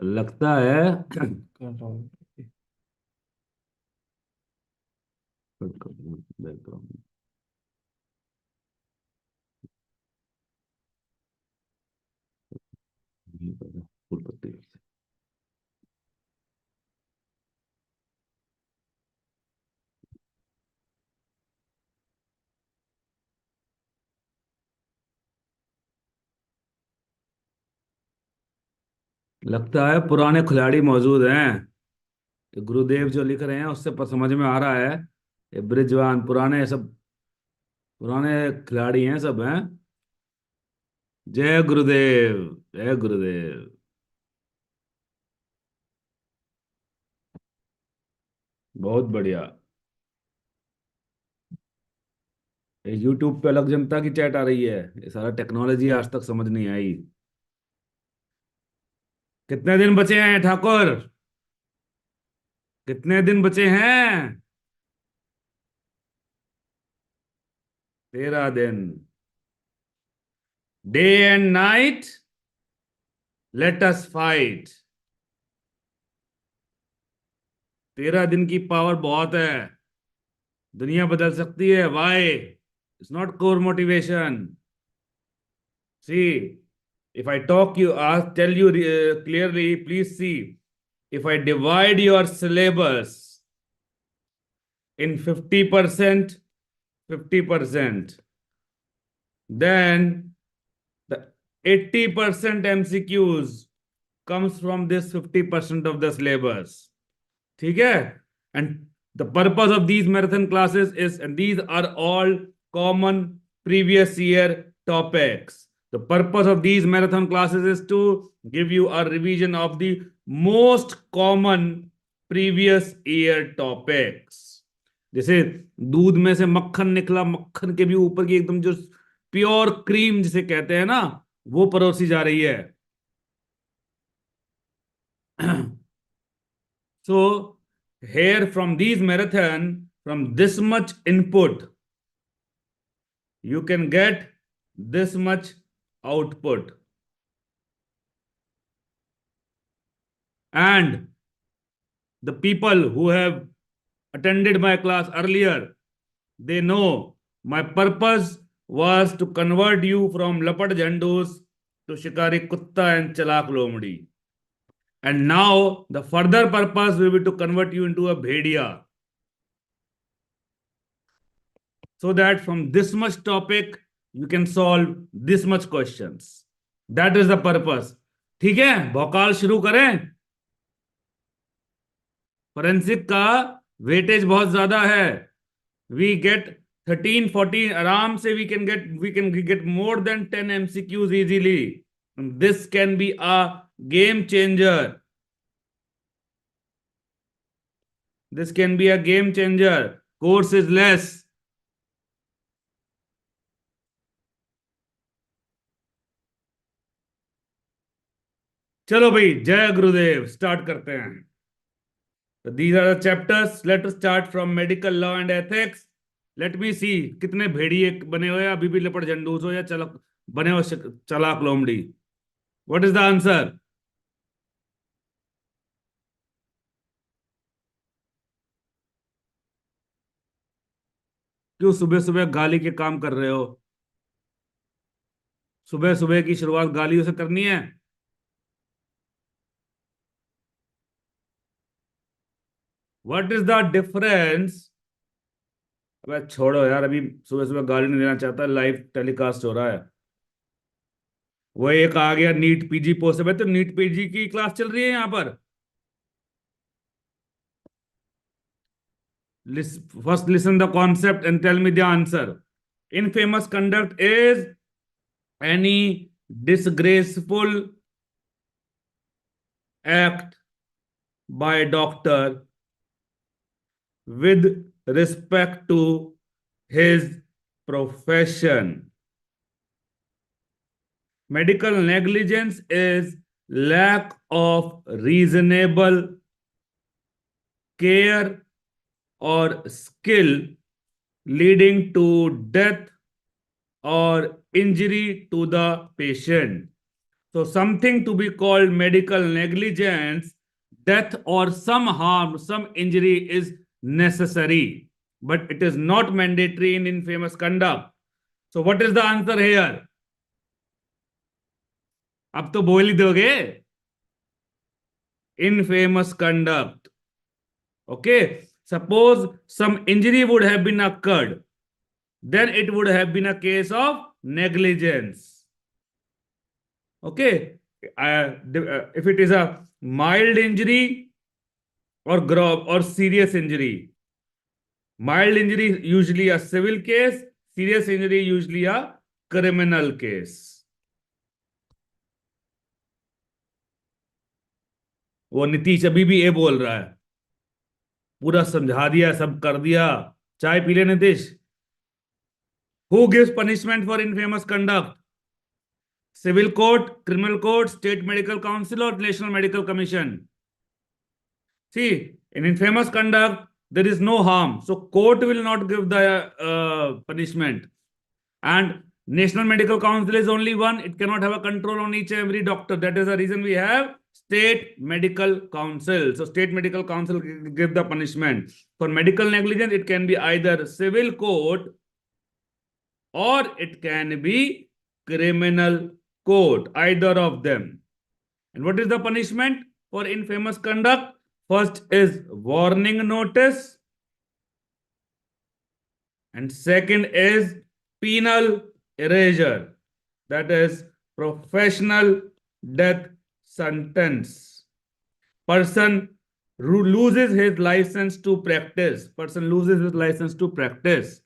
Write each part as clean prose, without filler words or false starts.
लगता है background. Full पत्ती। लगता है पुराने खिलाड़ी मौजूद हैं। ये गुरुदेव जो लिख रहे हैं उससे समझ में आ रहा है। ये ब्रिजवान पुराने सब पुराने खिलाड़ी हैं सब हैं। जय गुरुदेव। जय गुरुदेव। बहुत बढ़िया। ये यूट्यूब पे अलग जनता की चैट आ रही है। ये सारा टेक्नोलॉजी आज तक समझ नहीं आई। कितने दिन बचे हैं ठाकुर? कितने दिन बचे हैं? 13 दिन। Day and night let us fight. 13 दिन की पावर बहुत है। दुनिया बदल सकती है। Why? It's not core motivation. See, if I talk you, ask, tell you clearly, please see. If I divide your syllabus in 50%, 50%, then the 80% MCQs comes from this 50% of the syllabus. ठीक है? And the purpose of these marathon classes is, and these are all common previous year topics. The purpose of these marathon classes is to give you a revision of the most common previous year topics. जैसे दूध में से मक्खन निकला, मक्खन के भी ऊपर की एकदम जो प्योर क्रीम जिसे कहते हैं ना, वो परोसी जा रही है। So here from these marathon, from this much input, you can get this much output. And the people who have attended my class earlier, they know my purpose was to convert you from Lapad Jandus to Shikari Kutta and Chalak Lomdi. And now the further purpose will be to convert you into a Bhedia. So that from this much topic you can solve this much questions. That is the purpose. ठीक है, भौकाल शुरू करें। Forensic का weightage बहुत ज्यादा है। We get 13 14 आराम से। We can get more than 10 MCQs easily. This can be a game changer. This can be a game changer. Course is less. चलो भाई, जय गुरुदेव। स्टार्ट करते हैं। So these are the chapters. Let us start from medical law and ethics. Let me see कितने भेड़िए बने हुए हैं अभी भी लपट जंडूस हो या चलक बने हो चलाक लोमड़ी। What is the answer? क्यों सुबह सुबह गाली के काम कर रहे हो? सुबह सुबह की शुरुआत गालियों से करनी है? What is the difference? अबे छोड़ो यार, अभी सुबह सुबह गाली नहीं देना चाहता। लाइव टेलीकास्ट हो रहा है। वो एक आ गया नीट पीजी पोस्ट है। तो नीट पीजी की क्लास चल रही है यहाँ पर। First listen the concept and tell me the answer. Infamous conduct is any disgraceful act by a doctor with respect to his profession. Medical negligence is lack of reasonable care or skill leading to death or injury to the patient. So something to be called medical negligence, death or some harm, some injury is necessary, but it is not mandatory in infamous conduct. So what is the answer here? अब तो बोल ही दोगे. Infamous conduct. Okay. Suppose some injury would have been occurred, then it would have been a case of negligence. Okay. If it is a mild injury or serious injury, mild injury usually a civil case, serious injury usually a criminal case. वो नीतीश अभी भी ये बोल रहा है, पूरा समझा दिया, सब कर दिया. चाय पी ले Nitish. Who gives punishment for infamous conduct? Civil court, criminal court, state medical council, or national medical commission? See, in infamous conduct, there is no harm. So court will not give the punishment. And National Medical Council is only one. It cannot have a control on each and every doctor. That is the reason we have State Medical Council. So State Medical Council give the punishment. For medical negligence, it can be either civil court or it can be criminal court, either of them. And what is the punishment for infamous conduct? First is warning notice. And second is penal erasure. That is professional death sentence. Person loses his license to practice. Person loses his license to practice.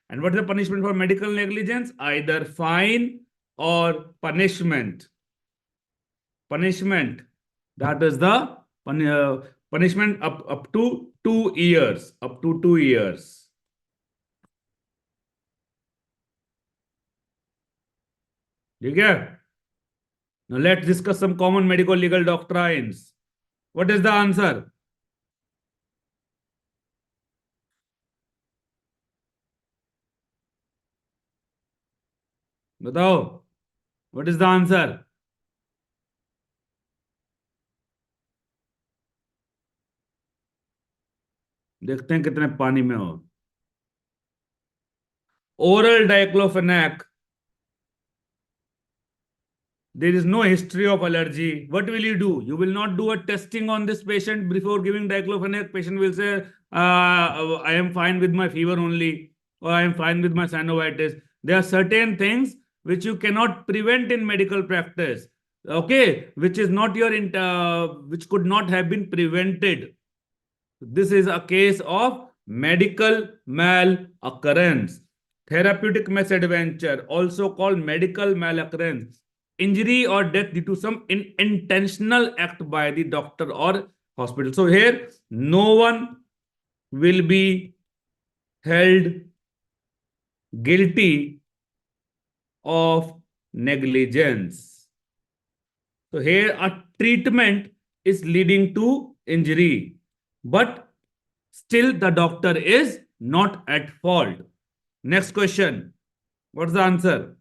And what is the punishment for medical negligence? Either fine or punishment. Punishment. That is the punishment up to 2 years. Up to 2 years. ठीक है? Now let's discuss some common medical legal doctrines. What is the answer? बताओ. What is the answer? देखते हैं कितने पानी में हो. Oral diclofenac. There is no history of allergy. What will you do? You will not do a testing on this patient before giving diclofenac. Patient will say, I am fine with my fever only, or I am fine with my synovitis. There are certain things which you cannot prevent in medical practice. Okay, which is not your which could not have been prevented. This is a case of medical mal-occurrence. Therapeutic misadventure, also called medical mal-occurrence. Injury or death due to some intentional act by the doctor or hospital. So here, no one will be held guilty of negligence. So here, a treatment is leading to injury, but still the doctor is not at fault. Next question. What's the answer?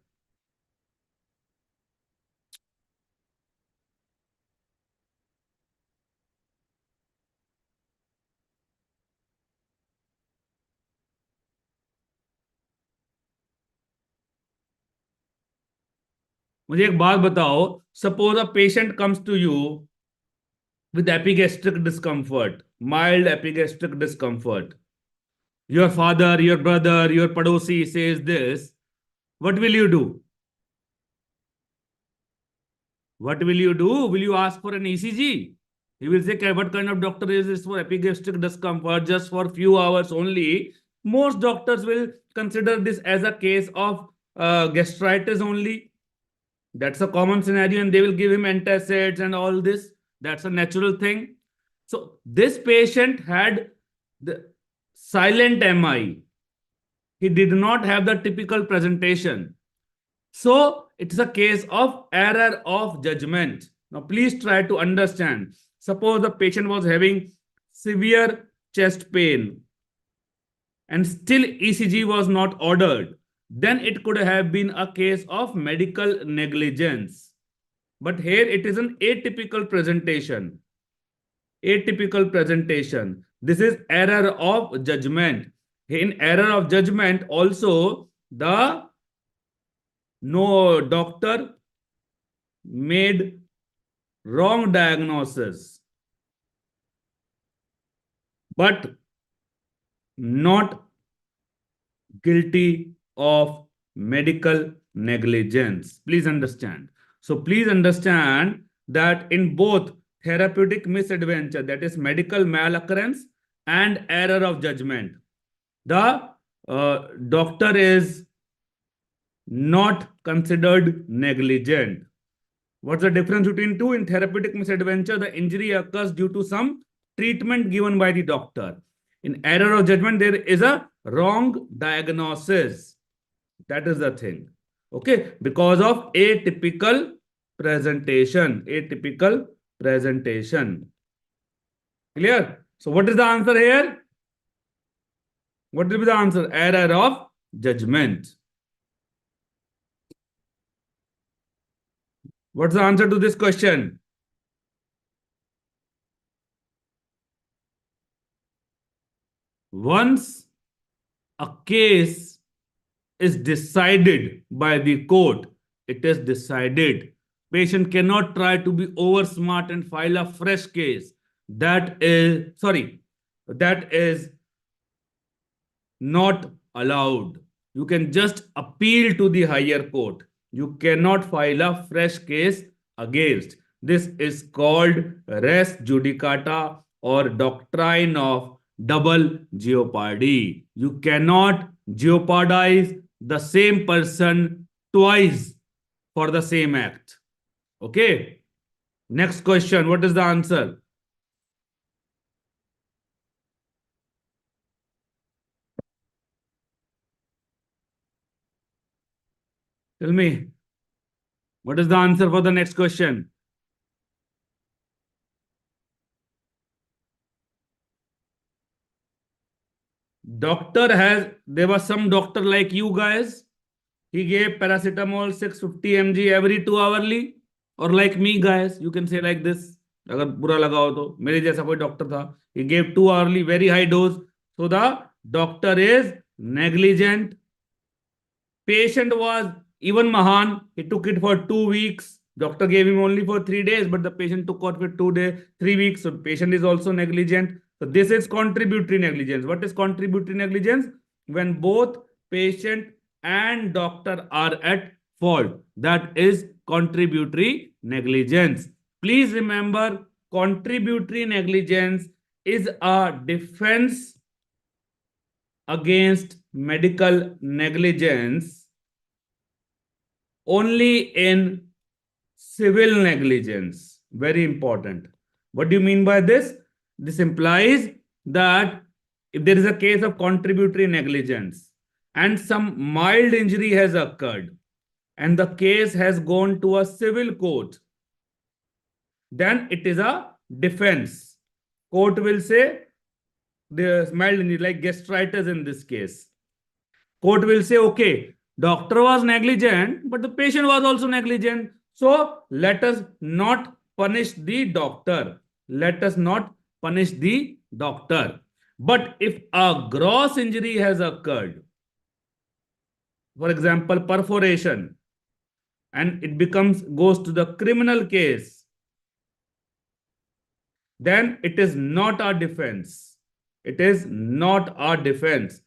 मुझे एक बात बताओ. Suppose a patient comes to you with epigastric discomfort, mild epigastric discomfort. Your father, your brother, your padosi says this. What will you do? What will you do? Will you ask for an ECG? He will say, what kind of doctor is this for epigastric discomfort just for few hours only? Most doctors will consider this as a case of gastritis only. That's a common scenario, and they will give him antacids and all this. That's a natural thing. So this patient had the silent MI. He did not have the typical presentation. So it's a case of error of judgment. Now please try to understand. Suppose the patient was having severe chest pain and still ECG was not ordered. Then it could have been a case of medical negligence. But here it is an atypical presentation. Atypical presentation. This is error of judgment. In error of judgment, also the no doctor made wrong diagnosis, but not guilty of medical negligence. Please understand. So please understand that in both therapeutic misadventure, that is medical maloccurrence, and error of judgment, the doctor is not considered negligent. What's the difference between two? In therapeutic misadventure, the injury occurs due to some treatment given by the doctor. In error of judgment, there is a wrong diagnosis. That is the thing. Okay, because of atypical presentation. Atypical presentation. Clear? So, what is the answer here? What will be the answer? Error of judgment. What's the answer to this question? Once a case is decided by the court, it is decided. Patient cannot try to be over smart and file a fresh case. That is not allowed. You can just appeal to the higher court. You cannot file a fresh case against. This is called res judicata or doctrine of double jeopardy. You cannot jeopardize the same person twice for the same act. Okay. Next question. What is the answer? Tell me. What is the answer for the next question? There was some doctor like you guys. He gave paracetamol 650 mg every 2 hourly. Or like me, guys, you can say like this. अगर बुरा लगा हो तो मेरे जैसा कोई doctor था. He gave 2 hourly very high dose. So the doctor is negligent. Patient was even Mahan. He took it for 2 weeks. Doctor gave him only for 3 days, but the patient took out for 2 days, 3 weeks. So patient is also negligent. So this is contributory negligence. What is contributory negligence? When both patient and doctor are at fault. That is contributory negligence. Please remember, contributory negligence is a defense against medical negligence only in civil negligence. Very important. What do you mean by this? This implies that if there is a case of contributory negligence and some mild injury has occurred and the case has gone to a civil court, then it is a defense. Court will say the mild injury, like gastritis in this case. Court will say, okay, doctor was negligent, but the patient was also negligent. So let us not punish the doctor. Let us not punish the doctor. But if a gross injury has occurred, for example, perforation, and it goes to the criminal case, then it is not our defense. It is not our defense.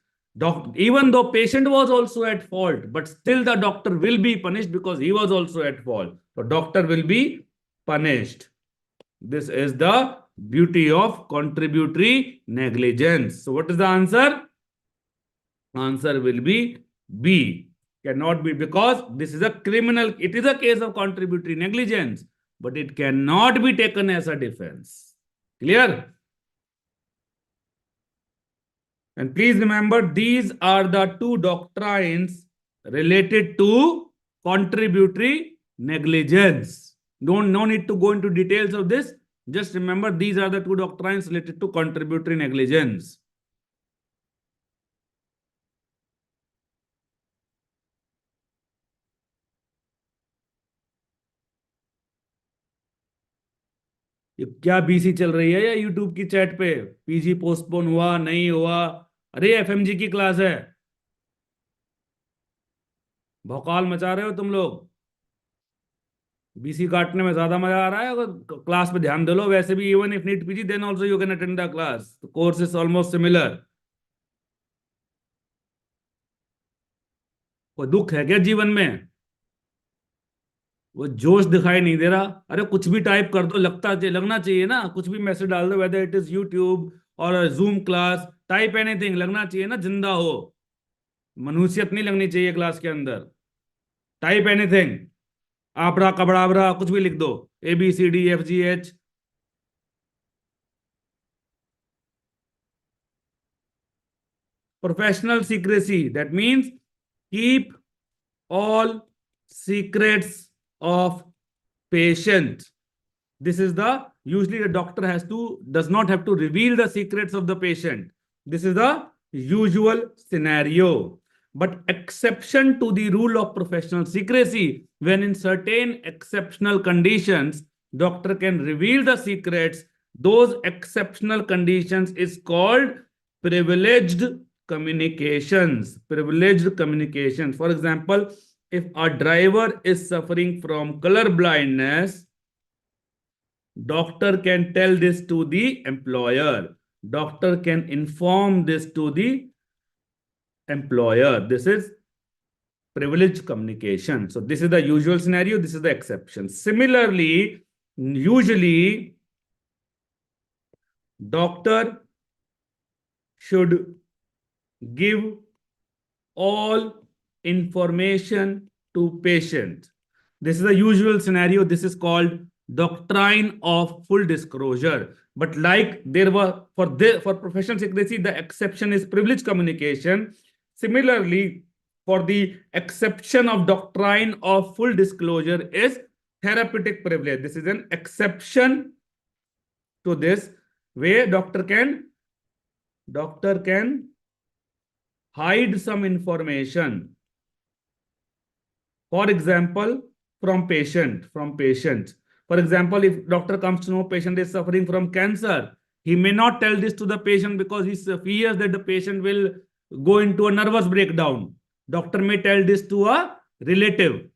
Even though patient was also at fault, but still the doctor will be punished because he was also at fault. So doctor will be punished. This is the beauty of contributory negligence. So what is the answer? Answer will be B. Cannot be, because this is a criminal. It is a case of contributory negligence, but it cannot be taken as a defense. Clear? And please remember, these are the two doctrines related to contributory negligence. No need to go into details of this. Just remember, these are the two doctrines related to contributory negligence. ये क्या BC चल रही है या YouTube की chat पे? PG postpone हुआ नहीं हुआ? अरे एफएमजी की क्लास है। भौकाल मचा रहे हो तुम लोग। बीसी काटने में ज्यादा मजा आ रहा है? अगर क्लास पे ध्यान दे लो। वैसे भी even if NEET PG then also you can attend the class, course is almost similar. कोई दुख है क्या जीवन में? वो जोश दिखाई नहीं दे रहा। अरे कुछ भी टाइप कर दो, लगना चाहिए ना। कुछ भी मैसेज डाल दो, वेदर इट इज यूट्यूब और जूम क्लास, टाइप एनीथिंग, लगना चाहिए ना, जिंदा हो। मनुष्यत नहीं लगनी चाहिए क्लास के अंदर। टाइप एनीथिंग, आपरा कबड़ाबरा कुछ भी लिख दो। ABCDFGH। Professional secrecy, that means keep all secrets of patient. This is the usually the doctor does not have to reveal the secrets of the patient. This is the usual scenario. But exception to the rule of professional secrecy, when in certain exceptional conditions doctor can reveal the secrets, those exceptional conditions is called privileged communications. Privileged communications. For example, if a driver is suffering from color blindness, doctor can tell this to the employer. Doctor can inform this to the employer. This is privileged communication. So this is the usual scenario. This is the exception. Similarly, usually doctor should give all information to patient. This is the usual scenario. This is called doctrine of full disclosure. But like there were for professional secrecy, the exception is privileged communication. Similarly, for the exception of doctrine of full disclosure is therapeutic privilege. This is an exception to this, where doctor can hide some information. For example, from patient. For example, if doctor comes to know patient is suffering from cancer, he may not tell this to the patient because he fears that the patient will go into a nervous breakdown. Doctor may tell this to a relative.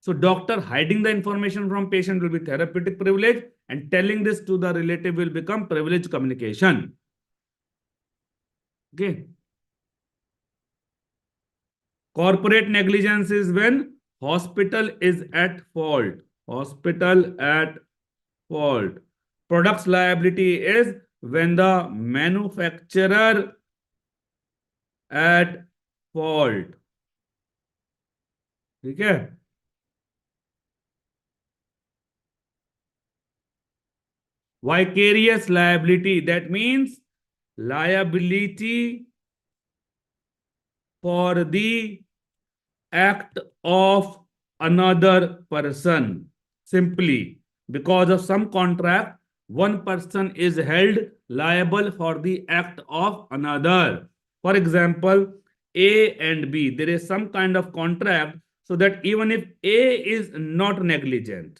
So doctor hiding the information from patient will be therapeutic privilege, and telling this to the relative will become privileged communication. Okay. Corporate negligence is when hospital is at fault. Hospital at fault. Products liability is when the manufacturer at fault. ठीक है? Vicarious liability, that means liability for the act of another person. Simply because of some contract, one person is held liable for the act of another. For example, A and B, there is some kind of contract, so that even if A is not negligent,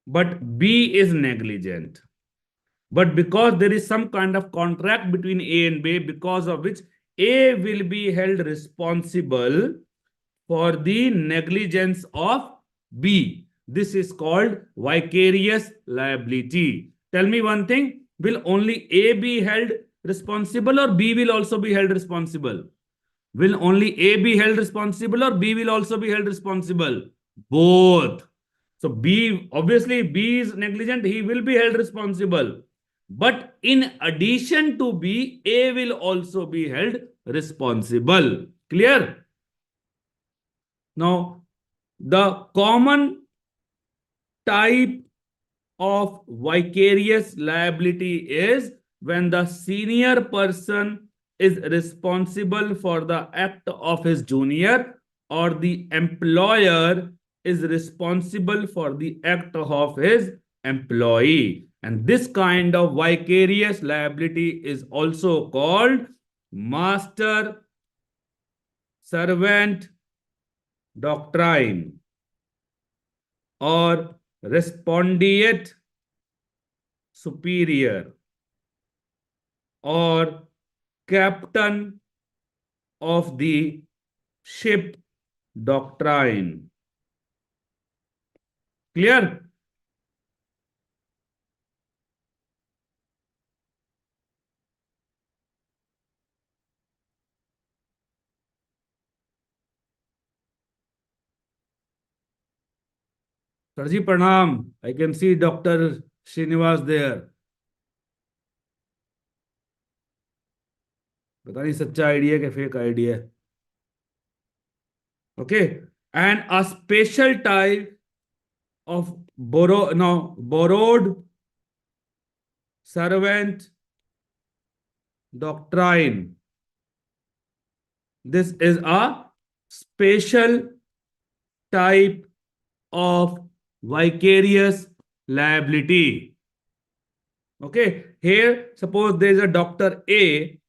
but B is negligent, but because there is some kind of contract between A and B, because of which A will be held responsible for the negligence of B. This is called vicarious liability. Tell me one thing, will only A be held responsible, or B will also be held responsible? Will only A be held responsible, or B will also be held responsible? Both. So B, obviously B is negligent, he will be held responsible. But in addition to B, A will also be held responsible. Clear? Now, the common type of vicarious liability is when the senior person is responsible for the act of his junior, or the employer is responsible for the act of his employee. And this kind of vicarious liability is also called master servant doctrine or respondeat superior or captain of the ship doctrine. Clear? Sir ji, pranam. I can see Dr. Srinivas there. पता नहीं सच्चा idea है कि fake idea है. Okay. And a special type of borrowed servant doctrine. This is a special type of vicarious liability. Okay. Here, suppose there is a Dr. A.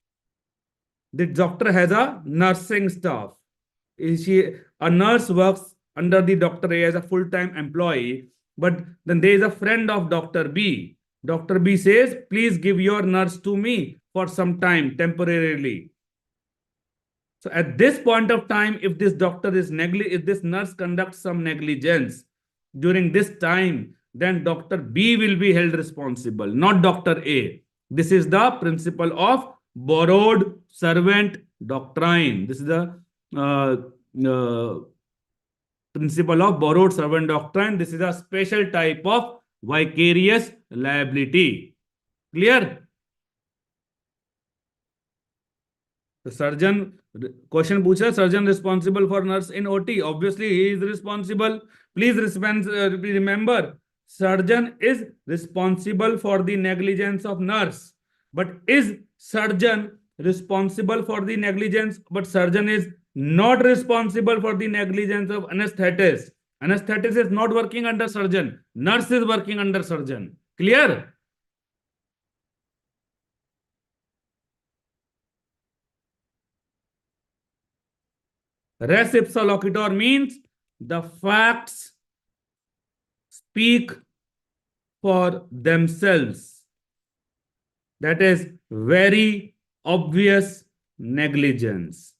The doctor has a nursing staff. A nurse works under the Dr. A as a full-time employee, but then there is a friend of Dr. B. Dr. B says, please give your nurse to me for some time temporarily. So at this point of time, if this doctor is if this nurse conducts some negligence during this time, then Dr. B will be held responsible, not Dr. A. This is the principle of borrowed servant doctrine. This is the principle of borrowed servant doctrine. This is a special type of vicarious liability. Clear? The surgeon question पूछा, surgeon responsible for nurse in OT. Obviously, he is responsible. Please remember, surgeon is responsible for the negligence of nurse. But is surgeon responsible for the negligence? But surgeon is not responsible for the negligence of anesthetist. Anesthetist is not working under surgeon. Nurse is working under surgeon. Clear? Res ipsa loquitur means the facts speak for themselves. That is very obvious negligence.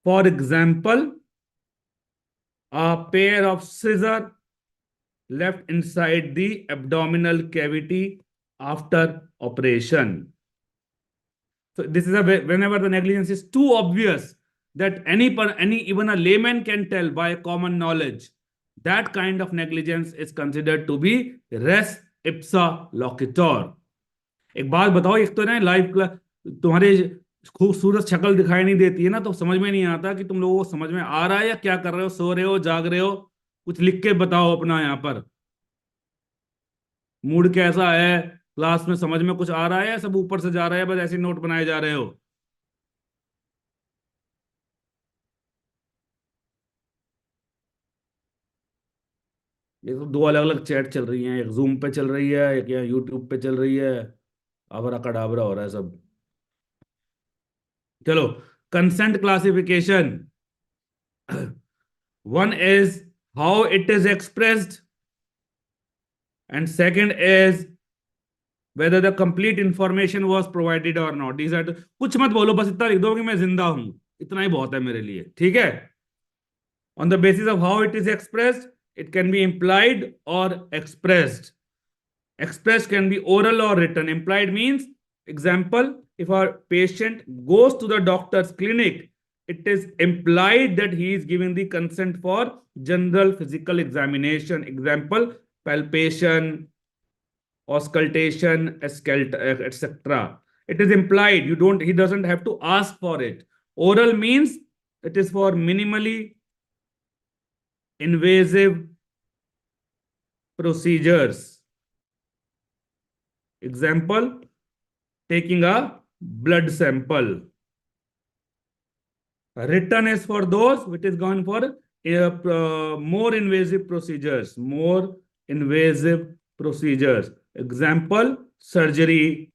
For example, a pair of scissors left inside the abdominal cavity after operation. So this is whenever the negligence is too obvious that even a layman can tell by common knowledge, that kind of negligence is considered to be res ipsa loquitur. एक बात बताओ, एक तो ना live तुम्हारे खूबसूरत शक्ल दिखाई नहीं देती है ना, तो समझ में नहीं आता कि तुम लोगों को समझ में आ रहा है या क्या कर रहे हो, सो रहे हो, जाग रहे हो. कुछ लिख के बताओ अपना, यहाँ पर मूड कैसा है, क्लास में समझ में कुछ आ रहा है या सब ऊपर से जा रहा है, बस ऐसे नोट बनाए जा रहे हो. ये तो दो अलग अलग चैट चल रही हैं, एक जूम पे चल रही है, एक यहाँ यूट्यूब पे चल रही है. अबरा कडाबरा हो रहा है सब. चलो, consent classification. One is how it is expressed, and second is whether the complete information was provided or not. These are कुछ मत बोलो, बस इतना लिख दो कि मैं जिंदा हूं, इतना ही बहुत है मेरे लिए. ठीक है? On the basis of how it is expressed, it can be implied or expressed. Expressed can be oral or written. Implied means, example, if a patient goes to the doctor's clinic, it is implied that he is giving the consent for general physical examination. Example, palpation, auscultation, etc. It is implied. He doesn't have to ask for it. Oral means it is for minimally invasive procedures. Example, taking a blood sample. Written is for those which is gone for more invasive procedures. More invasive procedures. Example, surgery,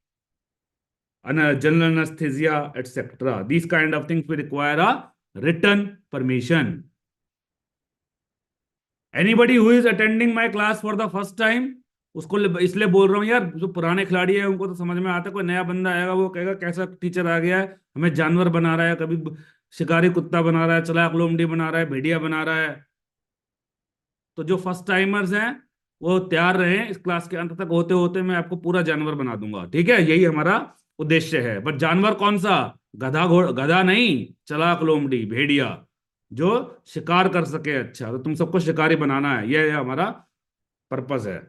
general anesthesia, etc. These kind of things will require a written permission. Anybody who is attending my class for the first time, उसको इसलिए बोल रहा हूँ यार, जो पुराने खिलाड़ी है उनको तो समझ में आता है, कोई नया बंदा आएगा वो कहेगा कैसा टीचर आ गया है, हमें जानवर बना रहा है, कभी शिकारी कुत्ता बना रहा है, चालाक लोमड़ी बना रहा है, भेड़िया बना रहा है। तो जो फर्स्ट टाइमर्स हैं वो तैयार रहे, इस क्लास के अंत तक होते होते मैं आपको पूरा जानवर बना दूंगा, ठीक है, यही हमारा उद्देश्य है। बट जानवर कौन सा? गधा घोड़ गधा नहीं, चालाक लोमड़ी भेड़िया, जो शिकार कर सके। अच्छा, तो तुम सबको शिकारी बनाना है, यह हमारा पर्पस है।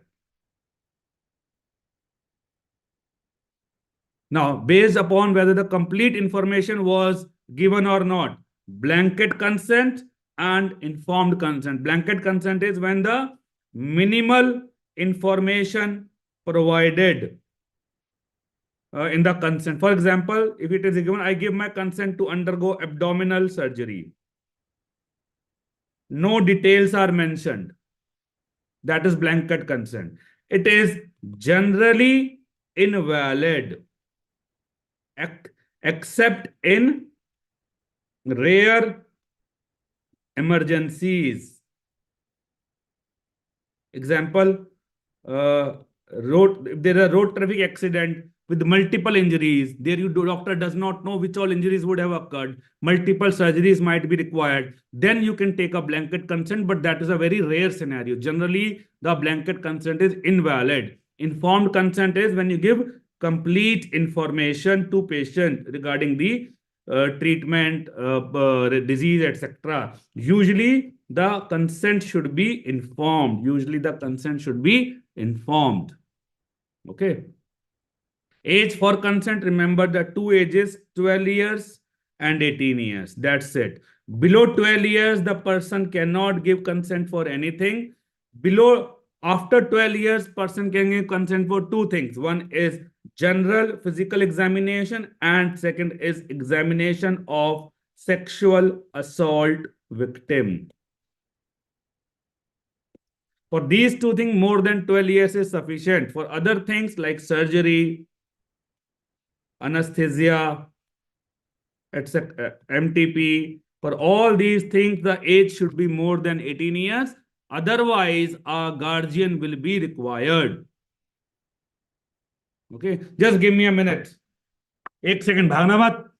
Now, based upon whether the complete information was given or not, blanket consent and informed consent. Blanket consent is when the minimal information provided in the consent. For example, if it is given, I give my consent to undergo abdominal surgery. No details are mentioned. That is blanket consent. It is generally invalid except in rare emergencies. Example, uh, if there is a road traffic accident with multiple injuries, there you doctor does not know which all injuries would have occurred, multiple surgeries might be required, then you can take a blanket consent, but that is a very rare scenario. Generally, the blanket consent is invalid. Informed consent is when you give complete information to patient regarding the treatment, disease, etc. Usually, the consent should be informed. Usually, the consent should be informed. Okay. Age for consent, remember the two ages, 12 years and 18 years. That's it. Below 12 years, the person cannot give consent for anything. Below, after 12 years, person can give consent for two things. One is general physical examination, and second is examination of sexual assault victim. For these two things, more than 12 years is sufficient. For other things like surgery, anesthesia, etc., MTP, for all these things, the age should be more than 18 years. Otherwise, a guardian will be required. Okay, just give me a minute. एक second, भागना मत.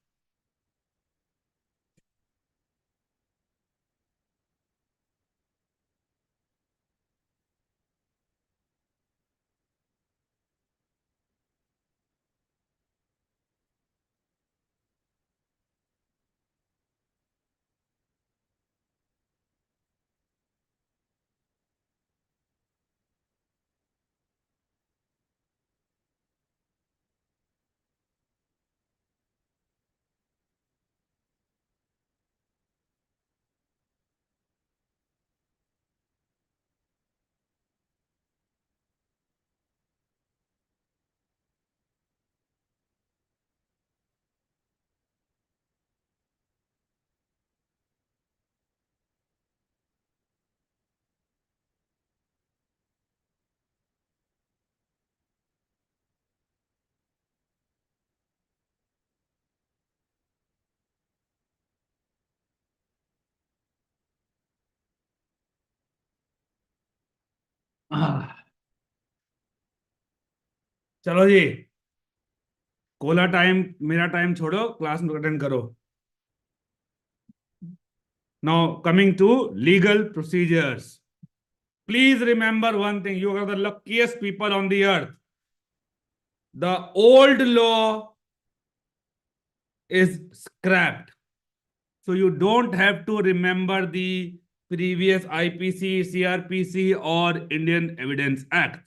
चलो जी, Cola time, मेरा time छोड़ो, class में attend करो. Now coming to legal procedures. Please remember one thing, you are the luckiest people on the earth. The old law is scrapped. So you don't have to remember the previous IPC, CRPC, or Indian Evidence Act.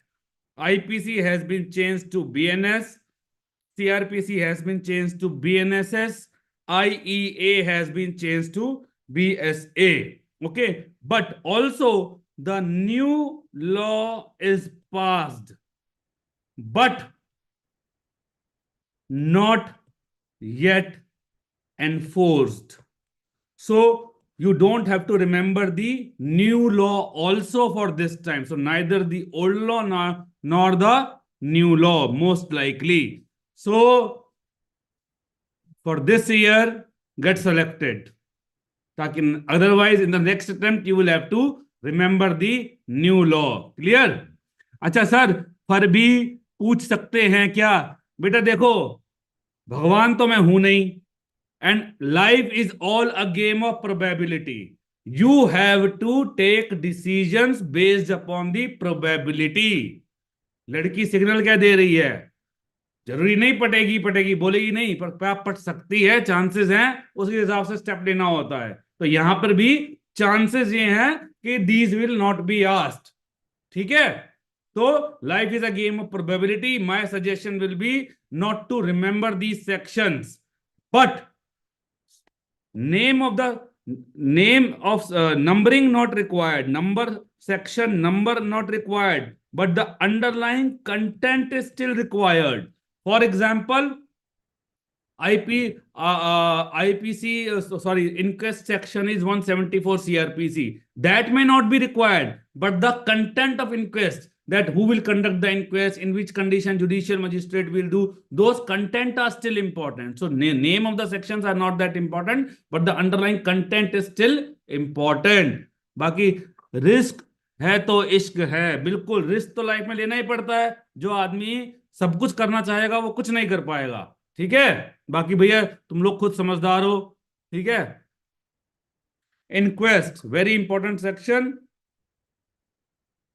IPC has been changed to BNS, CRPC has been changed to BNSS, IEA has been changed to BSA. Okay, but also the new law is passed, but not yet enforced. So you don't have to remember the new law also for this time. So neither the old law nor the new law, most likely. So for this year, get selected. Otherwise, in the next attempt, you will have to remember the new law. Clear? अच्छा sir, पर भी पूछ सकते हैं क्या? बेटा देखो, भगवान तो मैं हूं नहीं, and life is all a game of probability. You have to take decisions based upon the probability. लड़की सिग्नल क्या दे रही है? जरूरी नहीं पटेगी पटेगी बोलेगी नहीं, पर आप पट सकती है, चांसेस हैं, उसके हिसाब से स्टेप लेना होता है. तो यहां पर भी चांसेस ये हैं कि these will not be asked. ठीक है? तो life is a game of probability. My suggestion will be not to remember these sections, but name of the name of numbering not required, number section number not required, but the underlying content is still required. For example, IP IPC sorry, inquest section is 174 CRPC. That may not be required, but the content of inquest, that who will conduct the inquest, in which condition judicial magistrate will do, those content are still important. So name of the sections are not that important, but the underlying content is still important. बाकी risk है तो इश्क है. बिल्कुल, risk तो life में लेना ही पड़ता है. जो आदमी सब कुछ करना चाहेगा वो कुछ नहीं कर पाएगा. ठीक है? बाकी भैया तुम लोग खुद समझदार हो. ठीक है? Inquest, very important section.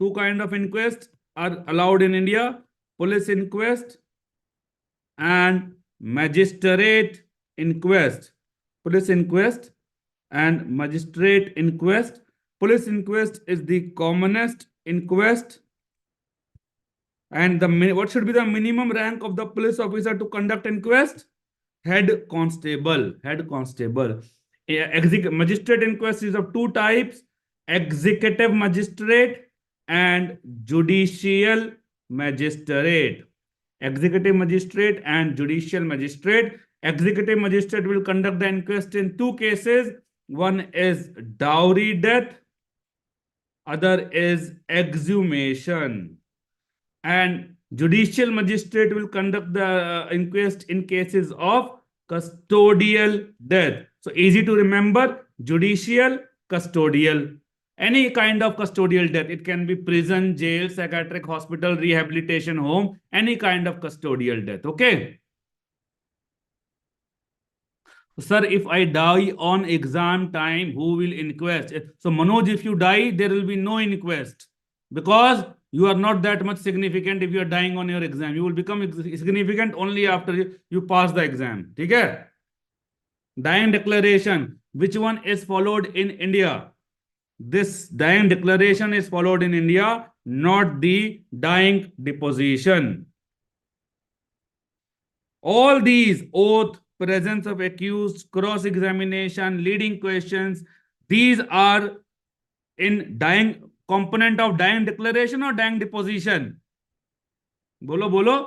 Two kind of inquests are allowed in India: police inquest and magistrate inquest. Police inquest and magistrate inquest. Police inquest is the commonest inquest. And what should be the minimum rank of the police officer to conduct inquest? Head constable. Head constable. Magistrate inquest is of two types: executive magistrate and judicial magistrate. Executive magistrate and judicial magistrate. Executive magistrate will conduct the inquest in two cases. One is dowry death, other is exhumation. And judicial magistrate will conduct the inquest in cases of custodial death. So easy to remember: judicial, custodial. Any kind of custodial death. It can be prison, jail, psychiatric hospital, rehabilitation home, any kind of custodial death. Okay. Sir, if I die on exam time, who will inquest? So Manoj, if you die, there will be no inquest, because you are not that much significant if you are dying on your exam. You will become significant only after you pass the exam. ठीक है? Dying declaration, which one is followed in India? This dying declaration is followed in India, not the dying deposition. All these: oath, presence of accused, cross examination, leading questions, these are in dying component of dying declaration or dying deposition. बोलो बोलो.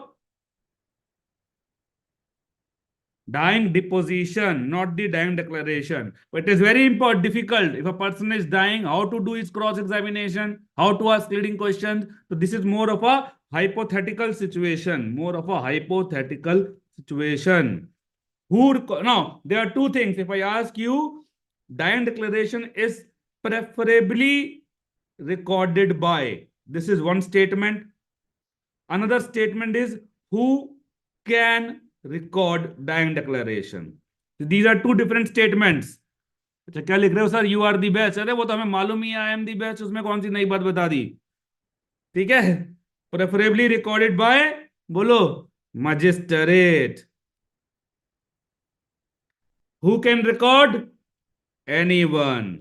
Dying deposition, not the dying declaration. But it is very important, difficult. If a person is dying, how to do his cross examination, how to ask leading questions. So this is more of a hypothetical situation. More of a hypothetical situation. Now there are two things. If I ask you, dying declaration is preferably recorded by. This is one statement. Another statement is who can record dying declaration. These are two different statements. अच्छा, क्या लिख रहे हो sir? You are the best. अरे वो तो हमें मालूम ही है, आई एम दी बेस्ट. उसमें कौन सी नई बात बता दी? ठीक है? प्रेफरेबली रिकॉर्डेड बाय, बोलो, magistrate. Who can record? Anyone.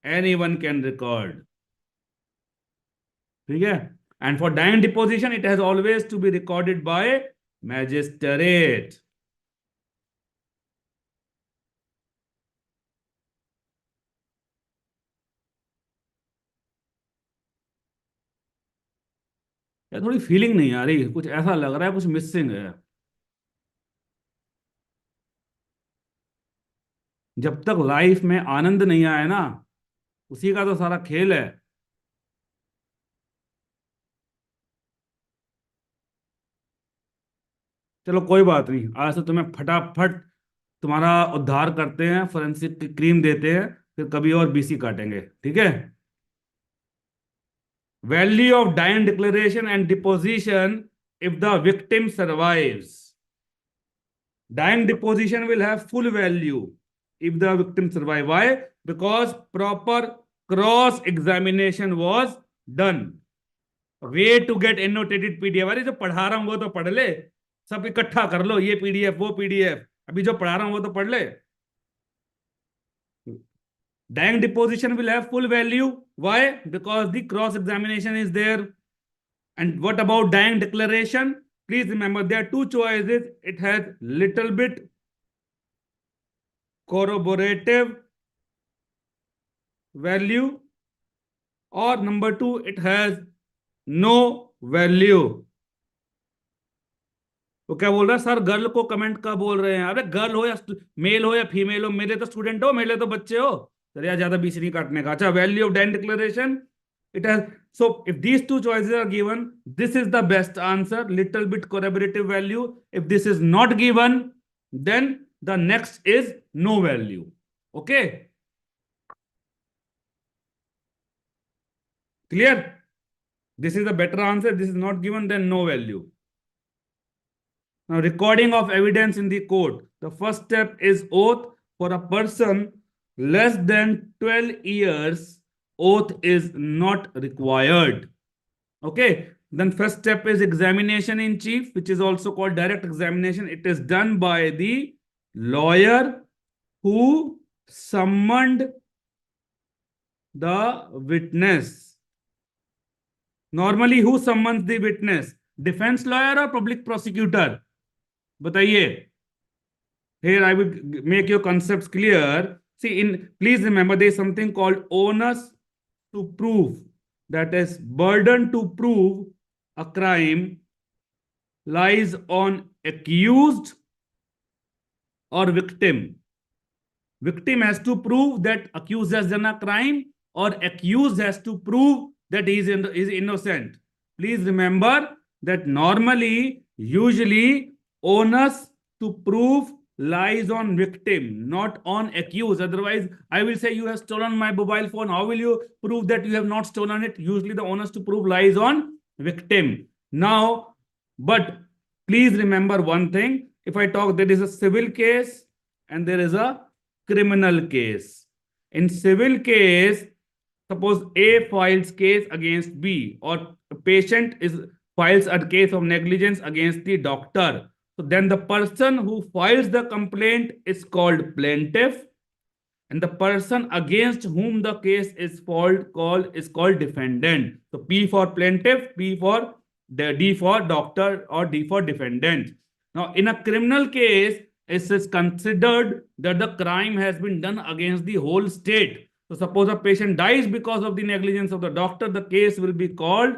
Anyone can record. ठीक है? And for dying deposition, it has always to be recorded by magistrate. यार थोड़ी फीलिंग नहीं आ रही, कुछ ऐसा लग रहा है कुछ मिसिंग है. जब तक लाइफ में आनंद नहीं आए ना, उसी का तो सारा खेल है. चलो कोई बात नहीं, आज से तुम्हें फटाफट तुम्हारा उद्धार करते हैं, फोरेंसिक की क्रीम देते हैं, फिर कभी और बीसी काटेंगे. ठीक है? Value of dying declaration and deposition if the victim survives. Dying deposition will have full value if the victim survive. Why? Because proper cross examination was done. Way to get annotated PDF, अरे जो पढ़ा रहा हूं वो तो पढ़ ले, सब इकट्ठा कर लो, ये पीडीएफ वो पीडीएफ, अभी जो पढ़ा रहा हूं वो तो पढ़ ले. Dying deposition will have full value. Why? Because the cross examination is there. And what about dying declaration? Please remember there are two choices. It has little bit corroborative value, or number two, it has no value. तो क्या बोल रहा है sir, girl को comment का बोल रहे हैं? अरे गर्ल हो या मेल हो या फीमेल हो, मेरे तो स्टूडेंट हो, मेरे तो बच्चे हो. सर यार ज्यादा बीच नहीं काटने का. अच्छा, value of dying declaration, it has, so if these two choices are given, this is the best answer, little bit corroborative value. If this is not given, then the next is no value. Okay, clear? This is the better answer. This is not given, then no value. Now, recording of evidence in the court. The first step is oath. For a person less than 12 years, oath is not required. Okay. Then first step is examination in chief, which is also called direct examination. It is done by the lawyer who summoned the witness. Normally, who summons the witness? Defense lawyer or public prosecutor? बताइए. Here I will make your concepts clear. See, please remember there is something called onus to prove. That is, burden to prove a crime lies on accused or victim. Victim has to prove that accused has done a crime, or accused has to prove that he is innocent. Please remember that normally, usually, onus to prove lies on victim, not on accused. Otherwise, I will say you have stolen my mobile phone. How will you prove that you have not stolen it? Usually the onus to prove lies on victim. Now, but please remember one thing. If I talk, there is a civil case and there is a criminal case. In civil case, suppose A files case against B, or a patient files a case of negligence against the doctor. So then the person who files the complaint is called plaintiff, and the person against whom the case is called defendant. So P for plaintiff, D for doctor, or D for defendant. Now in a criminal case, it is considered that the crime has been done against the whole state. So suppose a patient dies because of the negligence of the doctor, the case will be called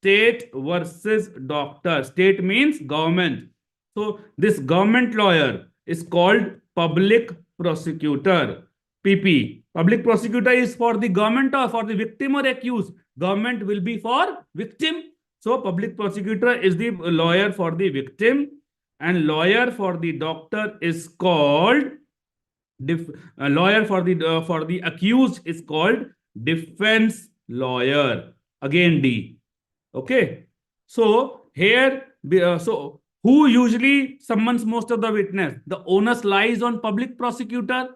state versus doctor. State means government. So this government lawyer is called public prosecutor, PP. Public prosecutor is for the government or for the victim or accused? Government will be for victim. So public prosecutor is the lawyer for the victim, and lawyer for the doctor is called lawyer for the accused is called defense lawyer. Again D. Okay. So here, so who usually summons most of the witness? The onus lies on public prosecutor.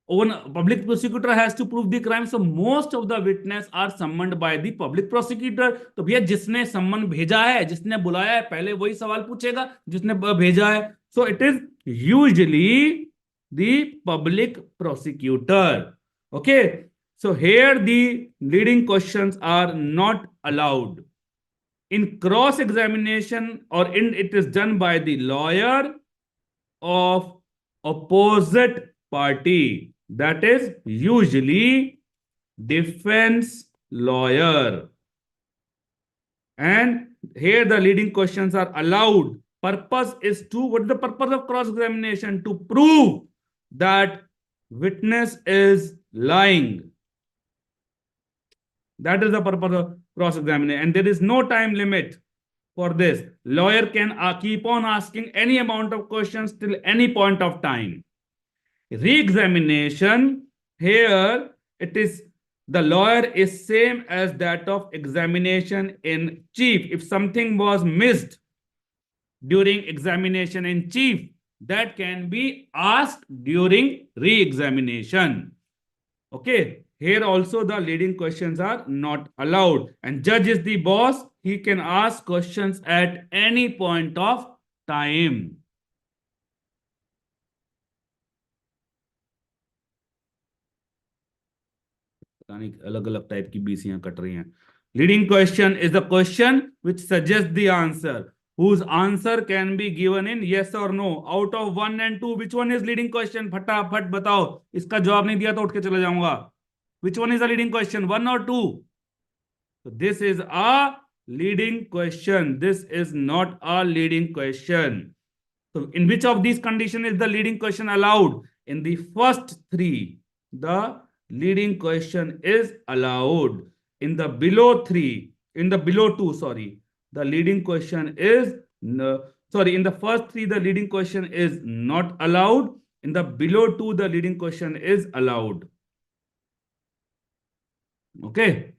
Public prosecutor has to prove the crime, so most of the witness are summoned by the public prosecutor. तो भैया जिसने सम्मन भेजा है, जिसने बुलाया है, पहले वही सवाल पूछेगा जिसने भेजा है. So it is usually the public prosecutor. Okay. So here the leading questions are not allowed. In cross examination, or it is done by the lawyer of opposite party. That is usually defense lawyer. And here the leading questions are allowed. Purpose is to, what is the purpose of cross examination? To prove that witness is lying. That is the purpose of cross examination, and there is no time limit for this. Lawyer can keep on asking any amount of questions till any point of time. Re-examination, here it is the lawyer is same as that of examination in chief. If something was missed during examination in chief, that can be asked during re-examination. Okay, here also the leading questions are not allowed. And judge is the boss. He can ask questions at any point of time. अलग अलग type की बीसियां cut रही हैं. Leading question is the question which suggests the answer, whose answer can be given in yes or no. Out of 1 and 2, which one is leading question? फटाफट बताओ. इसका जवाब नहीं दिया तो उठ के चला जाऊंगा. Which one is the leading question, 1 or 2? So this is a leading question. This is not a leading question. So in which of these conditions is the leading question allowed? In the first three, the leading question is allowed. In the below two, sorry, the leading question is, in the first three, the leading question is not allowed. In the below two, the leading question is allowed. Okay.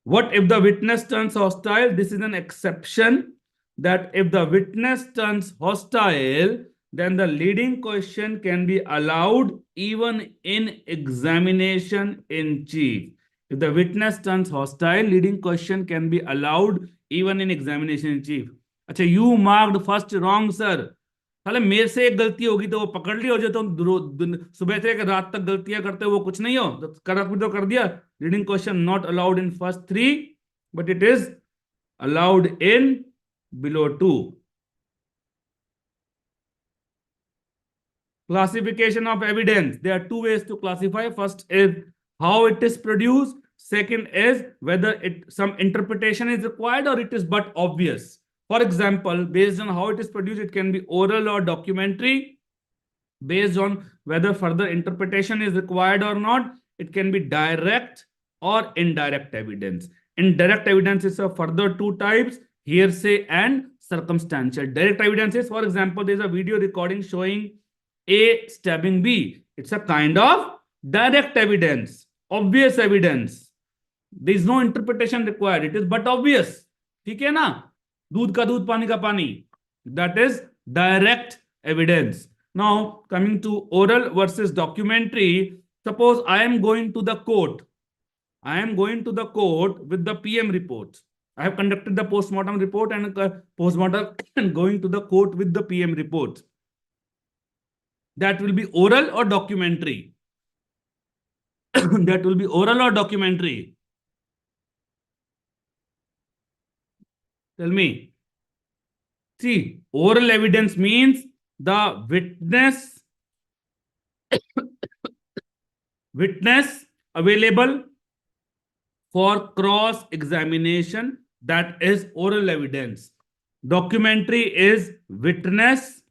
What if the witness turns hostile? This is an exception, that if the witness turns hostile, then the leading question can be allowed even in examination in chief. If the witness turns hostile, leading question can be allowed even in examination in chief. अच्छा, you marked first wrong, sir. साले मेरे से एक गलती होगी तो वो पकड़ ली, और जो तुम सुबह से रात तक गलतियां करते हो वो कुछ नहीं हो, तो कर दिया. Reading question not allowed in first three, but it is allowed in below two. Classification of evidence. There are two ways to classify. First is how it is produced. Second is whether some interpretation is required or it is but obvious. For example, based on how it is produced, it can be oral or documentary. Based on whether further interpretation is required or not, it can be direct or indirect evidence. Indirect evidence is of further two types, hearsay and circumstantial. Direct evidence is, for example, there is a video recording showing A stabbing B. It's a kind of direct evidence, obvious evidence. There is no interpretation required. It is but obvious. ठीक है ना? दूध का दूध, पानी का पानी. That is direct evidence. Now, coming to oral versus documentary. Suppose I am going to the court. I am going to the court with the PM report. I have conducted the postmortem report and postmortem and going to the court with the PM report. That will be oral or documentary? That will be oral or documentary? Tell me. See, oral evidence means the witness available for cross examination, that is oral evidence. Documentary is witness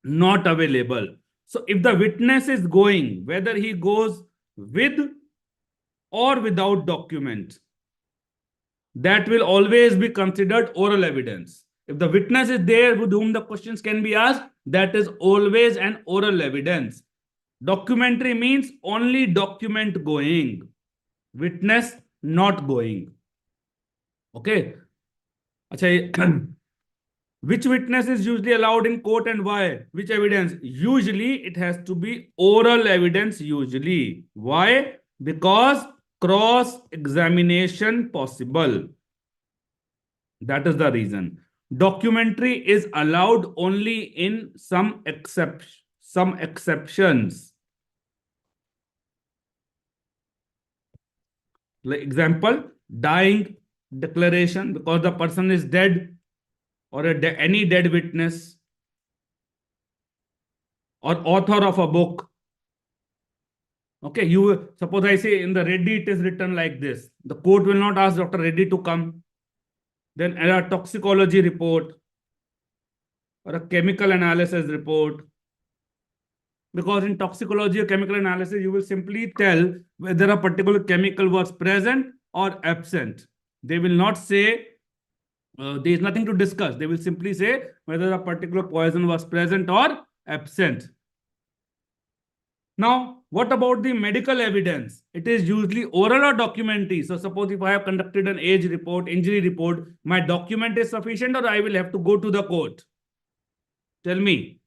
not available. So if the witness is going, whether he goes with or without document, that will always be considered oral evidence. If the witness is there with whom the questions can be asked, that is always an oral evidence. Documentary means only document going, witness not going. Okay. Achha, which witness is usually allowed in court and why? Which evidence? Usually it has to be oral evidence usually. Why? Because cross examination possible. That is the reason. Documentary is allowed only in some exceptions. Like example, dying declaration, because the person is dead, or any dead witness, or author of a book. Okay, you suppose I say in the Reddy it is written like this. The court will not ask Dr. Reddy to come. Then a toxicology report or a chemical analysis report. Because in toxicology or chemical analysis, you will simply tell whether a particular chemical was present or absent. They will not say there is nothing to discuss. They will simply say whether a particular poison was present or absent. Now, what about the medical evidence? It is usually oral or documentary. So suppose if I have conducted an age report, injury report, my document is sufficient or I will have to go to the court? Tell me.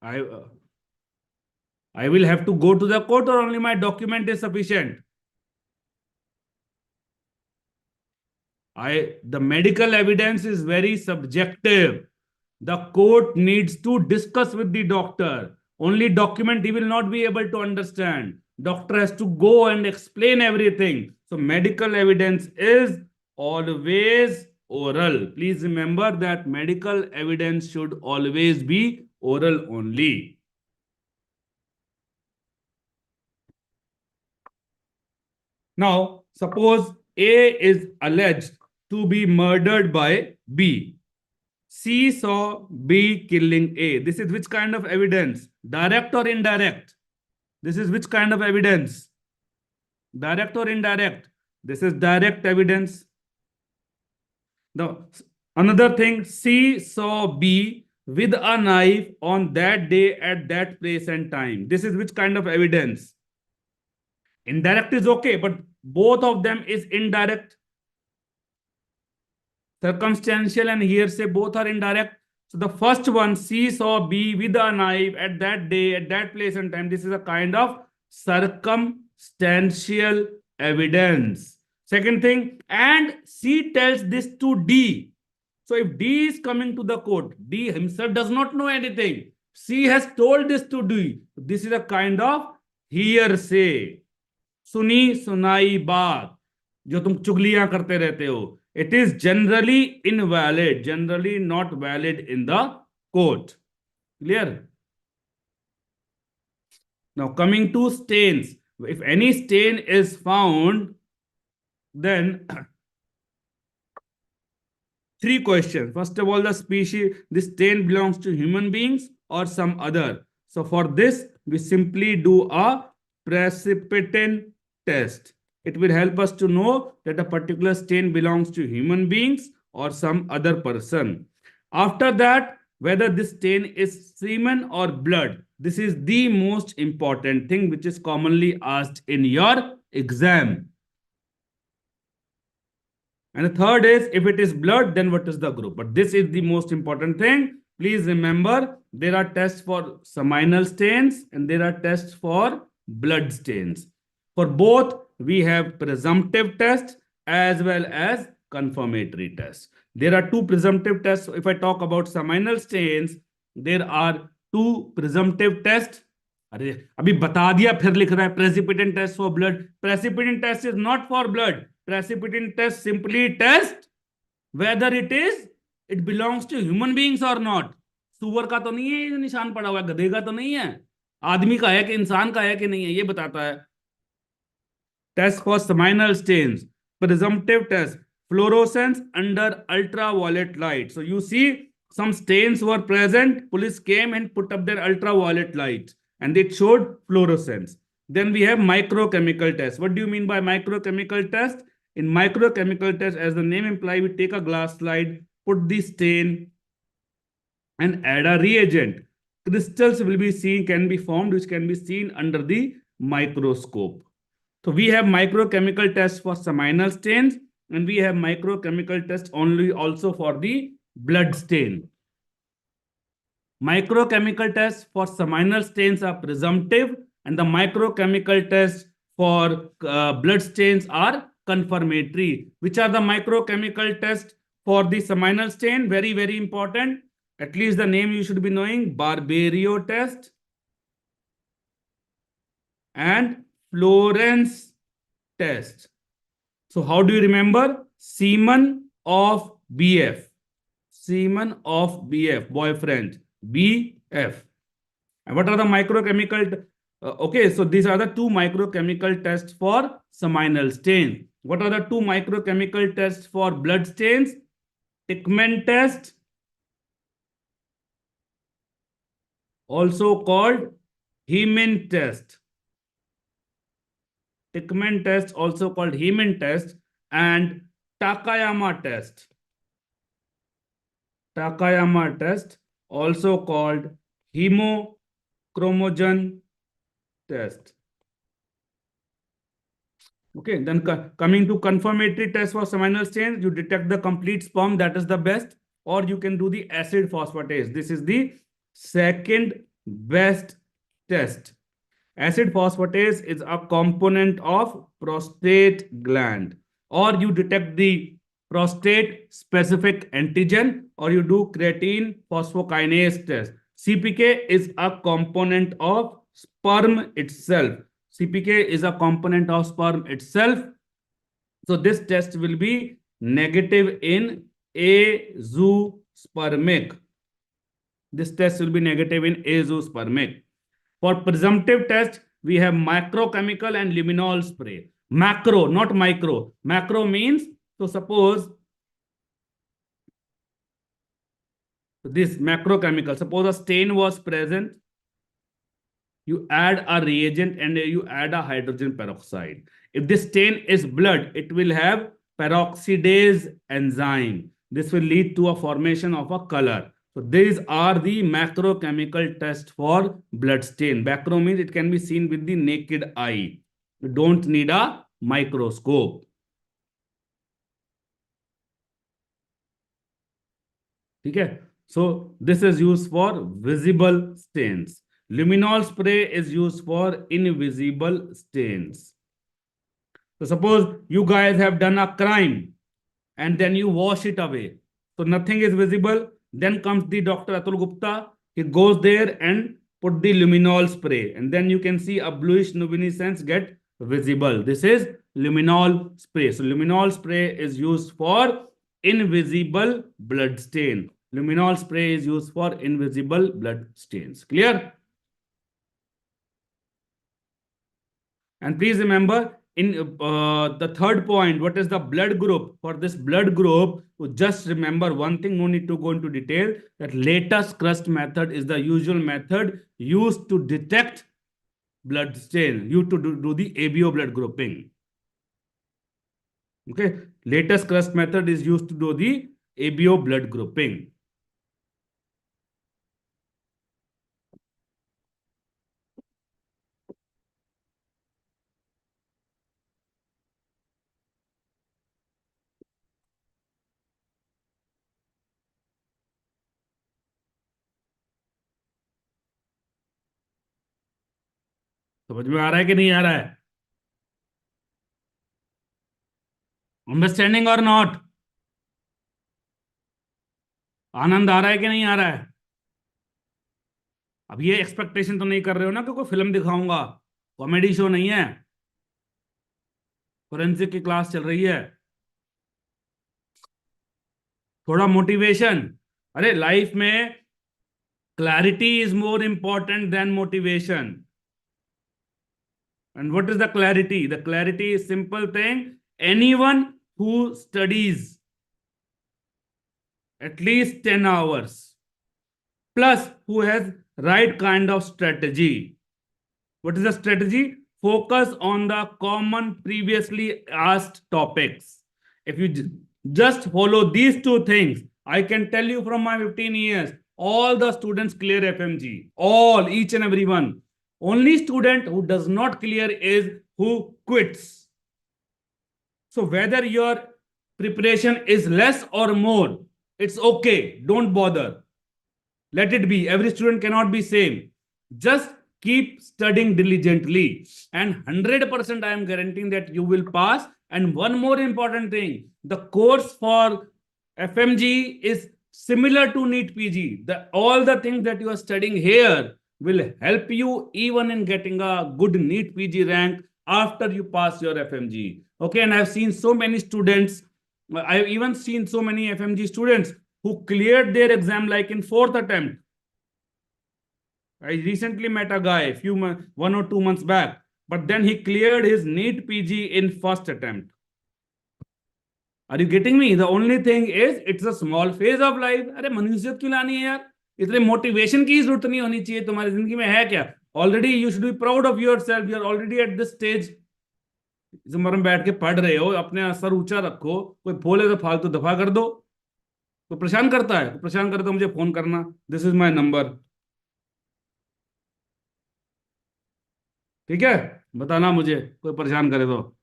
I, uh, I will have to go to the court or only my document is sufficient? The medical evidence is very subjective. The court needs to discuss with the doctor. Only document he will not be able to understand. Doctor has to go and explain everything. So medical evidence is always oral. Please remember that medical evidence should always be oral only. Now, suppose A is alleged to be murdered by B. C saw B killing A. This is which kind of evidence? Direct or indirect? This is which kind of evidence? Direct or indirect? This is direct evidence. Another thing, C saw B with a knife on that day at that place and time. This is which kind of evidence? Indirect is okay, but both of them is indirect. Circumstantial and hearsay both are indirect. So the first one, C saw B with a knife at that day, at that place and time. This is a kind of circumstantial evidence. Second thing, and C tells this to D. So if D is coming to the court, D himself does not know anything. C has told this to D. This is a kind of hearsay. सुनी सुनाई बात जो तुम चुगलियां करते रहते हो. It is generally invalid, generally not valid in the court. Clear? Now coming to stains. If any stain is found, then three questions. First of all, the species, this stain belongs to human beings or some other. So for this, we simply do a precipitin test. It will help us to know that a particular stain belongs to human beings or some other person. After that, whether this stain is semen or blood. This is the most important thing which is commonly asked in your exam. And the third is, if it is blood, then what is the group? But this is the most important thing. Please remember, there are tests for seminal stains and there are tests for blood stains. For both, we have presumptive tests as well as confirmatory tests. There are two presumptive tests. If I talk about seminal stains, there are two presumptive tests. अरे अभी बता दिया फिर लिख रहा है precipitin test for blood. Precipitin test is not for blood. Precipitin test simply test whether it belongs to human beings or not. सुअर का तो नहीं है ये निशान पड़ा हुआ है, गधे का तो नहीं है, आदमी का है कि इंसान का है कि नहीं है, ये बताता है. Test for seminal stains. Presumptive test. Fluorescence under ultraviolet light. So you see some stains were present. Police came and put up their ultraviolet light and it showed fluorescence. Then we have microchemical test. What do you mean by microchemical test? In microchemical test, as the name implies, we take a glass slide, put the stain and add a reagent. Crystals will be seen, can be formed, which can be seen under the microscope. So we have microchemical tests for seminal stains and we have microchemical tests only also for the blood stain. Microchemical tests for seminal stains are presumptive and the microchemical tests for blood stains are confirmatory. Which are the microchemical tests for the seminal stain? Very, very important. At least the name you should be knowing. Barberio test and Florence test. So how do you remember? Semen of BF. Semen of BF, boyfriend. BF. And what are the microchemical? Okay, so these are the two microchemical tests for seminal stain. What are the two microchemical tests for blood stains? Tickman test, also called Hemin test. Tickman test, also called Hemin test, and Takayama test. Takayama test, also called hemochromogen test. Okay, then coming to confirmatory test for seminal stains, you detect the complete sperm, that is the best, or you can do the acid phosphatase. This is the second best test. Acid phosphatase is a component of prostate gland, or you detect the prostate specific antigen, or you do creatine phosphokinase test. CPK is a component of sperm itself. CPK is a component of sperm itself. So this test will be negative in azoospermic. This test will be negative in azoospermic. For presumptive test, we have macrochemical and luminol spray. Macro, not micro. Macro means, so suppose this macrochemical, suppose a stain was present, you add a reagent and you add a hydrogen peroxide. If this stain is blood, it will have peroxidase enzyme. This will lead to a formation of a color. So these are the macrochemical tests for blood stain. Macro means it can be seen with the naked eye. You don't need a microscope. Okay. So this is used for visible stains. Luminol spray is used for invisible stains. So suppose you guys have done a crime and then you wash it away. So nothing is visible. Then comes the Dr. Atul Gupta. He goes there and put the luminol spray. And then you can see a bluish luminescence get visible. This is luminol spray. So luminol spray is used for invisible blood stain. Luminol spray is used for invisible blood stains. Clear? And please remember, in the third point, what is the blood group? For this blood group, just remember one thing, no need to go into detail, that lattice crust method is the usual method used to detect blood stain, used to do the ABO blood grouping. Okay, lattice crust method is used to do the ABO blood grouping. समझ में आ रहा है कि नहीं आ रहा है? Understanding और not? आनंद आ रहा है कि नहीं आ रहा है? अब ये एक्सपेक्टेशन तो नहीं कर रहे हो ना कि कोई फिल्म दिखाऊंगा? कॉमेडी शो नहीं है, फोरेंसिक की क्लास चल रही है. थोड़ा मोटिवेशन. अरे लाइफ में clarity is more important than motivation. And what is the clarity? The clarity is simple thing. Anyone who studies at least 10 hours plus who has right kind of strategy. What is the strategy? Focus on the common previously asked topics. If you just follow these two things, I can tell you from my 15 years, all the students clear FMG. All, each and every one. Only student who does not clear is who quits. So whether your preparation is less or more, it's okay. Don't bother. Let it be. Every student cannot be same. Just keep studying diligently. And 100% I am guaranteeing that you will pass. And one more important thing, the course for FMG is similar to NEET PG. All the things that you are studying here will help you even in getting a good NEET PG rank after you pass your FMG. Okay, and I've seen so many students, I've even seen so many FMG students who cleared their exam like in 4th attempt. I recently met a guy 1 or 2 months back, but then he cleared his NEET PG in 1st attempt. Are you getting me? The only thing is it's a small phase of life. अरे मनुष्यत क्यों लानी है यार? इसलिए motivation की जरूरत नहीं होनी चाहिए. तुम्हारी जिंदगी में है क्या? Already you should be proud of yourself. You are already at this stage. में बैठ के पढ़ रहे हो, अपने सर ऊंचा रखो. कोई बोले तो फालतू दफा कर दो. तो परेशान करता है, तो परेशान करता है, मुझे फोन करना. This is my number. ठीक है, बताना मुझे कोई परेशान करे तो।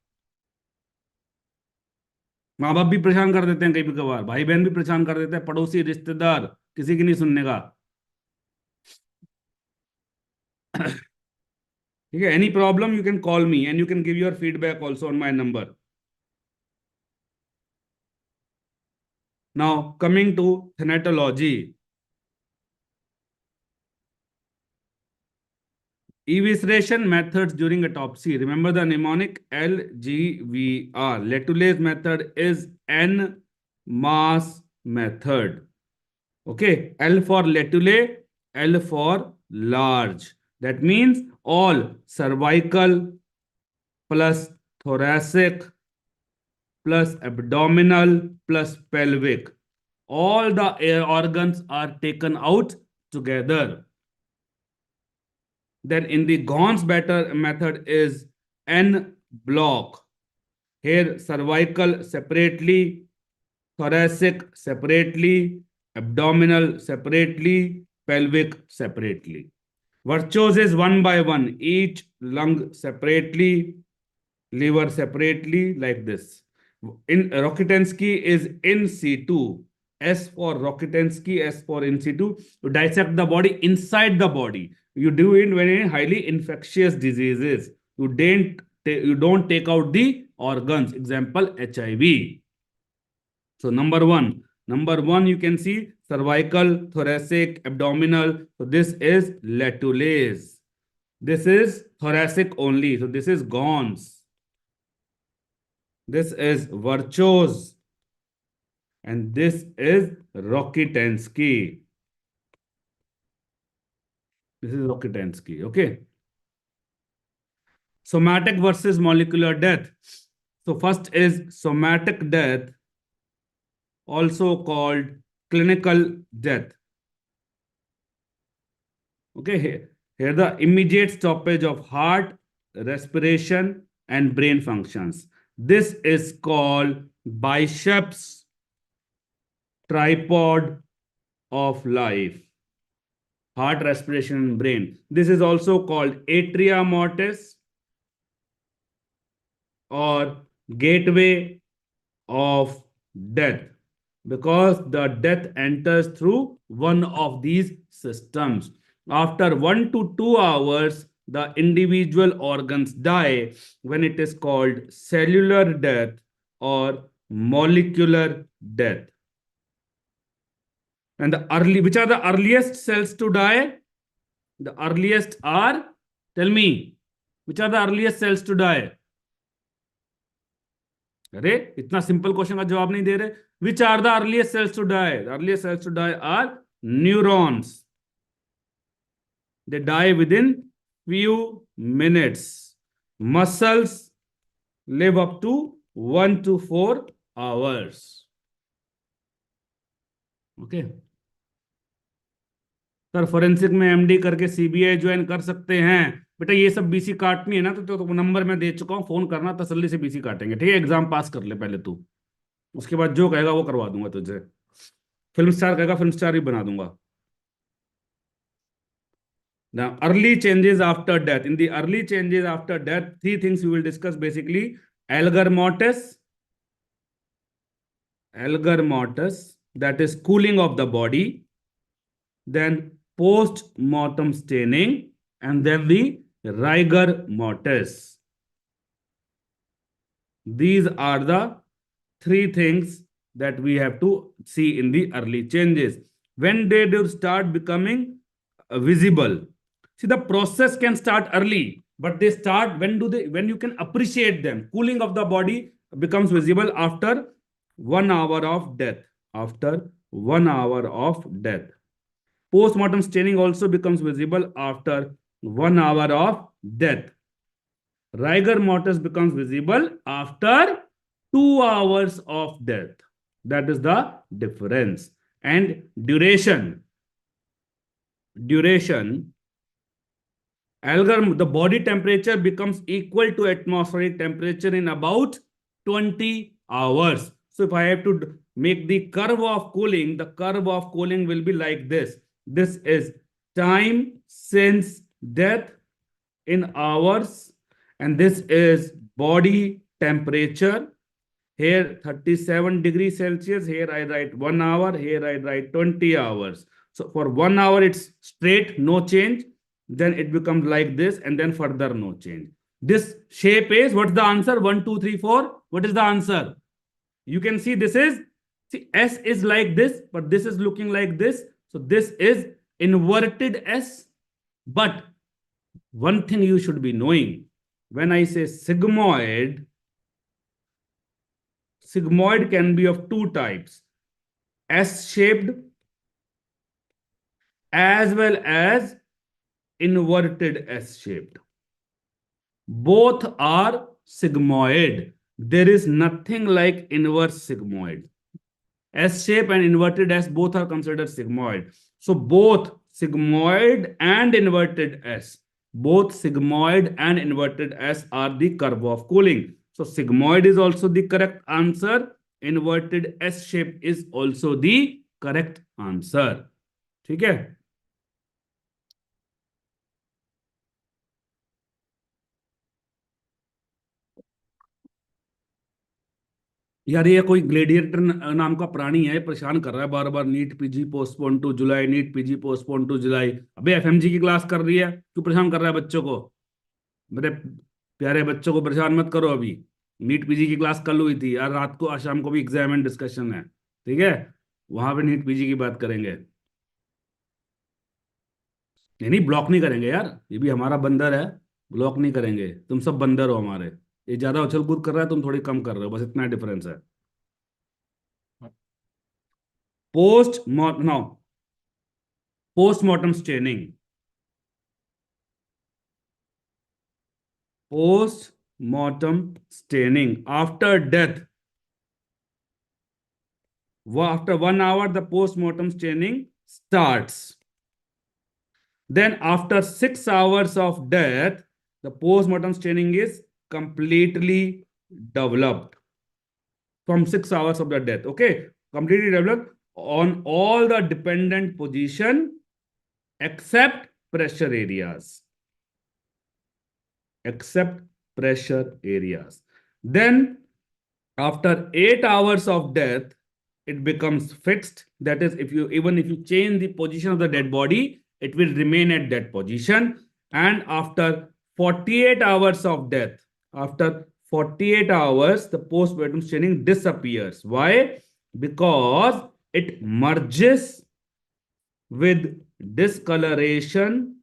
माँ बाप भी परेशान कर देते हैं कभी कभार, भाई बहन भी परेशान कर देते हैं, पड़ोसी रिश्तेदार, किसी की नहीं सुनने का। ठीक है, any problem you can call me and you can give your feedback also on my number. Now coming to thanatology, evisceration methods during autopsy. Remember the mnemonic LGVR. Letuley's method is N mass method. Okay, L for Letuley, L for large. That means all cervical plus thoracic plus abdominal plus pelvic. All the air organs are taken out together. Then in the Gaunt's better method is N block. Here cervical separately, thoracic separately, abdominal separately, pelvic separately. Virtuos is one by one, each lung separately, liver separately, like this. In Rokitansky is in situ. S for Rokitansky, S for in situ. To dissect the body inside the body. You do it when in highly infectious diseases. You don't take out the organs. Example, HIV. So number one, you can see cervical, thoracic, abdominal. So this is Letulez. This is thoracic only. So this is Gons. This is Virchows. And this is Rokitansky. This is Rokitansky. Okay. Somatic versus molecular death. So first is somatic death, also called clinical death. Okay, here the immediate stoppage of heart, respiration, and brain functions. This is called Bishop's tripod of life. Heart, respiration, and brain. This is also called atria mortis or gateway of death, because the death enters through one of these systems. After 1 to 2 hours, the individual organs die when it is called cellular death or molecular death. And which are the earliest cells to die? The earliest are, tell me, which are the earliest cells to die? अरे इतना simple question का जवाब नहीं दे रहे. Which are the earliest cells to die? The earliest cells to die are neurons. They die within few minutes. Muscles live up to 1 to 4 hours. Okay. Sir forensic में MD करके CBI join कर सकते हैं. बेटा ये सब BC काटनी है ना, तो नंबर मैं दे चुका हूं, फोन करना, तसल्ली से बीसी काटेंगे. ठीक है, एग्जाम पास कर ले पहले तू, उसके बाद जो कहेगा वो करवा दूंगा तुझे. फिल्म स्टार कहेगा फिल्म स्टार भी बना दूंगा. Now, early changes after death. In the early changes after death, three things we will discuss basically: algar mortis, that is cooling of the body, then post-mortem staining, and then the rigor mortis. These are the three things that we have to see in the early changes. When they do start becoming visible, see, the process can start early, but they start when you can appreciate them. Cooling of the body becomes visible after 1 hour of death. After 1 hour of death. Post-mortem staining also becomes visible after 1 hour of death. Rigor mortis becomes visible after 2 hours of death. That is the difference. And duration, the body temperature becomes equal to atmospheric temperature in about 20 hours. So if I have to make the curve of cooling, the curve of cooling will be like this. This is time since death in hours, and this is body temperature. Here 37 degrees Celsius. Here I write 1 hour. Here I write 20 hours. So for 1 hour, it's straight, no change. Then it becomes like this, and then further no change. This shape is, what's the answer? 1, 2, 3, 4. What is the answer? You can see this is, see, S is like this, but this is looking like this. So this is inverted S. But one thing you should be knowing, when I say sigmoid, sigmoid can be of two types, S-shaped as well as inverted S-shaped. Both are sigmoid. There is nothing like inverse sigmoid. S-shape and inverted S both are considered sigmoid. So both sigmoid and inverted S, both sigmoid and inverted S are the curve of cooling. So sigmoid is also the correct answer. Inverted S shape is also the correct answer. ठीक है? यार ये कोई gladiator नाम का प्राणी है, परेशान कर रहा है बार बार। NEET PG postpone to July, NEET PG postpone to July. अबे एफएमजी की क्लास कर रही है, क्यों परेशान कर रहा है बच्चों को? मेरे प्यारे बच्चों को परेशान मत करो। अभी नीट पीजी की क्लास कल हुई थी यार, रात को आज शाम को भी एग्जाम एंड डिस्कशन है, ठीक है? वहां पे नीट पीजी की बात करेंगे। नहीं नहीं, ब्लॉक नहीं करेंगे यार, ये भी हमारा बंदर है, ब्लॉक नहीं करेंगे। तुम सब बंदर हो हमारे। ये ज्यादा उछल कूद कर रहा है, तुम थोड़ी कम कर रहे हो, बस इतना डिफरेंस है। Now postmortem staining, postmortem staining after death. After 1 hour, the post-mortem staining starts. Then after 6 hours of death, the post-mortem staining is completely developed. From 6 hours of the death, okay? Completely developed on all the dependent position except pressure areas. Except pressure areas. Then after 8 hours of death, it becomes fixed. That is, even if you change the position of the dead body, it will remain at that position. And after 48 hours of death, after 48 hours, the post-mortem staining disappears. Why? Because it merges with discoloration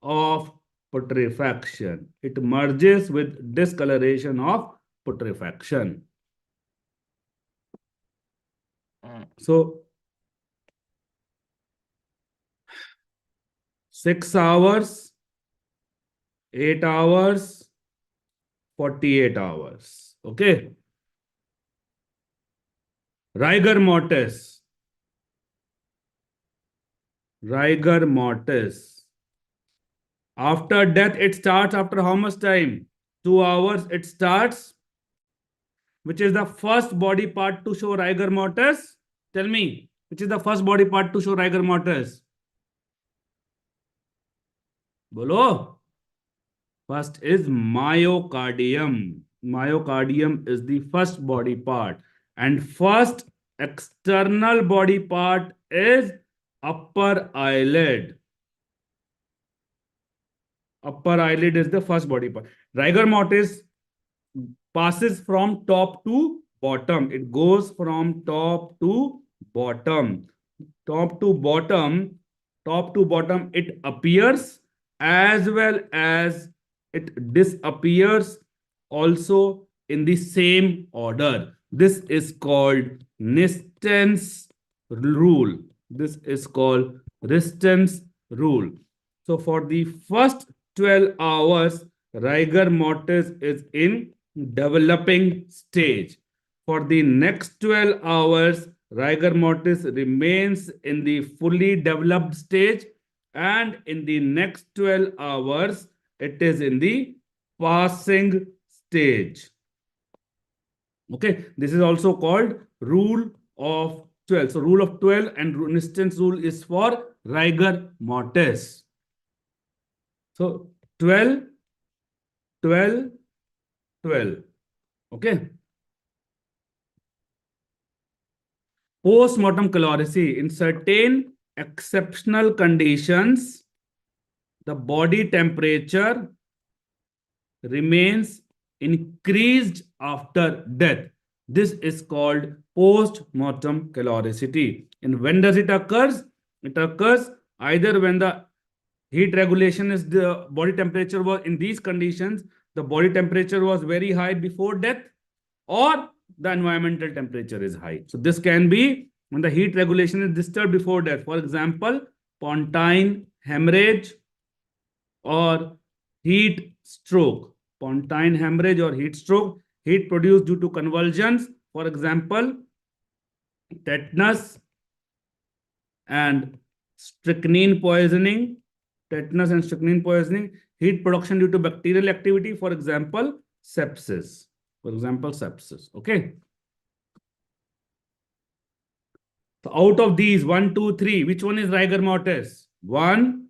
of putrefaction. It merges with discoloration of putrefaction. So 6 hours, 8 hours, 48 hours. Okay. Rigor mortis. Rigor mortis. After death, it starts after how much time? 2 hours it starts. Which is the first body part to show rigor mortis? Tell me, which is the first body part to show rigor mortis? Bolo. First is myocardium. Myocardium is the first body part. And first external body part is upper eyelid. Upper eyelid is the first body part. Rigor mortis passes from top to bottom. It goes from top to bottom. Top to bottom, it appears as well as it disappears also in the same order. This is called Nisten's rule. This is called Nisten's rule. So for the first 12 hours, rigor mortis is in developing stage. For the next 12 hours, rigor mortis remains in the fully developed stage, and in the next 12 hours, it is in the passing stage. Okay, this is also called rule of 12. So rule of 12 and Nisten's rule is for rigor mortis. So 12, 12, 12. Okay. Post-mortem calorimetry. In certain exceptional conditions, the body temperature remains increased after death. This is called post-mortem caloricity. And when does it occurs? It occurs either when the heat regulation is the body temperature was in these conditions, the body temperature was very high before death, or the environmental temperature is high. So this can be when the heat regulation is disturbed before death. For example, pontine hemorrhage or heat stroke. Pontine hemorrhage or heat stroke, heat produced due to convulsions. For example, tetanus and strychnine poisoning. Tetanus and strychnine poisoning. Heat production due to bacterial activity. For example, sepsis. For example, sepsis. Okay. So out of these, 1, 2, 3, which one is rigor mortis? 1,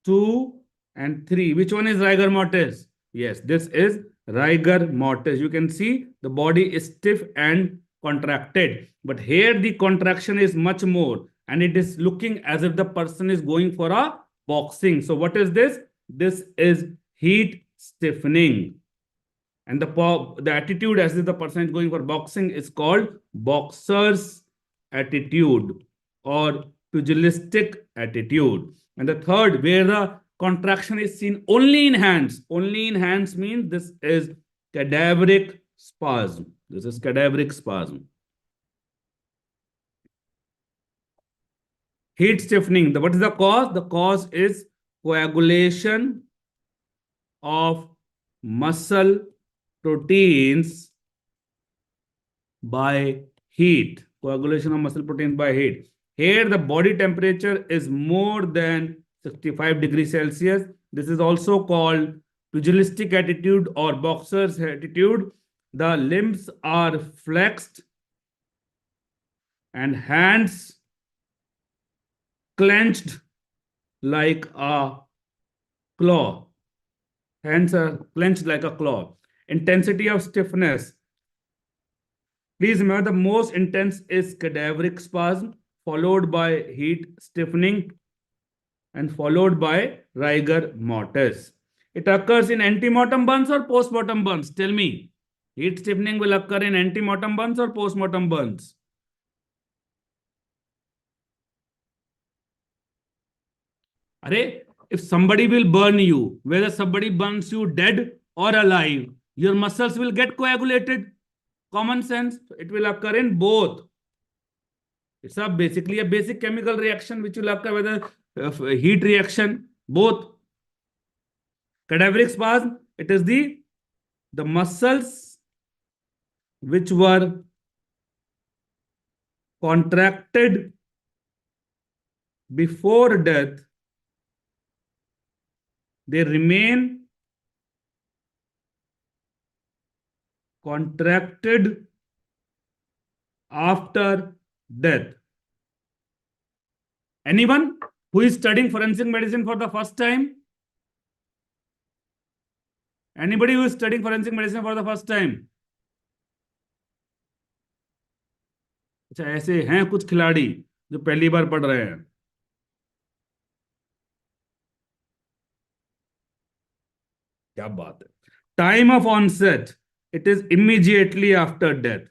2, and 3. Which one is rigor mortis? Yes, this is rigor mortis. You can see the body is stiff and contracted. But here the contraction is much more. And it is looking as if the person is going for a boxing. So what is this? This is heat stiffening. And the attitude as if the person is going for boxing is called boxer's attitude or pugilistic attitude. And the third, where the contraction is seen only in hands. Only in hands means this is cadaveric spasm. This is cadaveric spasm. Heat stiffening. What is the cause? The cause is coagulation of muscle proteins by heat. Coagulation of muscle proteins by heat. Here the body temperature is more than 65 degrees Celsius. This is also called pugilistic attitude or boxer's attitude. The limbs are flexed and hands clenched like a claw. Hands are clenched like a claw. Intensity of stiffness. Please remember the most intense is cadaveric spasm, followed by heat stiffening, and followed by rigor mortis. It occurs in antemortem burns or postmortem burns? Tell me. Heat stiffening will occur in antemortem burns or postmortem burns? Array, if somebody will burn you, whether somebody burns you dead or alive, your muscles will get coagulated. Common sense. It will occur in both. It's basically a basic chemical reaction which will occur whether heat reaction, both. Cadaveric spasm, it is the muscles which were contracted before death, they remain contracted after death. Anyone who is studying forensic medicine for the first time? Anybody who is studying forensic medicine for the first time? अच्छा, ऐसे हैं कुछ खिलाड़ी जो पहली बार पढ़ रहे हैं. क्या बात है. Time of onset, it is immediately after death,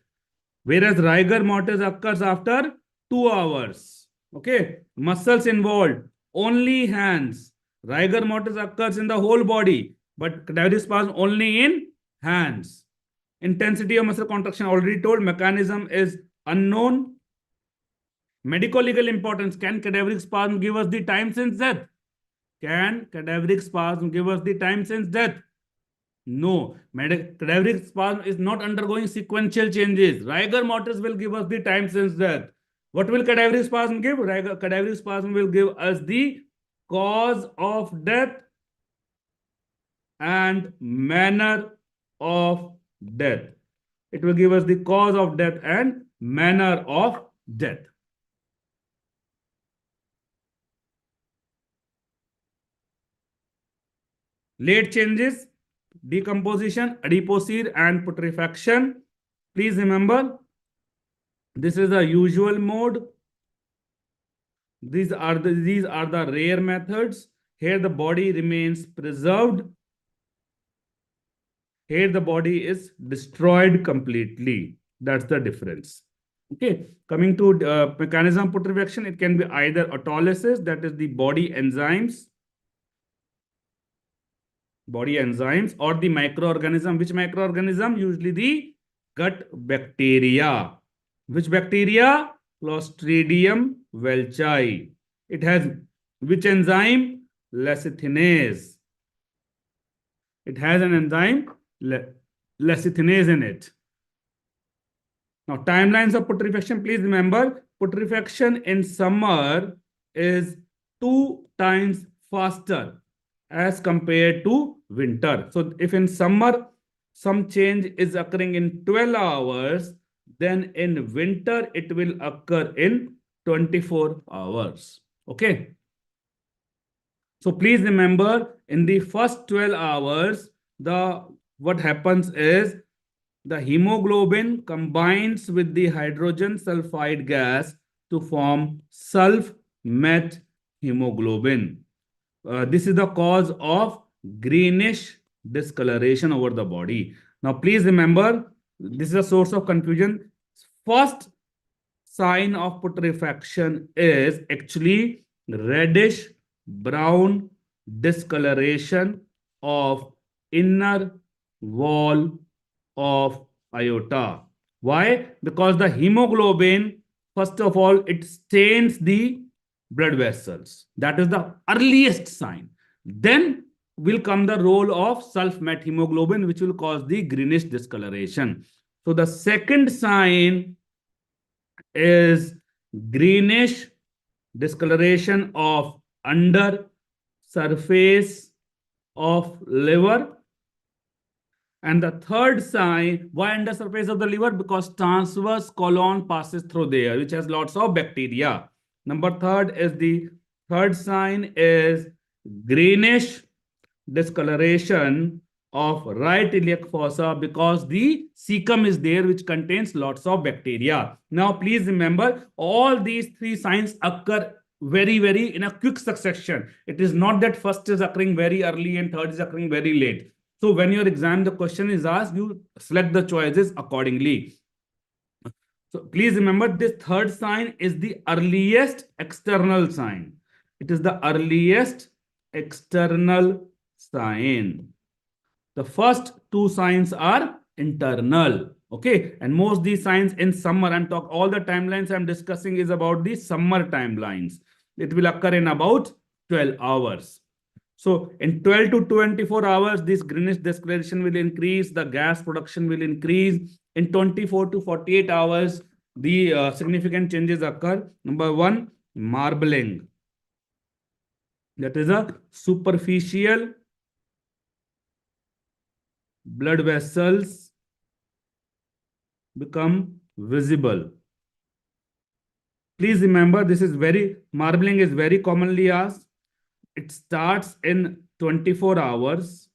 whereas rigor mortis occurs after 2 hours. Okay, muscles involved, only hands. Rigor mortis occurs in the whole body, but cadaveric spasm only in hands. Intensity of muscle contraction, already told. Mechanism is unknown. Medico-legal importance. Can cadaveric spasm give us the time since death? Can cadaveric spasm give us the time since death? No. Cadaveric spasm is not undergoing sequential changes. Rigor mortis will give us the time since death. What will cadaveric spasm give? Cadaveric spasm will give us the cause of death and manner of death. It will give us the cause of death and manner of death. Late changes, decomposition, adipocere, and putrefaction. Please remember, this is the usual mode. These are the rare methods. Here the body remains preserved. Here the body is destroyed completely. That's the difference. Okay, coming to mechanism of putrefaction, it can be either autolysis, that is the body enzymes, or the microorganism. Which microorganism? Usually the gut bacteria. Which bacteria? Clostridium welchi. It has which enzyme? Lecithinase. It has an enzyme, lecithinase in it. Now, timelines of putrefaction, please remember, putrefaction in summer is 2 times faster as compared to winter. So, if in summer some change is occurring in 12 hours, then in winter it will occur in 24 hours. Okay. So please remember, in the first 12 hours, what happens is the hemoglobin combines with the hydrogen sulfide gas to form sulf-met hemoglobin. This is the cause of greenish discoloration over the body. Now, please remember, this is a source of confusion. First sign of putrefaction is actually reddish brown discoloration of inner wall of aorta. Why? Because the hemoglobin, first of all, it stains the blood vessels. That is the earliest sign. Then will come the role of sulf-met hemoglobin, which will cause the greenish discoloration. So the second sign is greenish discoloration of under surface of liver. And the third sign, why under surface of the liver? Because transverse colon passes through there, which has lots of bacteria. Third sign is greenish discoloration of right iliac fossa, because the cecum is there, which contains lots of bacteria. Now, please remember, all these 3 signs occur very in a quick succession. It is not that first is occurring very early and third is occurring very late. So when your exam, the question is asked, you select the choices accordingly. So please remember, this third sign is the earliest external sign. It is the earliest external sign. The first 2 signs are internal. Okay. And most these signs in summer, all the timelines I'm discussing is about the summer timelines. It will occur in about 12 hours. So in 12 to 24 hours, this greenish discoloration will increase, the gas production will increase. In 24 to 48 hours, the significant changes occur. Number 1, marbling. That is a superficial blood vessels become visible. Please remember, marbling is very commonly asked. It starts in 24 hours,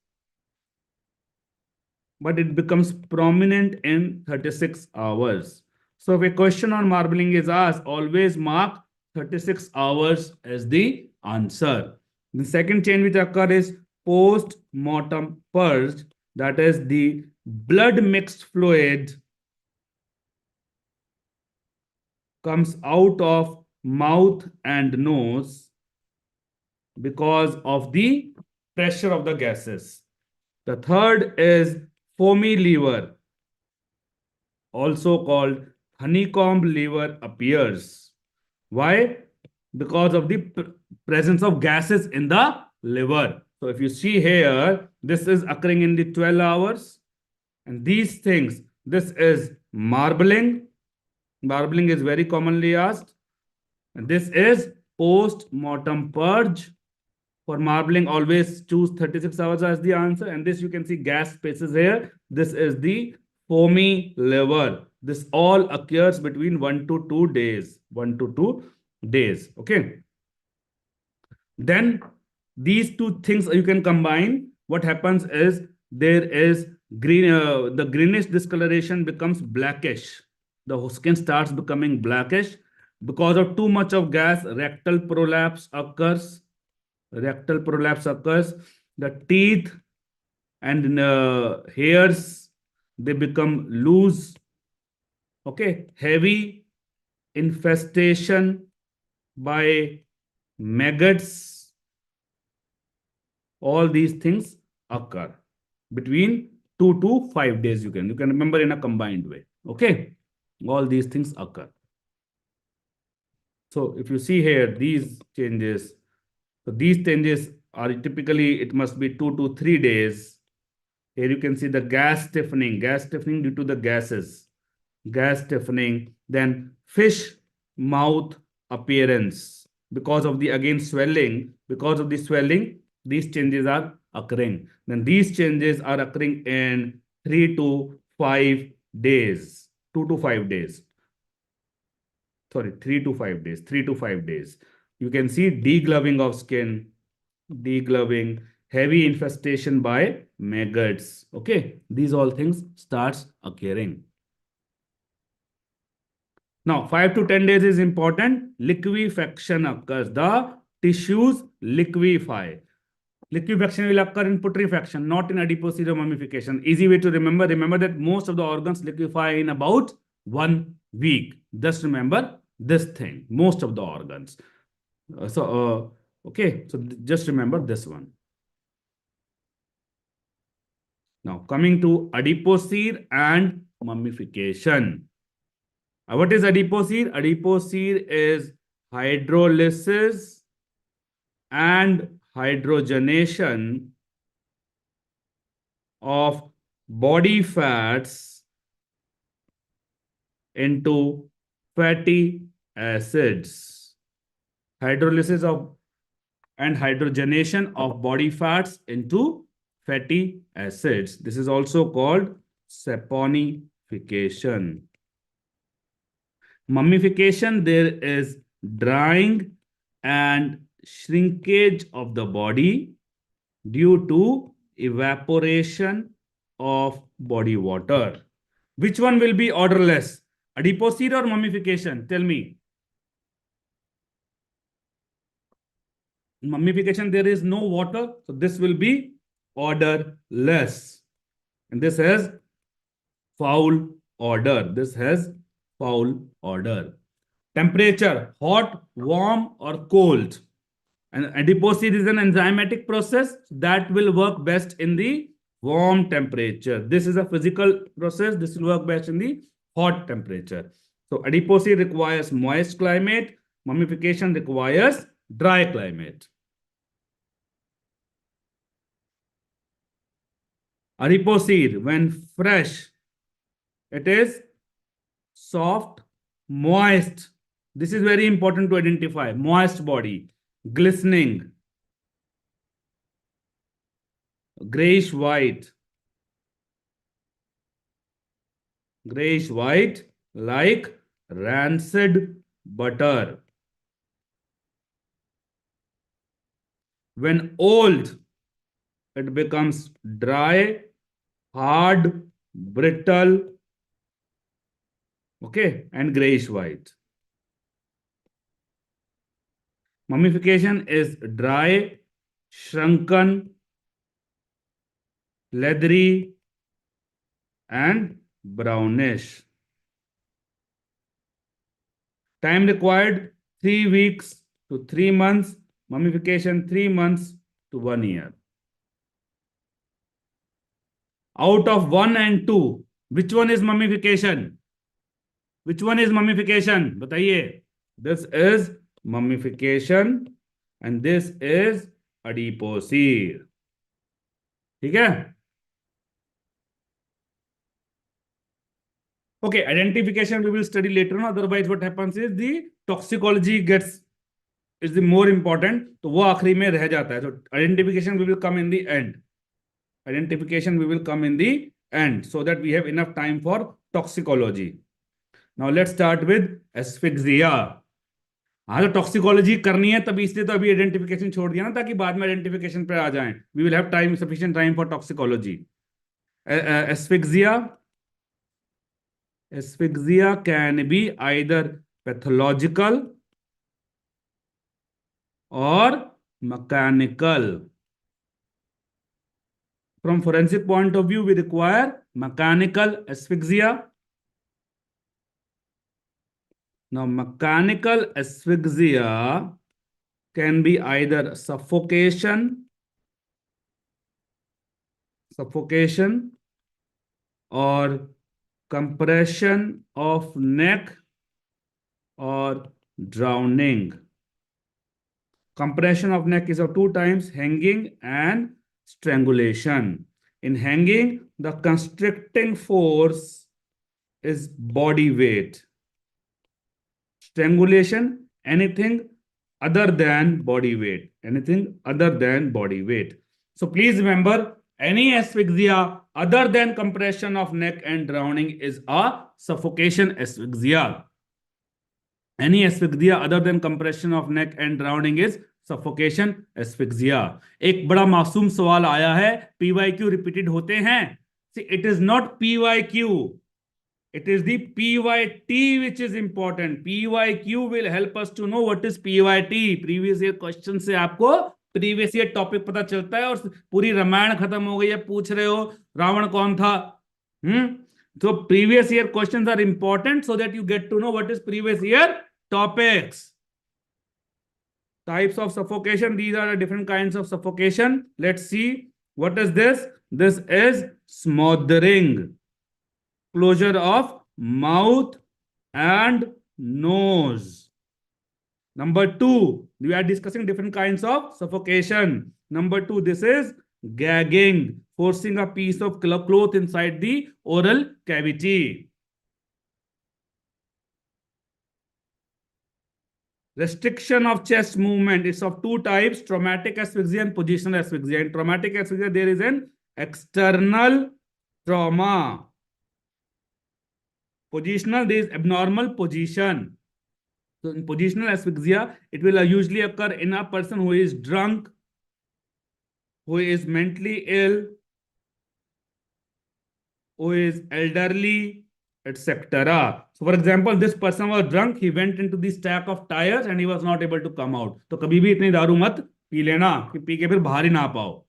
but it becomes prominent in 36 hours. So if a question on marbling is asked, always mark 36 hours as the answer. The second change which occurs is post-mortem purge. That is, the blood mixed fluid comes out of mouth and nose because of the pressure of the gases. The third is foamy liver, also called honeycomb liver, appears. Why? Because of the presence of gases in the liver. So if you see here, this is occurring in the 12 hours. And these things, this is marbling. Marbling is very commonly asked. And this is post-mortem purge. For marbling, always choose 36 hours as the answer. And this you can see gas spaces here. This is the foamy liver. This all occurs between 1 to 2 days. 1 to 2 days. Okay. Then these 2 things you can combine. what happens is there is green, the greenish discoloration becomes blackish. The skin starts becoming blackish because of too much of gas. Rectal prolapse occurs. Rectal prolapse occurs. The teeth and hairs, they become loose. Okay, heavy infestation by maggots, all these things occur between 2 to 5 days. You can remember in a combined way. Okay, all these things occur. So if you see here these changes, so these changes are typically, it must be 2 to 3 days. Here you can see the gas stiffening due to the gases, gas stiffening, then fish mouth appearance because of the, again, swelling. Because of the swelling, these changes are occurring. Then these changes are occurring in 3 to 5 days, 2 to 5 days. Sorry, 3 to 5 days, 3 to 5 days. You can see degloving of skin, degloving, heavy infestation by maggots. Okay, these all things starts occurring. Now, 5 to 10 days is important. Liquefaction occurs. The tissues liquefy. Liquefaction will occur in putrefaction, not in adipocere mummification. Easy way to remember. Remember that most of the organs liquefy in about 1 week. Just remember this thing. Most of the organs. Okay. So just remember this one. Now, coming to adipocere and mummification. What is adipocere? Adipocere is hydrolysis and hydrogenation of body fats into fatty acids. Hydrolysis of and hydrogenation of body fats into fatty acids. This is also called saponification. Mummification, there is drying and shrinkage of the body due to evaporation of body water. Which one will be odorless? Adipocere or mummification? Tell me. In mummification, there is no water, so this will be odorless. And this has foul odor. This has foul odor. Temperature, hot, warm, or cold. And adipocere is an enzymatic process that will work best in the warm temperature. This is a physical process. This will work best in the hot temperature. So adipocere requires moist climate. Mummification requires dry climate. Adipocere, when fresh, it is soft, moist. This is very important to identify. Moist body, glistening, grayish white, like rancid butter. When old, it becomes dry, hard, brittle, okay, and grayish white. Mummification is dry, shrunken, leathery, and brownish. Time required 3 weeks to 3 months. Mummification 3 months to 1 year. Out of 1 and 2, which one is mummification? Which one is mummification? बताइए. This is mummification and this is adipocere. ठीक है? Okay, identification we will study later on. Otherwise, what happens is the toxicology is the more important. तो वो आखिरी में रह जाता है. So identification we will come in the end. Identification we will come in the end so that we have enough time for toxicology. Now let's start with asphyxia. हाँ, तो toxicology करनी है तभी, इसलिए तो अभी आइडेंटिफिकेशन छोड़ दिया ना, ताकि बाद में आइडेंटिफिकेशन पे आ जाएं. We will have time, sufficient time for toxicology. Asphyxia. Asphyxia can be either pathological or mechanical. From forensic point of view, we require mechanical asphyxia. Now, mechanical asphyxia can be either suffocation or compression of neck or drowning. Compression of neck is of two types, hanging and strangulation. In hanging, the constricting force is body weight. Strangulation, anything other than body weight. Anything other than body weight. So please remember, any asphyxia other than compression of neck and drowning is a suffocation asphyxia. Any asphyxia other than compression of neck and drowning is suffocation asphyxia. एक बड़ा मासूम सवाल आया है, PYQ repeated होते हैं. See, it is not PYQ. It is the PYT which is important. PYQ will help us to know what is PYT. Previous year question से आपको प्रीवियस ईयर टॉपिक पता चलता है, और पूरी रामायण खत्म हो गई है, पूछ रहे हो रावण कौन था. So previous year questions are important so that you get to know what is previous year topics. Types of suffocation. These are the different kinds of suffocation. Let's see. What is this? This is smothering. Closure of mouth and nose. Number two, we are discussing different kinds of suffocation. Number two, this is gagging, forcing a piece of cloth inside the oral cavity. Restriction of chest movement is of two types, traumatic asphyxia and positional asphyxia. In traumatic asphyxia, there is an external trauma. Positional, there is abnormal position. So in positional asphyxia, it will usually occur in a person who is drunk, who is mentally ill, who is elderly, etc. So for example, this person was drunk, he went into the stack of tires and he was not able to come out. तो कभी भी इतनी दारू मत P लेना कि P के फिर बाहर ही ना पाओ.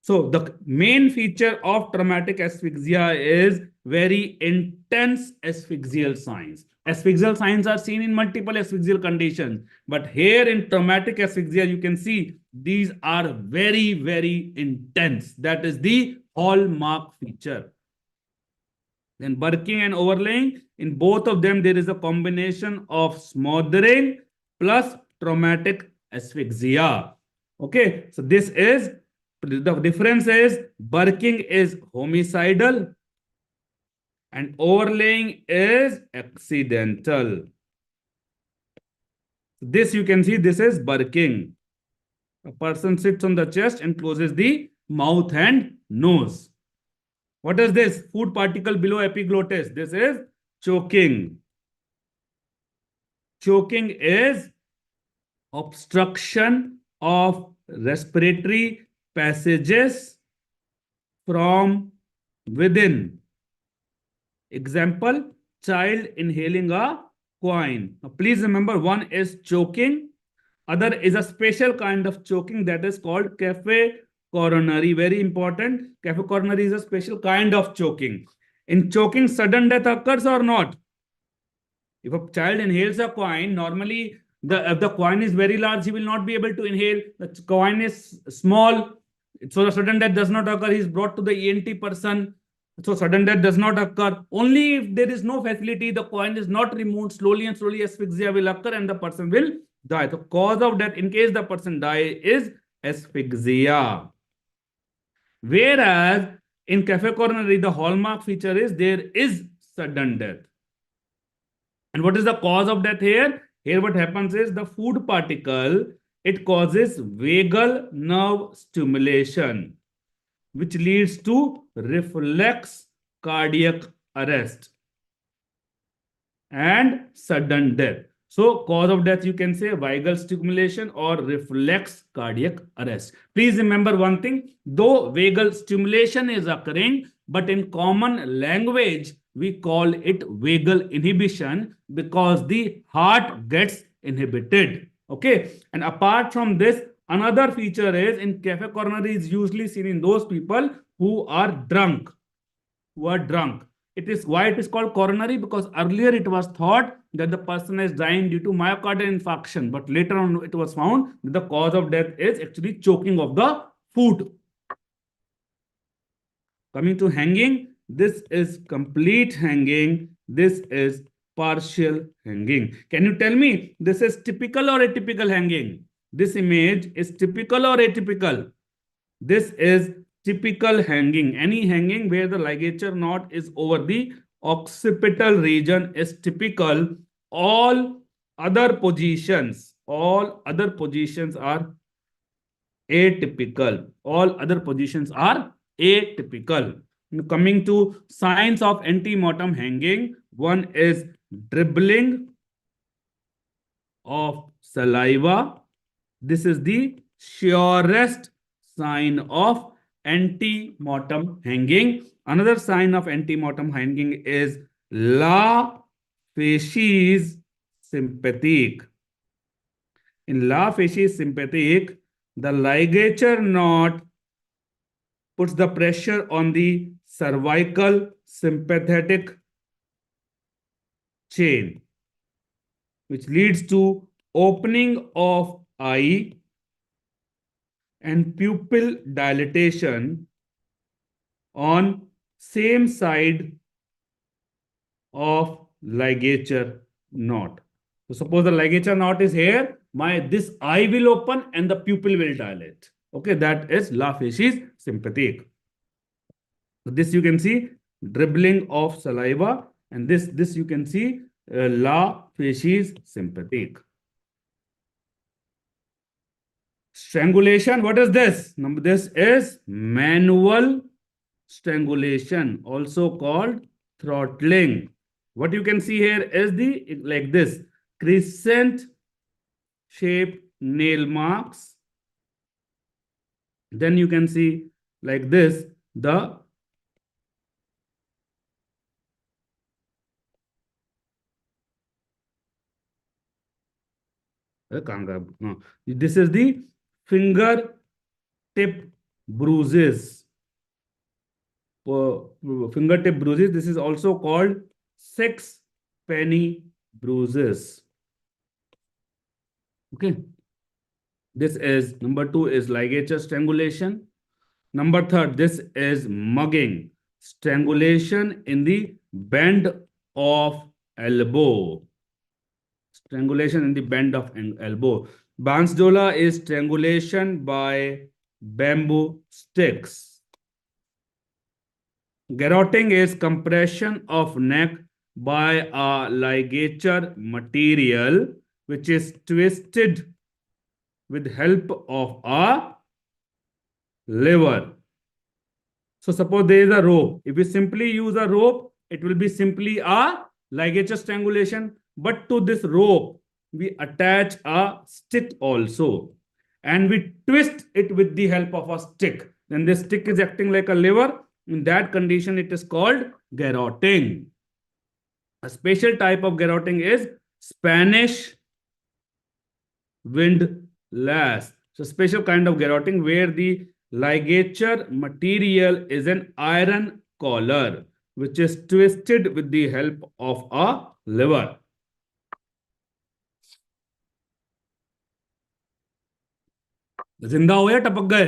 So the main feature of traumatic asphyxia is very intense asphyxial signs. Asphyxial signs are seen in multiple asphyxial conditions, but here in traumatic asphyxia, you can see these are very, very intense. That is the hallmark feature. Then burking and overlaying, in both of them, there is a combination of smothering plus traumatic asphyxia. Okay, so this is, the difference is burking is homicidal and overlaying is accidental. This you can see, this is burking. A person sits on the chest and closes the mouth and nose. What is this? Food particle below epiglottis. This is choking. Choking is obstruction of respiratory passages from within. Example, child inhaling a coin. Now, please remember, one is choking, other is a special kind of choking that is called cafe coronary. Very important. Cafe coronary is a special kind of choking. In choking, sudden death occurs or not? If a child inhales a coin, normally if the coin is very large, he will not be able to inhale. The coin is small, so the sudden death does not occur. He is brought to the ENT person. So sudden death does not occur. Only if there is no facility, the coin is not removed, slowly and slowly asphyxia will occur and the person will die. The cause of death, in case the person die, is asphyxia. Whereas in cafe coronary, the hallmark feature is there is sudden death. And what is the cause of death here? Here what happens is the food particle, it causes vagal nerve stimulation, which leads to reflex cardiac arrest and sudden death. So cause of death, you can say vagal stimulation or reflex cardiac arrest. Please remember one thing, though vagal stimulation is occurring, but in common language, we call it vagal inhibition because the heart gets inhibited. Okay. And apart from this, another feature is in cafe coronary is usually seen in those people who are drunk, were drunk. It is why it is called coronary, because earlier it was thought that the person is dying due to myocardial infarction, but later on it was found that the cause of death is actually choking of the food. Coming to hanging, this is complete hanging, this is partial hanging. Can you tell me this is typical or atypical hanging? This image is typical or atypical? This is typical hanging. Any hanging where the ligature knot is over the occipital region is typical. All other positions are atypical. All other positions are atypical. Coming to signs of antemortem hanging, one is dribbling of saliva. This is the surest sign of antemortem hanging. Another sign of antemortem hanging is la facies sympathetic. In la facies sympathetic, the ligature knot puts the pressure on the cervical sympathetic chain, which leads to opening of eye and pupil dilatation on same side of ligature knot. So suppose the ligature knot is here, this eye will open and the pupil will dilate. Okay, that is la facies sympathetic. This you can see dribbling of saliva, and this you can see la facies sympathetic. Strangulation, what is this? This is manual strangulation, also called throttling. What you can see here is the like this crescent shaped nail marks. Then you can see like this the this is the finger tip bruises. Fingertip bruises. This is also called six penny bruises. Okay. This is number 2 is ligature strangulation. Number 3, this is mugging, strangulation in the bend of elbow. Strangulation in the bend of elbow. Bansdola is strangulation by bamboo sticks. Garroting is compression of neck by a ligature material which is twisted with help of a lever. So suppose there is a rope. If we simply use a rope, it will be simply a ligature strangulation. But to this rope, we attach a stick also. And we twist it with the help of a stick. Then this stick is acting like a lever. In that condition, it is called garroting. A special type of garroting is Spanish windlass. So special kind of garroting where the ligature material is an iron collar which is twisted with the help of a lever. जिंदा हो या टपक गए?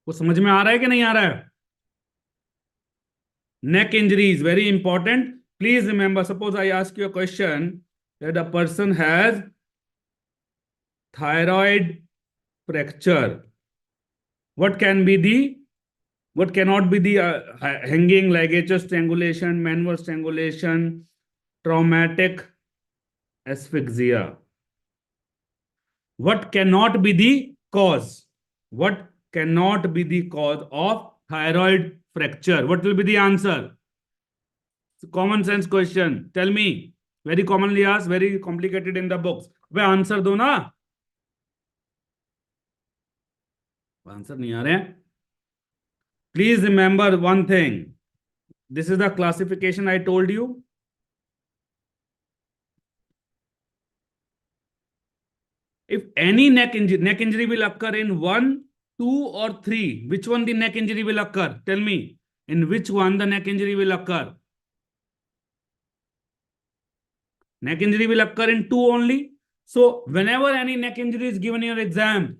वो समझ में आ रहा है कि नहीं आ रहा है? Neck injury is very important. Please remember, suppose I ask you a question that a person has thyroid fracture. What cannot be the hanging, ligature strangulation, manual strangulation, traumatic asphyxia? What cannot be the cause? What cannot be the cause of thyroid fracture. What will be the answer? It's a common sense question. Tell me. Very commonly asked, very complicated in the books. Way answer दो ना. Answer नहीं आ रहे हैं. Please remember one thing. This is the classification I told you. If any neck injury will occur in 1, 2, or 3, which one the neck injury will occur? Tell me. In which one the neck injury will occur? Neck injury will occur in 2 only. So whenever any neck injury is given in your exam,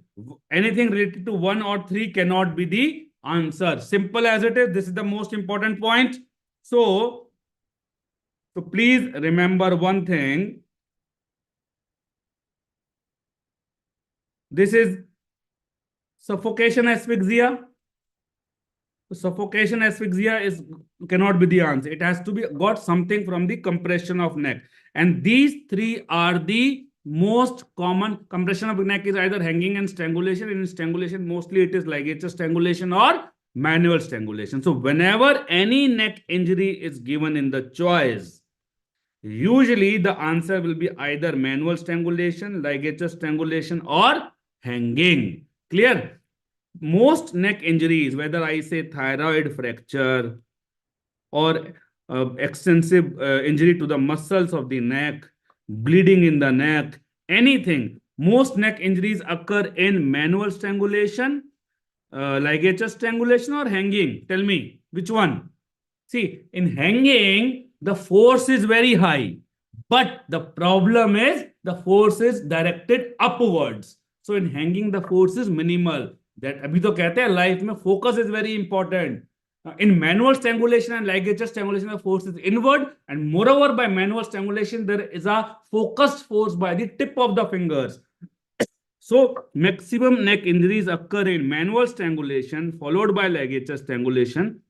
anything related to 1 or 3 cannot be the answer. Simple as it is. This is the most important point. So please remember one thing. This is suffocation asphyxia. Suffocation asphyxia cannot be the answer. It has to be got something from the compression of neck. And these 3 are the most common. Compression of the neck is either hanging and strangulation. In strangulation, mostly it is ligature strangulation or manual strangulation. So whenever any neck injury is given in the choice, usually the answer will be either manual strangulation, ligature strangulation, or hanging. Clear? Most neck injuries, whether I say thyroid fracture or extensive injury to the muscles of the neck, bleeding in the neck, anything, most neck injuries occur in manual strangulation, ligature strangulation, or hanging. Tell me, which one? See, in hanging, the force is very high, but the problem is the force is directed upwards. So in hanging, the force is minimal. That अभी तो कहते हैं life में focus is very important. In manual strangulation and ligature strangulation, the force is inward, and moreover, by manual strangulation, there is a focused force by the tip of the fingers. So maximum neck injuries occur in manual strangulation, followed by ligature strangulation,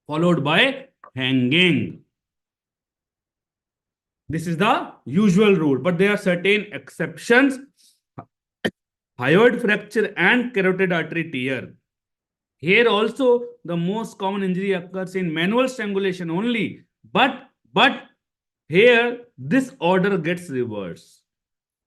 followed by hanging. This is the usual rule, but there are certain exceptions. Hyoid fracture and carotid artery tear. Here also the most common injury occurs in manual strangulation only, but here this order gets reversed.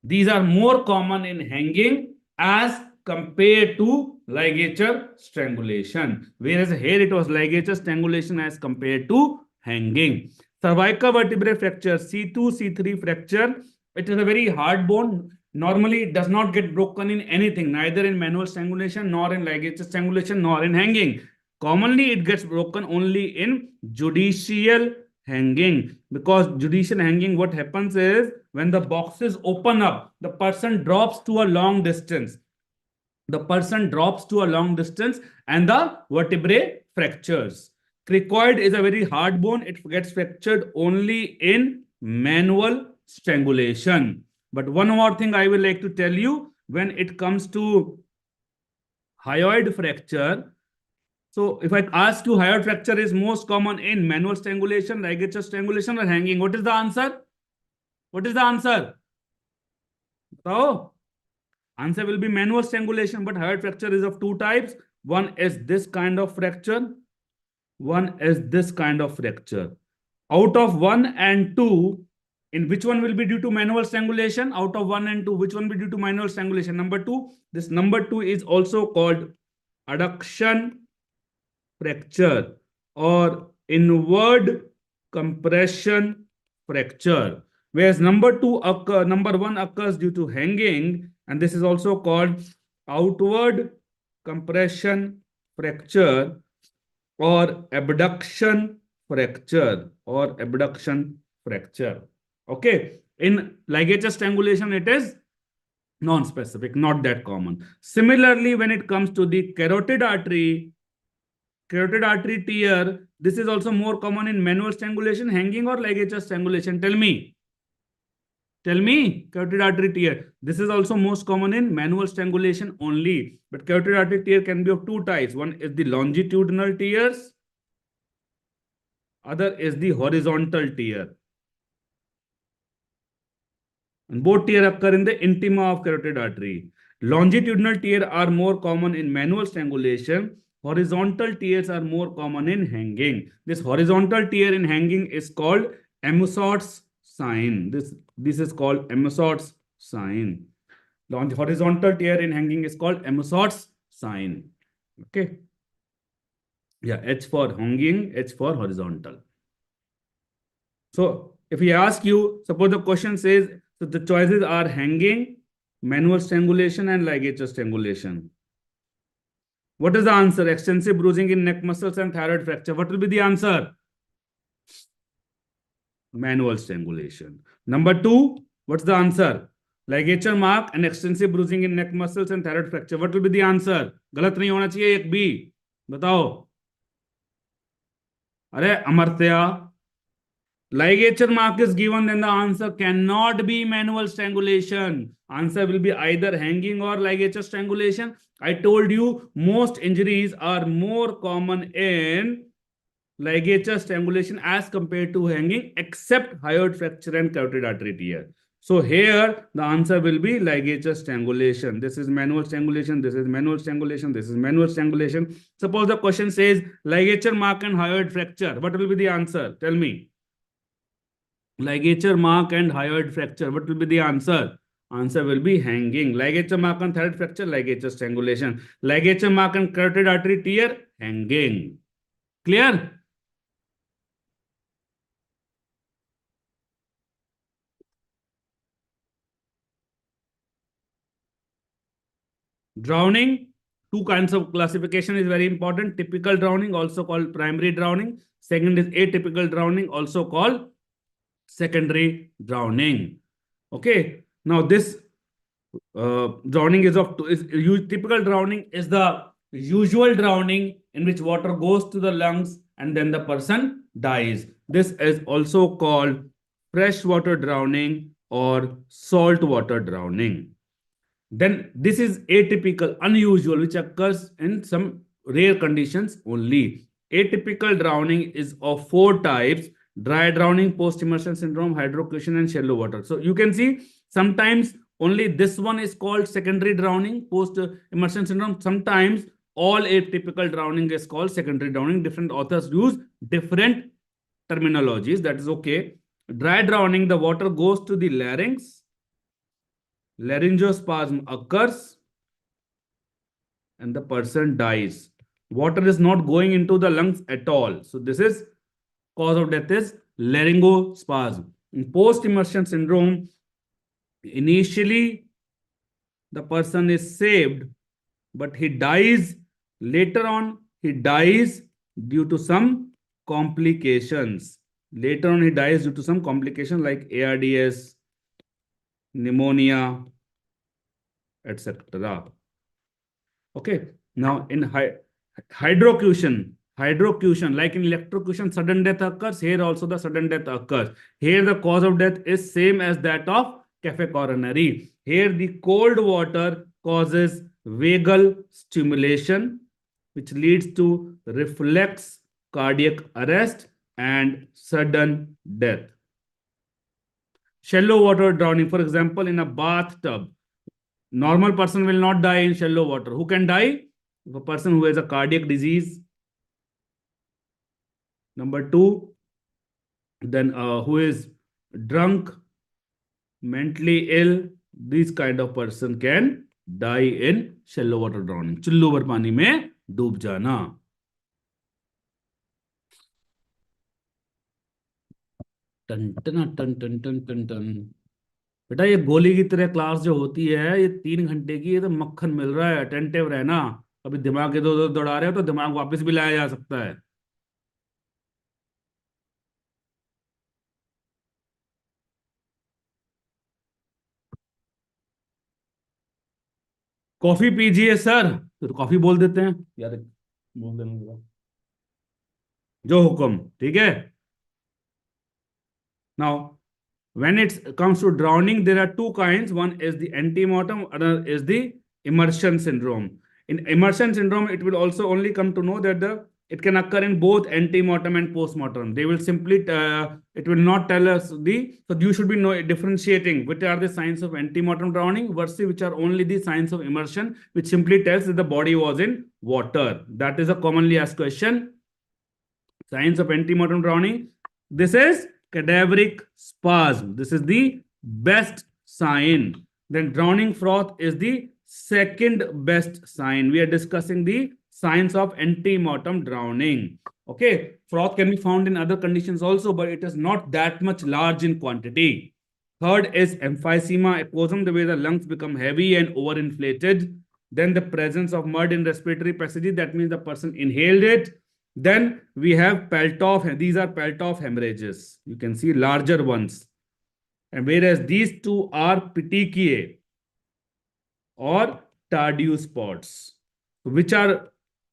These are more common in hanging as compared to ligature strangulation, whereas here it was ligature strangulation as compared to hanging. Cervical vertebrae fracture, C2, C3 fracture. It is a very hard bone. Normally, it does not get broken in anything, neither in manual strangulation, nor in ligature strangulation, nor in hanging. Commonly, it gets broken only in judicial hanging, because judicial hanging, what happens is when the boxes open up, the person drops to a long distance. The person drops to a long distance and the vertebrae fractures. Cricoid is a very hard bone. It gets fractured only in manual strangulation. But one more thing I will like to tell you when it comes to hyoid fracture. So if I ask you, hyoid fracture is most common in manual strangulation, ligature strangulation, or hanging, what is the answer? What is the answer? So answer will be manual strangulation, but hyoid fracture is of 2 types. One is this kind of fracture. One is this kind of fracture. Out of 1 and 2, in which one will be due to manual strangulation? Out of 1 and 2, which one will be due to manual strangulation? Number 2. This number 2 is also called adduction fracture or inward compression fracture. Whereas number 1 occurs due to hanging, and this is also called outward compression fracture or abduction fracture Okay. In ligature strangulation, it is non-specific, not that common. Similarly, when it comes to the carotid artery tear, this is also more common in manual strangulation, hanging, or ligature strangulation. Tell me, carotid artery tear. This is also most common in manual strangulation only. But carotid artery tear can be of 2 types. One is the longitudinal tears. Other is the horizontal tear. And both tear occur in the intima of carotid artery. Longitudinal tear are more common in manual strangulation, horizontal tears are more common in hanging. This horizontal tear in hanging is called Emerson's sign. This is called Emerson's sign. The horizontal tear in hanging is called Emerson's sign. Okay. Yeah, H for hanging, H for horizontal. So if we ask you, suppose the question says, so the choices are hanging, manual strangulation, and ligature strangulation. What is the answer? Extensive bruising in neck muscles and thyroid fracture. What will be the answer? Manual strangulation. Number two, what's the answer? Ligature mark and extensive bruising in neck muscles and thyroid fracture. What will be the answer? गलत नहीं होना चाहिए एक भी. बताओ. अरे Amartya. Ligature mark is given, then the answer cannot be manual strangulation. Answer will be either hanging or ligature strangulation. I told you most injuries are more common in ligature strangulation as compared to hanging, except hyoid fracture and carotid artery tear. So here the answer will be ligature strangulation. This is manual strangulation. This is manual strangulation. This is manual strangulation. Suppose the question says ligature mark and hyoid fracture. What will be the answer? Tell me. Ligature mark and hyoid fracture. What will be the answer? Answer will be hanging. Ligature mark and thyroid fracture, ligature strangulation. Ligature mark and carotid artery tear, hanging. Clear? Drowning. Two kinds of classification is very important. Typical drowning, also called primary drowning. Second is atypical drowning, also called secondary drowning. Okay. Now this drowning is typical drowning is the usual drowning in which water goes to the lungs and then the person dies. This is also called freshwater drowning or saltwater drowning. Then this is atypical, unusual, which occurs in some rare conditions only. Atypical drowning is of four types: dry drowning, post-immersion syndrome, hydrofusion, and shallow water. So you can see sometimes only this one is called secondary drowning, post-immersion syndrome. Sometimes all atypical drowning is called secondary drowning. Different authors use different terminologies. That is okay. Dry drowning, the water goes to the larynx. Laryngospasm occurs and the person dies. Water is not going into the lungs at all. So this is cause of death is laryngospasm. In post-immersion syndrome, initially the person is saved, but he dies. Later on, he dies due to some complications. Later on, he dies due to some complication like ARDS, pneumonia, etc. Okay. Now in hydrofusion, like in electrocution, sudden death occurs. Here also the sudden death occurs. Here the cause of death is same as that of cafe coronary. Here the cold water causes vagal stimulation, which leads to reflex cardiac arrest and sudden death. Shallow water drowning, for example, in a bathtub. Normal person will not die in shallow water. Who can die? A person who has a cardiac disease. Number two, then who is drunk, mentally ill. This kind of person can die in shallow water drowning. चुल्लू भर पानी में डूब जाना. टन टन टन टन टन टन टन. बेटा ये गोली की तरह क्लास जो होती है ये 3 घंटे की, ये तो मक्खन मिल रहा है. अटेंटिव रहना. अभी दिमाग इधर उधर दौड़ा रहे हो तो दिमाग वापस भी लाया जा सकता है. कॉफी पीजिए सर, तो कॉफी बोल देते हैं यार. बोल देना जो हुक्म. ठीक है. Now, when it comes to drowning, there are two kinds. One is the antemortem, other is the immersion syndrome. In immersion syndrome, it will also only come to know that the it can occur in both antemortem and postmortem. They will simply, it will not tell us so you should be differentiating which are the signs of antemortem drowning versus which are only the signs of immersion, which simply tells that the body was in water. That is a commonly asked question. Signs of antemortem drowning. This is cadaveric spasm. This is the best sign. Then drowning froth is the second best sign. We are discussing the signs of antemortem drowning. Okay, froth can be found in other conditions also, but it is not that much large in quantity. Third is emphysema aquosum, the way the lungs become heavy and overinflated. Then the presence of mud in respiratory passages, that means the person inhaled it. Then we have Peltoff. These are Peltoff hemorrhages. You can see larger ones. And whereas these two are petechiae or Tardieu spots, which are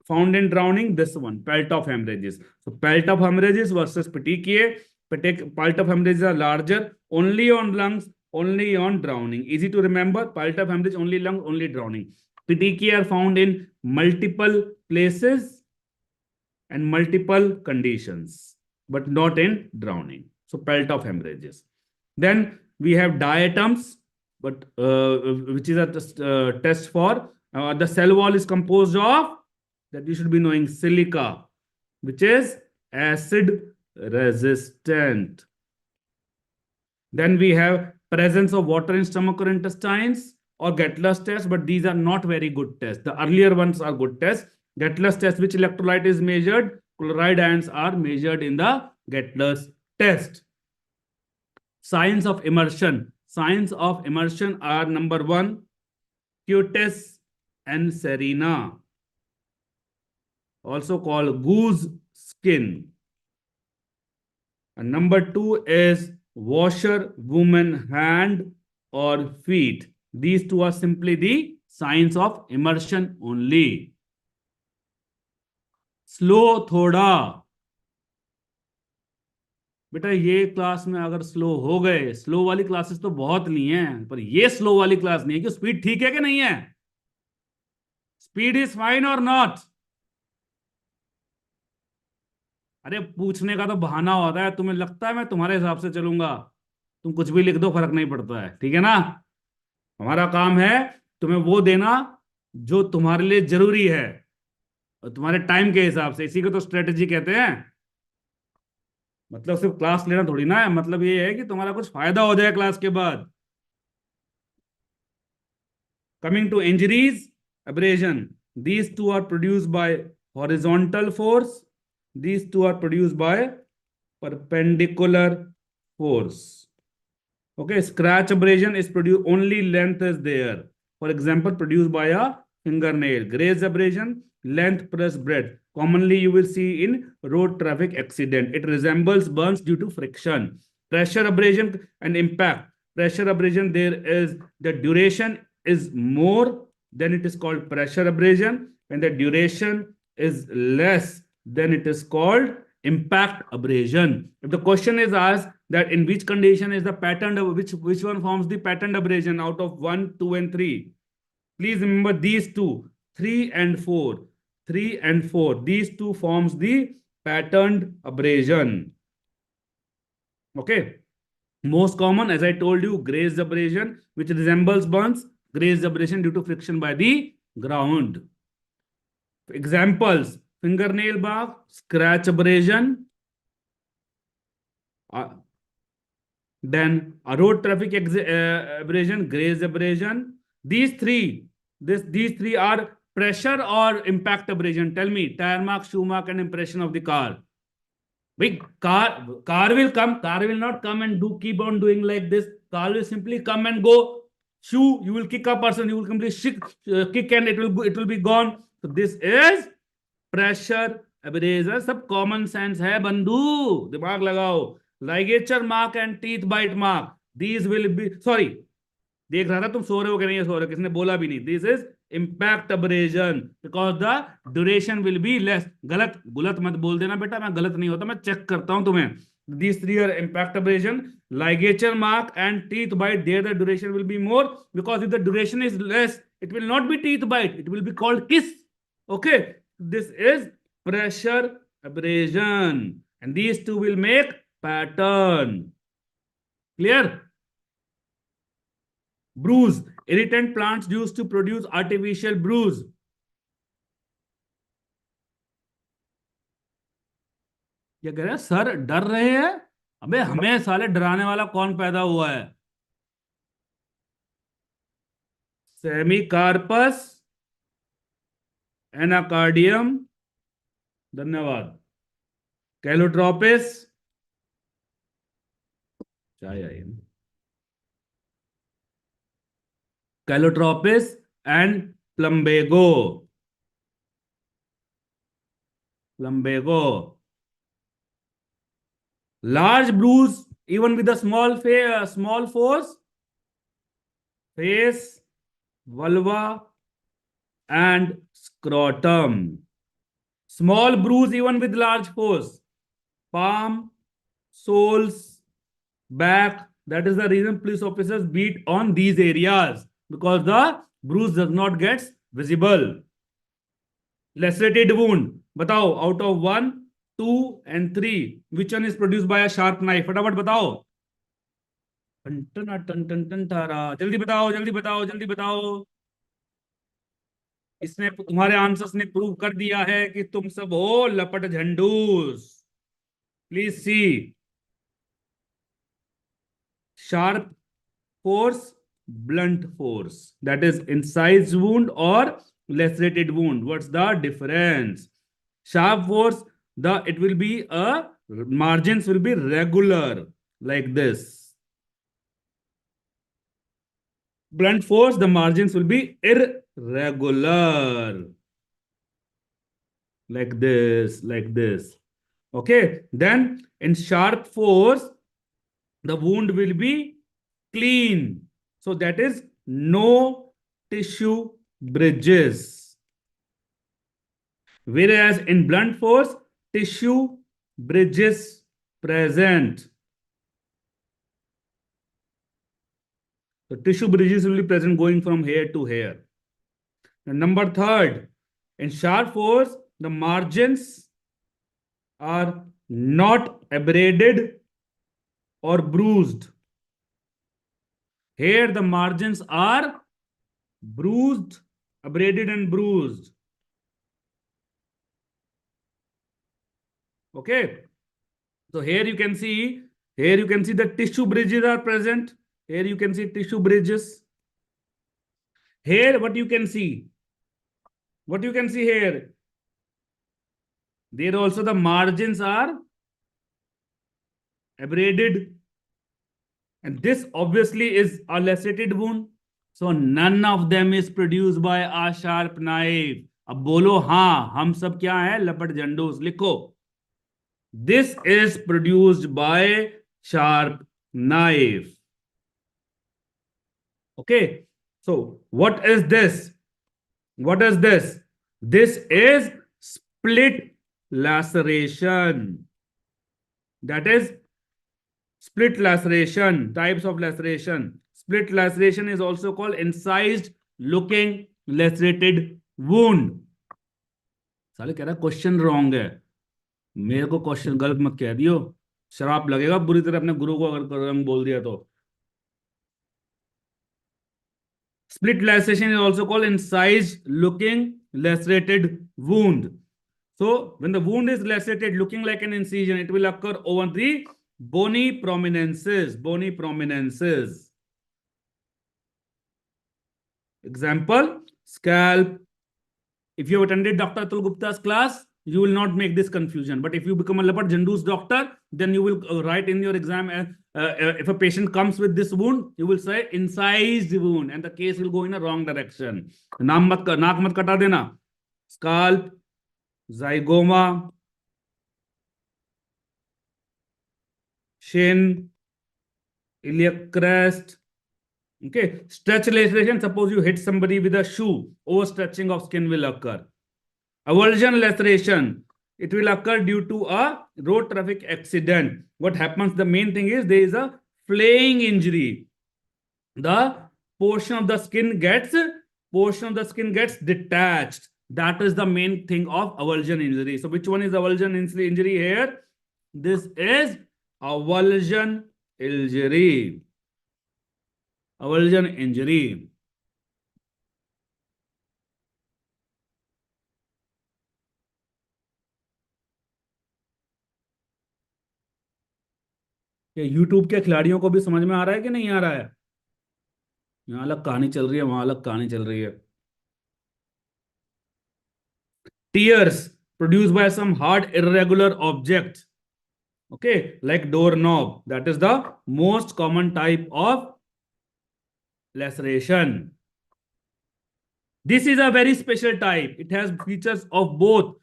found in drowning. This one, Peltoff hemorrhages. So Peltoff hemorrhages versus petechiae. Peltoff hemorrhages are larger, only on lungs, only on drowning. Easy to remember. Peltoff hemorrhage, only lungs, only drowning. Petechiae are found in multiple places and multiple conditions, but not in drowning. So Peltoff hemorrhages. Then we have diatoms, but which is a test for the cell wall is composed of, that you should be knowing, silica, which is acid resistant. Then we have presence of water in stomach or intestines or Gettler's test, but these are not very good tests. The earlier ones are good tests. Gettler's test, which electrolyte is measured? Chloride ions are measured in the Gettler's test. Signs of immersion. Signs of immersion are number 1, cutis and serina, also called goose skin. And number 2 is washer woman hand or feet. These two are simply the signs of immersion only. Slow थोड़ा, बेटा ये class में अगर slow हो गए, slow वाली classes तो बहुत ली हैं, पर ये स्लो वाली क्लास नहीं है। कि स्पीड ठीक है कि नहीं है? स्पीड इज फाइन और नॉट? अरे पूछने का तो बहाना होता है। तुम्हें लगता है मैं तुम्हारे हिसाब से चलूंगा? तुम कुछ भी लिख दो, फर्क नहीं पड़ता है, ठीक है ना? हमारा काम है तुम्हें वो देना जो तुम्हारे लिए जरूरी है और तुम्हारे टाइम के हिसाब से। इसी को तो स्ट्रेटेजी कहते हैं। मतलब सिर्फ क्लास लेना थोड़ी ना है, मतलब ये है कि तुम्हारा कुछ फायदा हो जाए क्लास के बाद। Coming to injuries, abrasion, these two are produced by horizontal force, these two are produced by perpendicular force. Okay, scratch abrasion is produced, only length is there. For example, produced by a fingernail. Graze abrasion, length plus breadth. Commonly you will see in road traffic accident. It resembles burns due to friction. Pressure abrasion and impact. Pressure abrasion, there is the duration is more, then it is called pressure abrasion. When the duration is less, then it is called impact abrasion. If the question is asked that in which condition is the pattern, which one forms the patterned abrasion out of 1, 2, and 3? Please remember these two, 3 and 4. 3 and 4. These two forms the patterned abrasion. Okay. Most common, as I told you, grazed abrasion, which resembles burns. Grazed abrasion due to friction by the ground. Examples: fingernail bark, scratch abrasion, then a road traffic abrasion, grazed abrasion. These three are pressure or impact abrasion. Tell me, tire mark, shoe mark, and impression of the car. Big car will come. Car will not come and keep on doing like this. Car will simply come and go. Shoe, you will kick a person, you will completely kick and it will be gone. So this is pressure abrasion. सब common sense है बंधु, दिमाग लगाओ. Ligature mark and teeth bite mark. These will be, sorry, देख रहा था तुम सो रहे हो कि नहीं सो रहे हो, किसने बोला भी नहीं. This is impact abrasion because the duration will be less. गलत मत बोल देना बेटा, मैं गलत नहीं होता, मैं चेक करता हूं तुम्हें. These three are impact abrasion. Ligature mark and teeth bite, there the duration will be more, because if the duration is less, it will not be teeth bite, it will be called kiss. Okay, this is pressure, abrasion. And these two will make pattern. Clear? Bruise. Irritant plants used to produce artificial bruise. ये कह रहे हैं sir डर रहे हैं। अबे हमें साले डराने वाला कौन पैदा हुआ है? सेमिकार्पस, एनाकार्डियम, धन्यवाद, कैलोट्रोपिस, चाहे आइए, calotropis and plumbago, plumbago. Large bruise, even with a small force, face, vulva, and scrotum. Small bruise, even with large force, palm, soles, back. That is the reason police officers beat on these areas, because the bruise does not get visible. Lacerated wound. बताओ, out of 1, 2 and 3, which one is produced by a sharp knife? फटाफट बताओ. टन टन टन टन टन तारा. जल्दी बताओ, जल्दी बताओ, जल्दी बताओ. इसने तुम्हारे आंसर्स ने प्रूव कर दिया है कि तुम सब हो लपट झंडूस. Please see. Sharp force, blunt force. That is incised wound or lacerated wound. What's the difference? Sharp force, it will be margins will be regular like this. Blunt force, the margins will be irregular like this, like this. Okay. Then in sharp force, the wound will be clean. So that is no tissue bridges. Whereas in blunt force, tissue bridges present. The tissue bridges will be present going from hair to hair. And number 3, in sharp force, the margins are not abraded or bruised. Here the margins are bruised, abraded and bruised. Okay. So here you can see the tissue bridges are present. Here you can see tissue bridges. Here what you can see? What you can see here? There also the margins are abraded. And this obviously is a lacerated wound. So none of them is produced by a sharp knife. अब बोलो हाँ, हम सब क्या है? लपट जंडूस. लिखो. This is produced by sharp knife. Okay. So what is this? What is this? This is split laceration. That is split laceration. Types of laceration. Split laceration is also called incised looking lacerated wound. साले कह रहा है question wrong है. मेरे को question गलत मत कह दियो, शराब लगेगा बुरी तरह अपने गुरु को अगर रंग बोल दिया तो. Split laceration is also called incised looking lacerated wound. So when the wound is lacerated looking like an incision, it will occur over the bony prominences. Bony prominences. Example, scalp. If you have attended Dr. Atul Gupta's class, you will not make this confusion. But if you become a Lapat Jandus doctor, then you will write in your exam, if a patient comes with this wound, you will say incised wound, and the case will go in a wrong direction. नाक मत कटा देना. Scalp, zygoma, shin, iliac crest. Okay, stretch laceration. Suppose you hit somebody with a shoe, overstretching of skin will occur. Avulsion laceration, it will occur due to a road traffic accident. What happens? The main thing is there is a flaying injury. The portion of the skin gets detached. That is the main thing of avulsion injury. So which one is avulsion injury here? This is avulsion injury. Avulsion injury. ये YouTube के खिलाड़ियों को भी समझ में आ रहा है कि नहीं आ रहा है? यहाँ अलग कहानी चल रही है, वहां अलग कहानी चल रही है. Tears produced by some hard irregular object, okay, like doorknob. That is the most common type of laceration. This is a very special type. It has features of both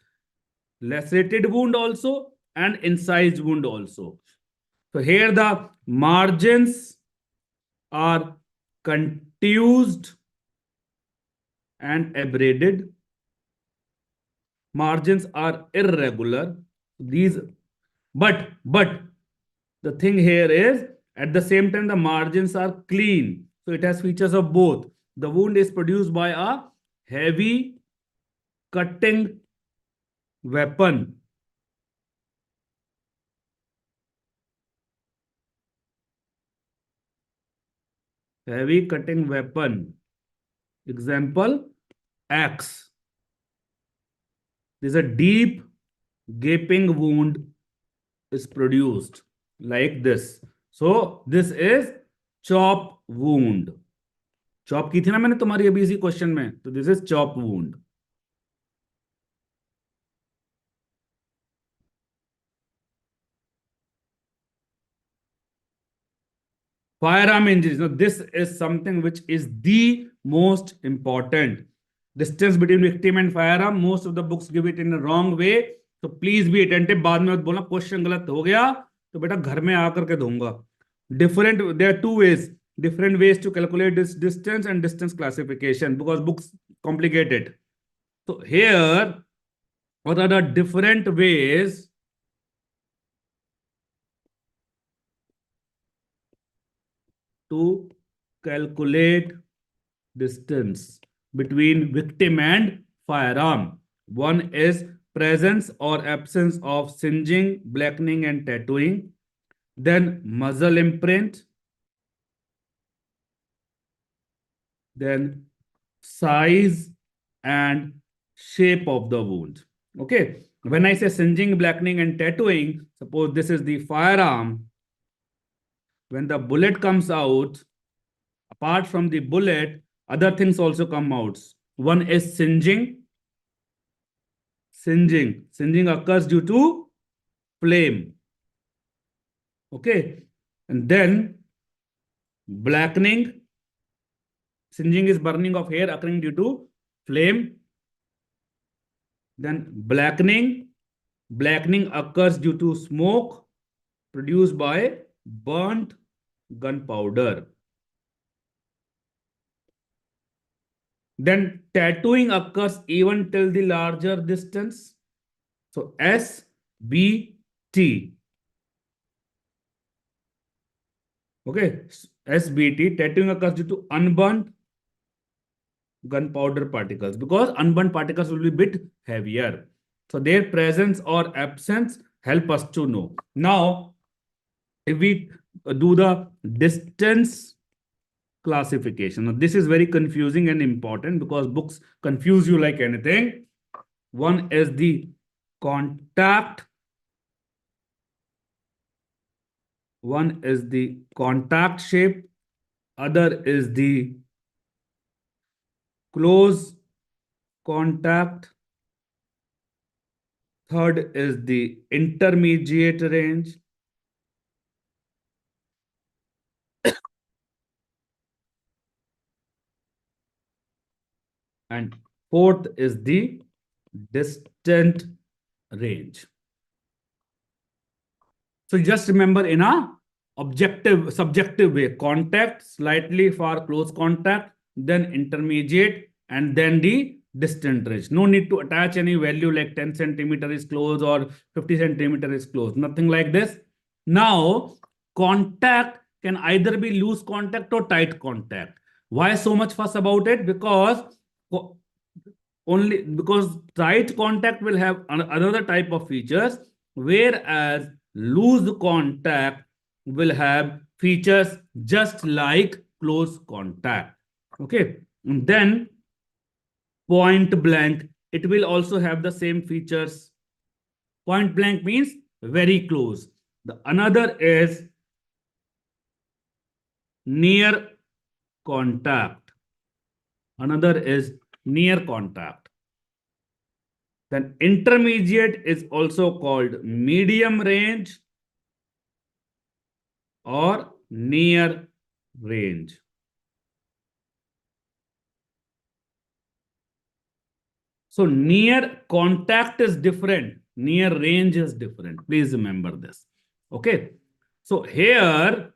lacerated wound also and incised wound also. So here the margins are contused and abraded. Margins are irregular. These, but the thing here is at the same time the margins are clean. So it has features of both. The wound is produced by a heavy cutting weapon. Heavy cutting weapon. Example, axe. There's a deep gaping wound is produced like this. So this is chop wound. Chop की थी ना मैंने तुम्हारी अभी इसी question में, तो this is chop wound. Firearm injuries. Now, this is something which is the most important. Distance between victim and firearm. Most of the books give it in a wrong way. So please be attentive. बाद में मत बोलना question गलत हो गया तो बेटा घर में आकर के दूंगा. Different. There are two ways. Different ways to calculate this distance and distance classification because books complicate it. So here, what are the different ways to calculate distance between victim and firearm? One is presence or absence of singeing, blackening, and tattooing. Then muzzle imprint. Then size and shape of the wound. Okay. When I say singeing, blackening, and tattooing, suppose this is the firearm. When the bullet comes out, apart from the bullet, other things also come out. One is singeing. Singeing occurs due to flame. Okay. And then blackening. Singeing is burning of hair occurring due to flame. Then blackening. Blackening occurs due to smoke produced by burnt gunpowder. Then tattooing occurs even till the larger distance. So SBT. Okay, SBT, tattooing occurs due to unburnt gunpowder particles because unburnt particles will be a bit heavier. So their presence or absence help us to know. Now, if we do the distance classification, now this is very confusing and important because books confuse you like anything. One is the contact. One is the contact shape. Other is the close contact. Third is the intermediate range. And fourth is the distant range. So just remember in a objective, subjective way, contact, slightly far close contact, then intermediate, and then the distant range. No need to attach any value like 10 centimeter is close or 50 centimeter is close. Nothing like this. Now, contact can either be loose contact or tight contact. Why so much fuss about it? Because only because tight contact will have another type of features, whereas loose contact will have features just like close contact. Okay. And then point blank, it will also have the same features. Point blank means very close. The another is near contact. Another is near contact. Then intermediate is also called medium range or near range. So near contact is different. Near range is different. Please remember this. Okay. So here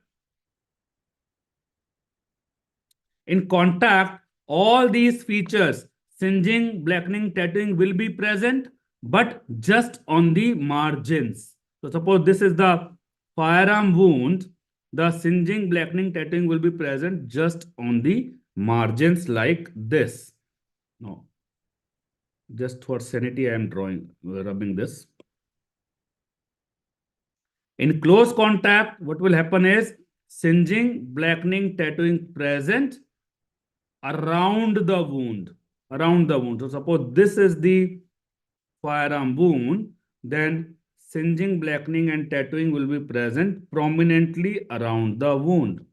in contact, all these features, singeing, blackening, tattooing will be present, but just on the margins. So suppose this is the firearm wound, the singeing, blackening, tattooing will be present just on the margins like this. No, just for sanity, I am rubbing this. In close contact, what will happen is singeing, blackening, tattooing present around the wound. Around the wound. So suppose this is the firearm wound, then singeing, blackening, and tattooing will be present prominently around the wound.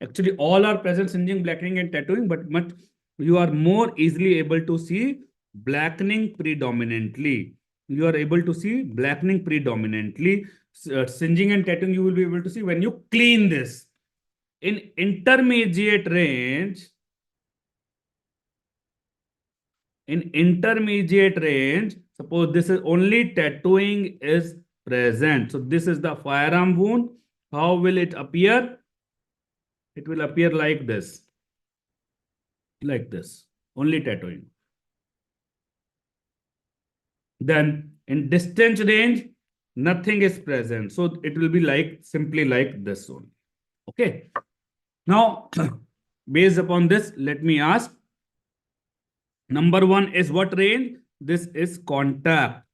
Actually, all are present singeing, blackening, and tattooing, but much you are more easily able to see blackening predominantly. You are able to see blackening predominantly. Singeing and tattooing you will be able to see when you clean this. In intermediate range, suppose this is only tattooing is present. So this is the firearm wound. How will it appear? It will appear like this. Like this. Only tattooing. Then in distance range, nothing is present. So it will be like simply like this one. Okay. Now, based upon this, let me ask. Number one is what range? This is contact.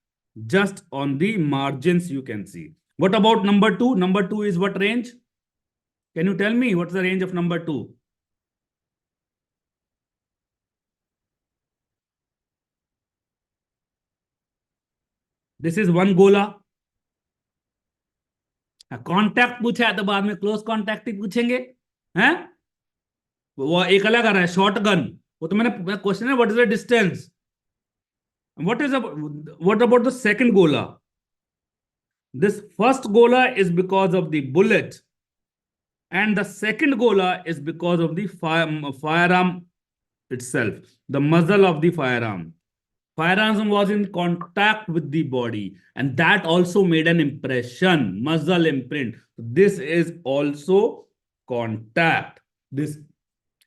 Just on the margins you can see. What about number two? Number two is what range? Can you tell me what's the range of number two? This is one gola. Contact पूछा है तो बाद में close contact ही पूछेंगे हैं वो एक अलग आ रहा है शॉर्ट गन वो तो मैंने क्वेश्चन है what is the distance what about the second gola? This first gola is because of the bullet and the second gola is because of the firearm itself, the muzzle of the firearm. Firearm was in contact with the body and that also made an impression, muzzle imprint. This is also contact. This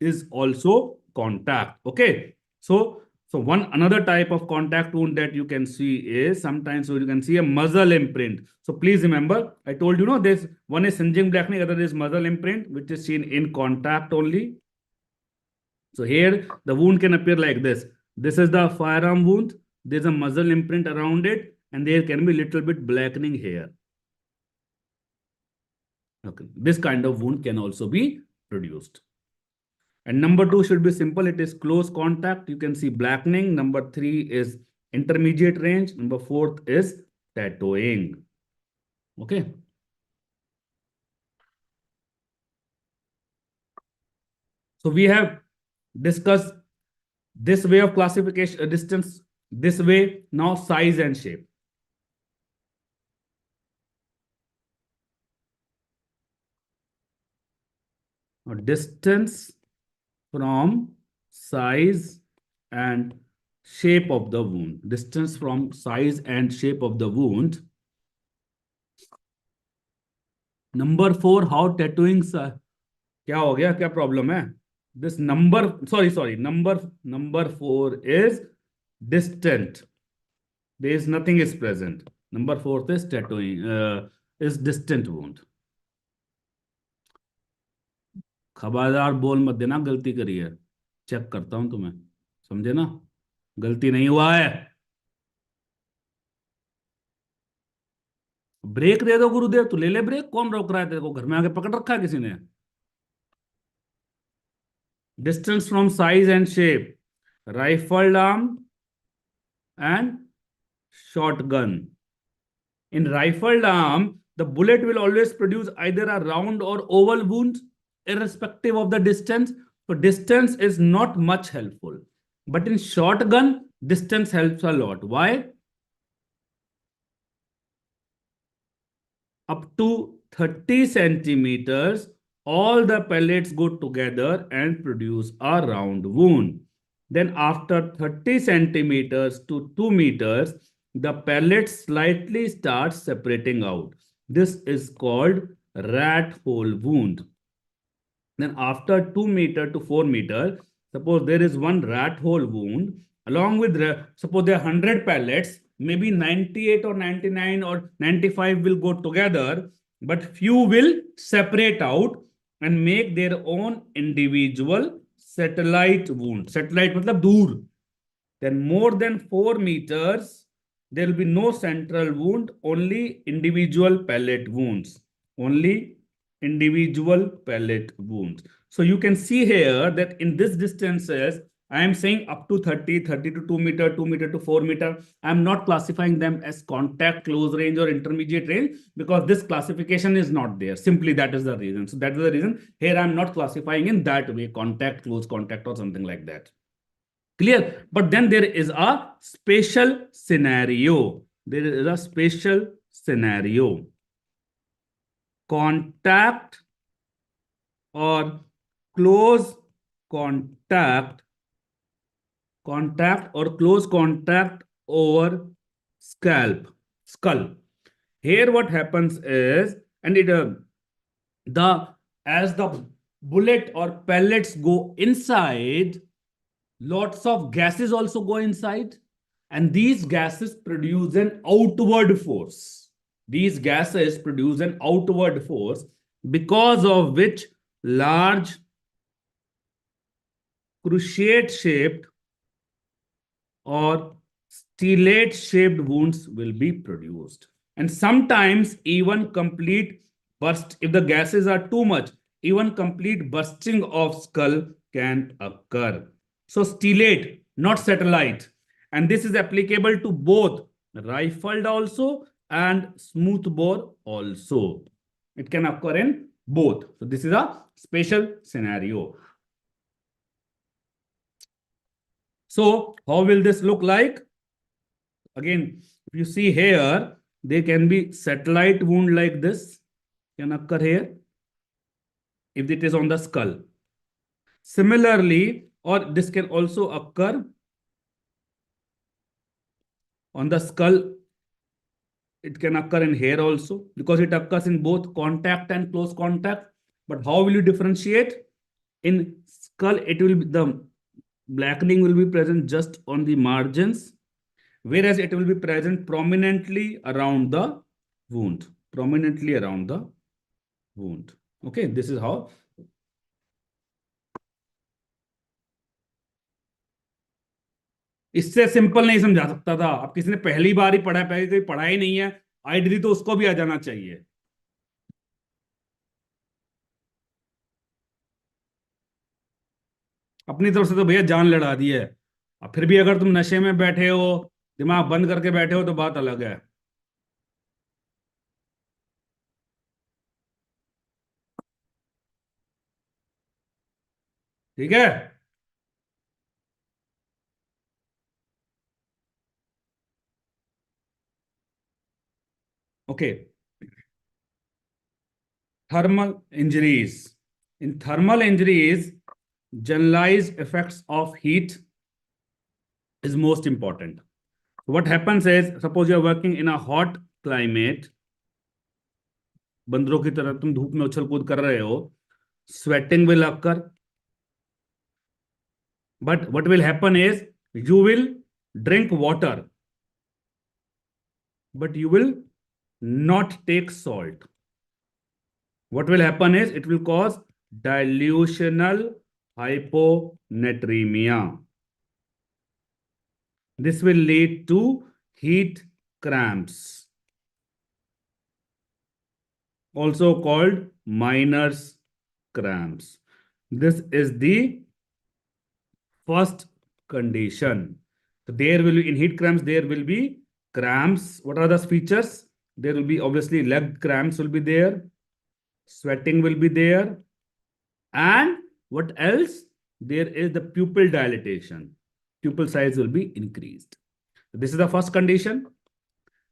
is also contact. Okay. So one another type of contact wound that you can see is sometimes you can see a muzzle imprint. So please remember, I told you, no, there's one is singeing blackening, other is muzzle imprint, which is seen in contact only. So here the wound can appear like this. This is the firearm wound. There's a muzzle imprint around it, and there can be little bit blackening here. Okay, this kind of wound can also be produced. And number two should be simple. It is close contact. You can see blackening. Number three is intermediate range. Number fourth is tattooing. Okay. So we have discussed this way of classification, distance, this way. Now size and shape. Now distance from size and shape of the wound. Distance from size and shape of the wound. Number four, how tattooing क्या हो गया, क्या problem है? This number, sorry, number four is distant. There is nothing is present. Number fourth is tattooing is distant wound. खबरदार बोल मत देना गलती करी है, चेक करता हूं तुम्हें, समझे ना? गलती नहीं हुआ है। ब्रेक दे दो गुरुदेव, तू ले ले ब्रेक, कौन रोक रहा है तेरे को? घर में आके पकड़ रखा है किसी ने? Distance from size and shape, rifled arm and shot gun. In rifled arm, the bullet will always produce either a round or oval wound, irrespective of the distance. So distance is not much helpful. But in shotgun, distance helps a lot. Why? Up to 30 centimeters, all the pellets go together and produce a round wound. Then after 30 centimeters to 2 meters, the pellets slightly start separating out. This is called rat hole wound. Then after 2 meter to 4 meter, suppose there is one rat hole wound, along with, suppose there are 100 pellets, maybe 98 or 99 or 95 will go together, but few will separate out and make their own individual satellite wound. Satellite मतलब दूर. Then more than 4 meters, there will be no central wound, only individual pellet wounds. Only individual pellet wounds. So you can see here that in this distances, I am saying up to 30, 30 to 2 meter, 2 meter to 4 meter. I am not classifying them as contact, close range or intermediate range because this classification is not there. Simply that is the reason. So that is the reason here I am not classifying in that way, contact, close contact or something like that. Clear? But then there is a special scenario. There is a special scenario. Contact or close contact, contact or close contact over skull. Here what happens is, and it the as the bullet or pellets go inside, lots of gases also go inside, and these gases produce an outward force. These gases produce an outward force because of which large cruciate shaped or stellate shaped wounds will be produced. And sometimes even complete burst, if the gases are too much, even complete bursting of skull can occur. So stellate, not satellite. And this is applicable to both rifled also and smooth bore also. It can occur in both. So this is a special scenario. So how will this look like? Again, if you see here, there can be satellite wound like this can occur here if it is on the skull. Similarly, or this can also occur on the skull. It can occur in hair also because it occurs in both contact and close contact. But how will you differentiate? In skull, it will be the blackening will be present just on the margins, whereas it will be present prominently around the wound. Prominently around the wound. Okay, this is how. इससे simple नहीं समझा सकता था। अब किसी ने पहली बार ही पढ़ा है, पहले कोई पढ़ा ही नहीं है, आइडियली तो उसको भी आ जाना चाहिए। अपनी तरफ से तो भैया जान लड़ा दी है। अब फिर भी अगर तुम नशे में बैठे हो, दिमाग बंद करके बैठे हो, तो बात अलग है। ठीक है। Okay, thermal injuries. In thermal injuries, generalized effects of heat is most important. What happens is, suppose you are working in a hot climate, बंदरों की तरह तुम धूप में उछल कूद कर रहे हो, sweating will occur, but what will happen is you will drink water. but you will not take salt. What will happen is it will cause dilutional hyponatremia. This will lead to heat cramps, also called miner's cramps. This is the first condition. So there will be in heat cramps, there will be cramps. What are the features? There will be obviously leg cramps will be there, sweating will be there, and what else? There is the pupil dilatation. Pupil size will be increased. This is the first condition.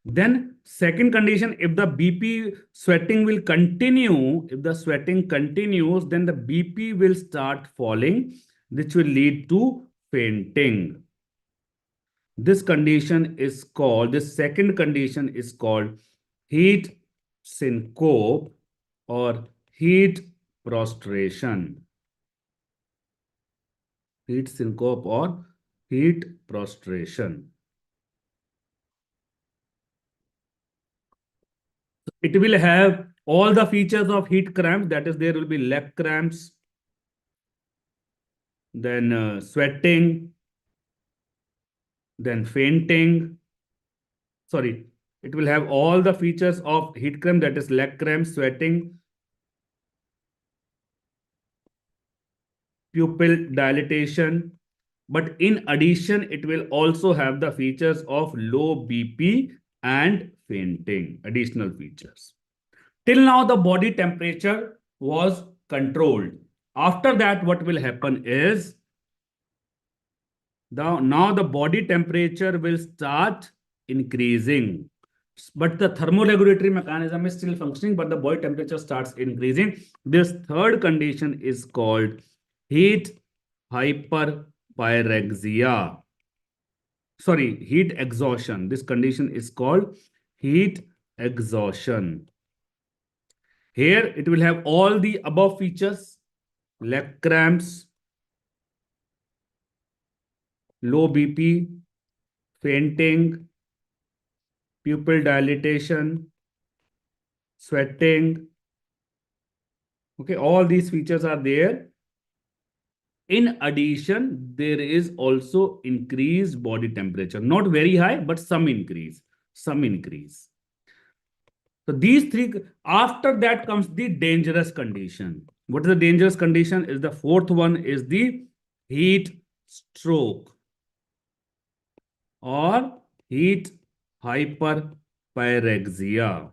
Then second condition, if the BP sweating will continue, if the sweating continues, then the BP will start falling, which will lead to fainting. This condition is called, this second condition is called heat syncope or heat prostration. Heat syncope or heat prostration. It will have all the features of heat cramps. That is, there will be leg cramps, then sweating, then fainting. Sorry, it will have all the features of heat cramp, that is leg cramps, sweating, pupil dilatation. But in addition, it will also have the features of low BP and fainting, additional features. Till now, the body temperature was controlled. After that, what will happen is now the body temperature will start increasing. But the thermoregulatory mechanism is still functioning, but the body temperature starts increasing. This third condition is called heat hyperpyrexia. Sorry, heat exhaustion. This condition is called heat exhaustion. Here it will have all the above features: leg cramps, low BP, fainting, pupil dilatation, sweating. Okay, all these features are there. In addition, there is also increased body temperature. Not very high, but some increase. Some increase. So these three, after that comes the dangerous condition. What is the dangerous condition? Is the fourth one is the heat stroke or heat hyperpyrexia.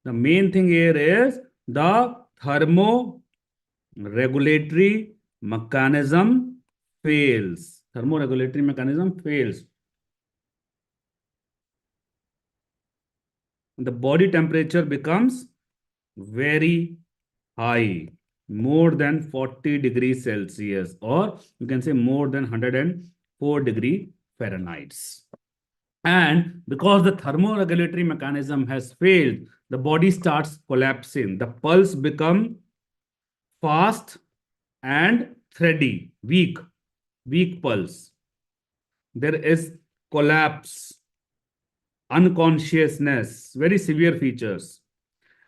The main thing here is the thermoregulatory mechanism fails. Thermoregulatory mechanism fails. The body temperature becomes very high, more than 40 degrees Celsius, or you can say more than 104 degree Fahrenheit. And because the thermoregulatory mechanism has failed, the body starts collapsing. The pulse become fast and thready, weak pulse. There is collapse, unconsciousness, very severe features.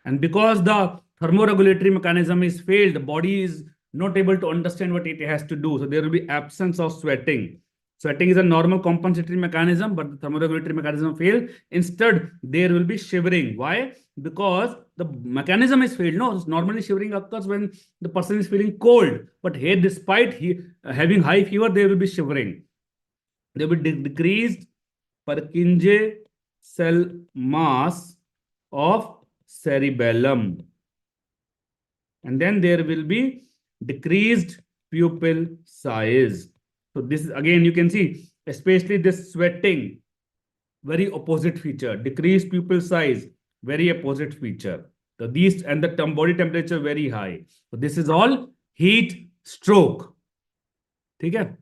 And because the thermoregulatory mechanism is failed, the body is not able to understand what it has to do. So there will be absence of sweating. Sweating is a normal compensatory mechanism, but the thermoregulatory mechanism failed. Instead, there will be shivering. Why? Because the mechanism is failed. No, normally shivering occurs when the person is feeling cold. But here, despite having high fever, there will be shivering. There will be decreased Purkinje cell mass of cerebellum. And then there will be decreased pupil size. So this is, again, you can see, especially this sweating, very opposite feature. Decreased pupil size, very opposite feature. So these and the body temperature very high. So this is all heat stroke. ठीक है?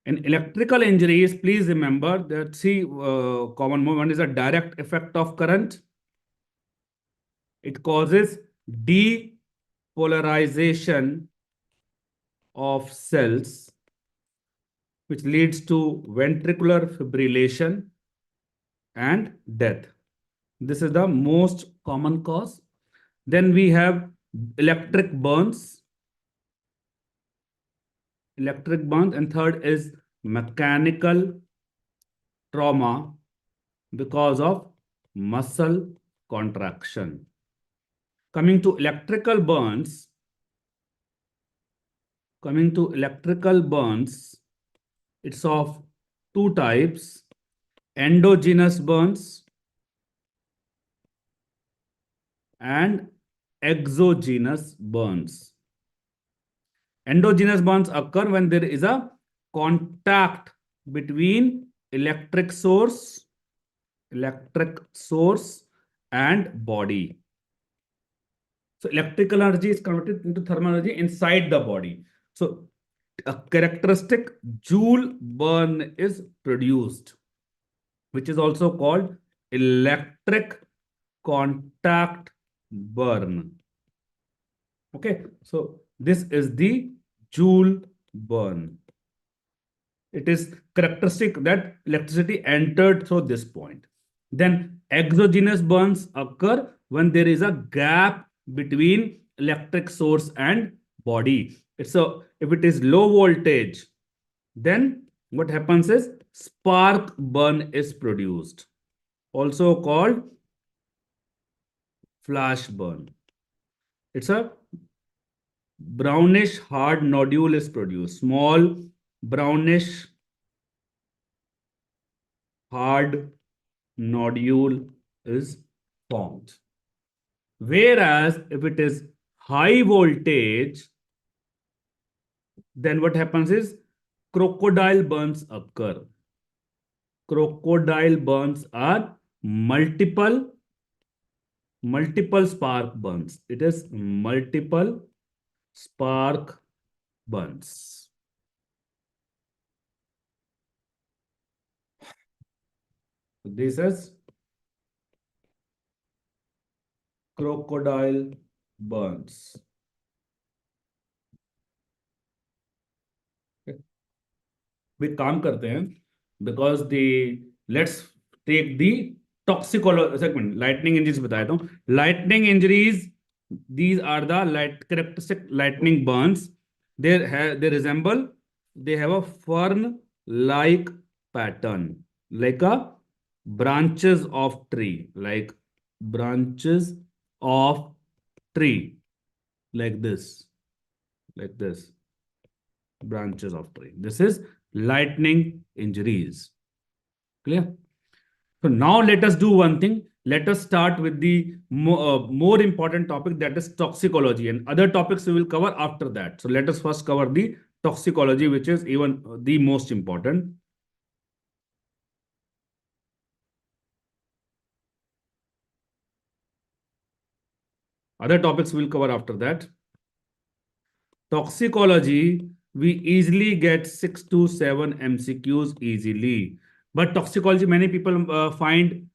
In electrical injuries, please remember that common one is a direct effect of current. It causes depolarization of cells, which leads to ventricular fibrillation and death. This is the most common cause. Then we have electric burns. Electric burns. And third is mechanical trauma because of muscle contraction. Coming to electrical burns, it's of two types: endogenous burns and exogenous burns. Endogenous burns occur when there is a contact between electric source and body. So electrical energy is converted into thermal energy inside the body. So a characteristic Joule burn is produced, which is also called electric contact burn. Okay, so this is the Joule burn. It is characteristic that electricity entered through this point. Then exogenous burns occur when there is a gap between electric source and body. If it is low voltage, then what happens is spark burn is produced, also called flash burn. It's a brownish hard nodule is produced. Small brownish hard nodule is formed. Whereas if it is high voltage, then what happens is crocodile burns occur. Crocodile burns are multiple spark burns. It is multiple spark burns. This is crocodile burns. We काम करते हैं because let's take the toxicology segment. Lightning injuries बताया था. Lightning injuries, these are the characteristic lightning burns. They have a fern-like pattern, like a branches of tree, like this, branches of tree. This is lightning injuries. Clear? So now let us do one thing. Let us start with the more important topic, that is toxicology, and other topics we will cover after that. So let us first cover the toxicology, which is even the most important. Other topics we will cover after that. Toxicology, we easily get 6 to 7 MCQs easily. But toxicology, many people find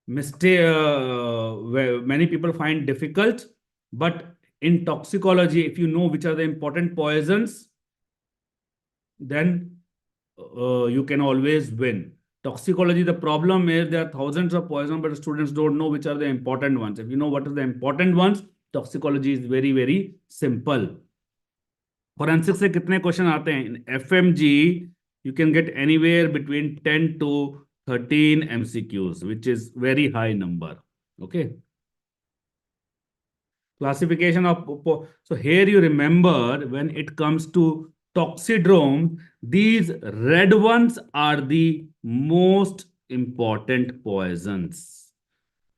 many people find difficult. But in toxicology, if you know which are the important poisons, then you can always win. Toxicology, the problem is there are thousands of poisons, but students don't know which are the important ones. If you know what are the important ones, toxicology is very, very simple. Forensic से कितने question आते हैं? In FMGE, you can get anywhere between 10 to 13 MCQs, which is very high number. Okay. Classification of, so here you remember when it comes to toxidrome, these red ones are the most important poisons.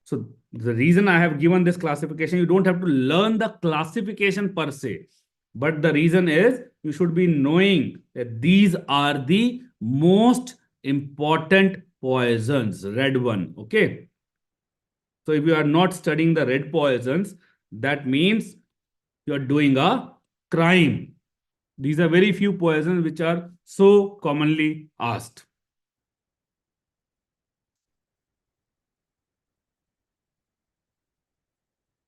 So the reason I have given this classification, you don't have to learn the classification per se, but the reason is you should be knowing that these are the most important poisons, red one. Okay. So if you are not studying the red poisons, that means you are doing a crime. These are very few poisons which are so commonly asked.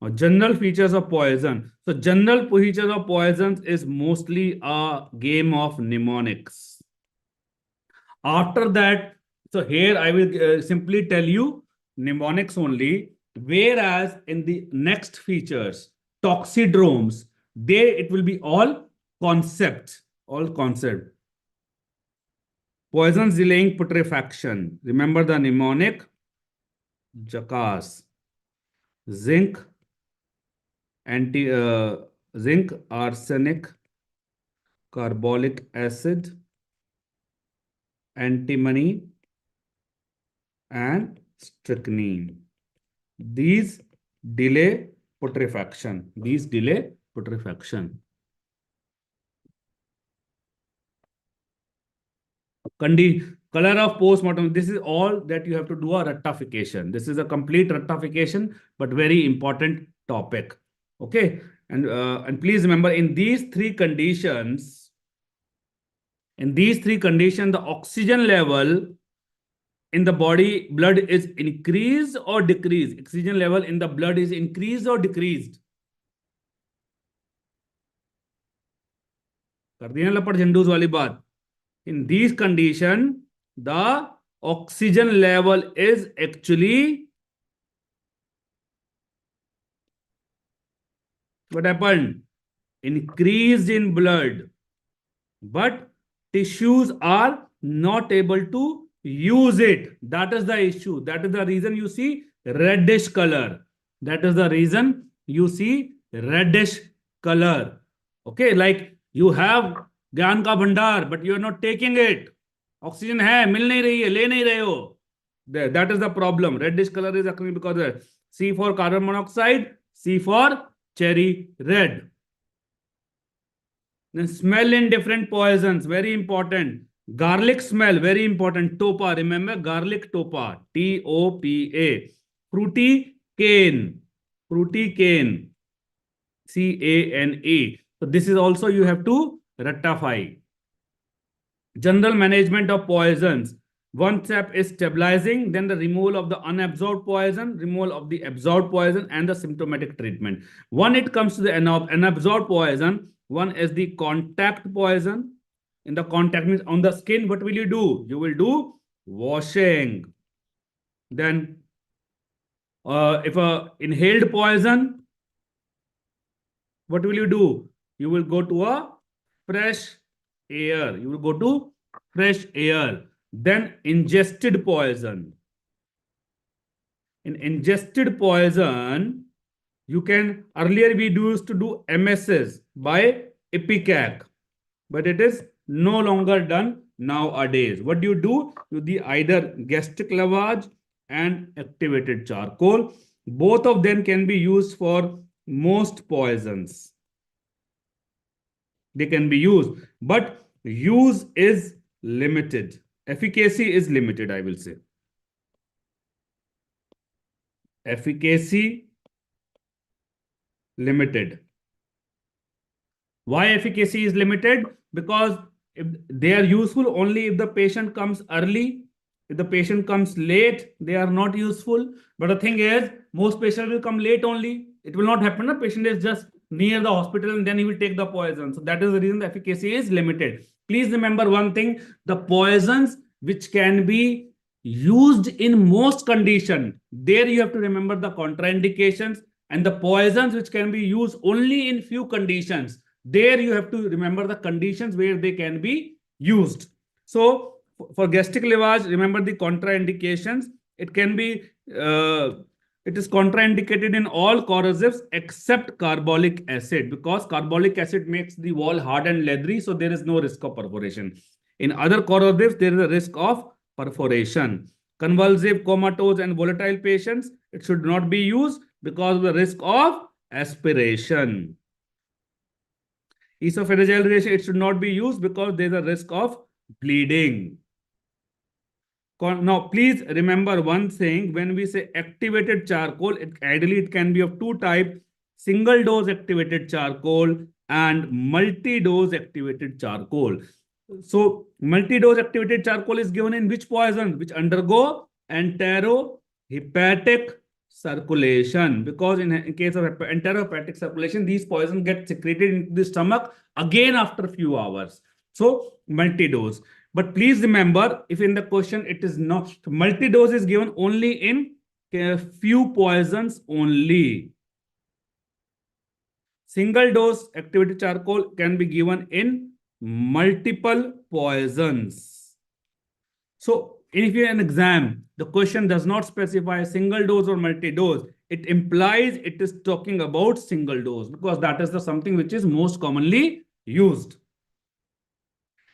Or general features of poison. So general features of poisons is mostly a game of mnemonics. After that, so here I will simply tell you mnemonics only. Whereas in the next features, toxidromes, they it will be all concept, all concept. Poisons delaying putrefaction. Remember the mnemonic: jackass, zinc, zinc, arsenic, carbolic acid, antimony, and strychnine. These delay putrefaction. These delay putrefaction. Color of post-mortem. This is all that you have to do a rectification. This is a complete rectification, but very important topic. Okay. And please remember, in these three conditions, the oxygen level in the body blood is increased or decreased. Oxygen level in the blood is increased or decreased. कर दी ना लपट झंडूस वाली बात. In these conditions, the oxygen level is actually what happened? Increased in blood, but tissues are not able to use it. That is the issue. That is the reason you see reddish color. That is the reason you see reddish color. Okay, like you have ज्ञान का भंडार, but you are not taking it. Oxygen है, मिल नहीं रही है, ले नहीं रहे हो. That is the problem. Reddish color is occurring because of C for carbon monoxide, C for cherry red. Then smell in different poisons, very important. Garlic smell, very important. Topa, remember garlic topa, Topa. Fruity cane, Cane. So this is also you have to rectify. General management of poisons. One step is stabilizing, then the removal of the unabsorbed poison, removal of the absorbed poison, and the symptomatic treatment. When it comes to the unabsorbed poison, one is the contact poison. In the contact means on the skin, what will you do? You will do washing. Then if a inhaled poison, what will you do? You will go to a fresh air. You will go to fresh air. Then ingested poison. In ingested poison, you can, earlier we used to do MSs by Ipecac, but it is no longer done nowadays. What do? You do either gastric lavage and activated charcoal. Both of them can be used for most poisons. They can be used, but use is limited. Efficacy is limited, I will say. Efficacy limited. Why efficacy is limited? Because if they are useful only if the patient comes early. If the patient comes late, they are not useful. But the thing is, most patients will come late only. It will not happen. The patient is just near the hospital and then he will take the poison. So that is the reason the efficacy is limited. Please remember one thing, the poisons which can be used in most conditions, there you have to remember the contraindications, and the poisons which can be used only in few conditions, there you have to remember the conditions where they can be used. So for gastric lavage, remember the contraindications. It can be it is contraindicated in all corrosives except carbolic acid, because carbolic acid makes the wall hard and leathery, so there is no risk of perforation. In other corrosives, there is a risk of perforation. Convulsive, comatose, and volatile patients, it should not be used because of the risk of aspiration. Esophageal irritation, it should not be used because there is a risk of bleeding. Now, please remember one thing. When we say activated charcoal, ideally it can be of two types: single dose activated charcoal and multi-dose activated charcoal. So, multi-dose activated charcoal is given in which poison? Which undergo enterohepatic circulation, because in case of enterohepatic circulation, these poisons get secreted into the stomach again after a few hours. So multi-dose. But please remember, if in the question it is not, multi-dose is given only in a few poisons only. Single dose activated charcoal can be given in multiple poisons. So if you have an exam, the question does not specify single dose or multi-dose. It implies it is talking about single dose because that is the something which is most commonly used.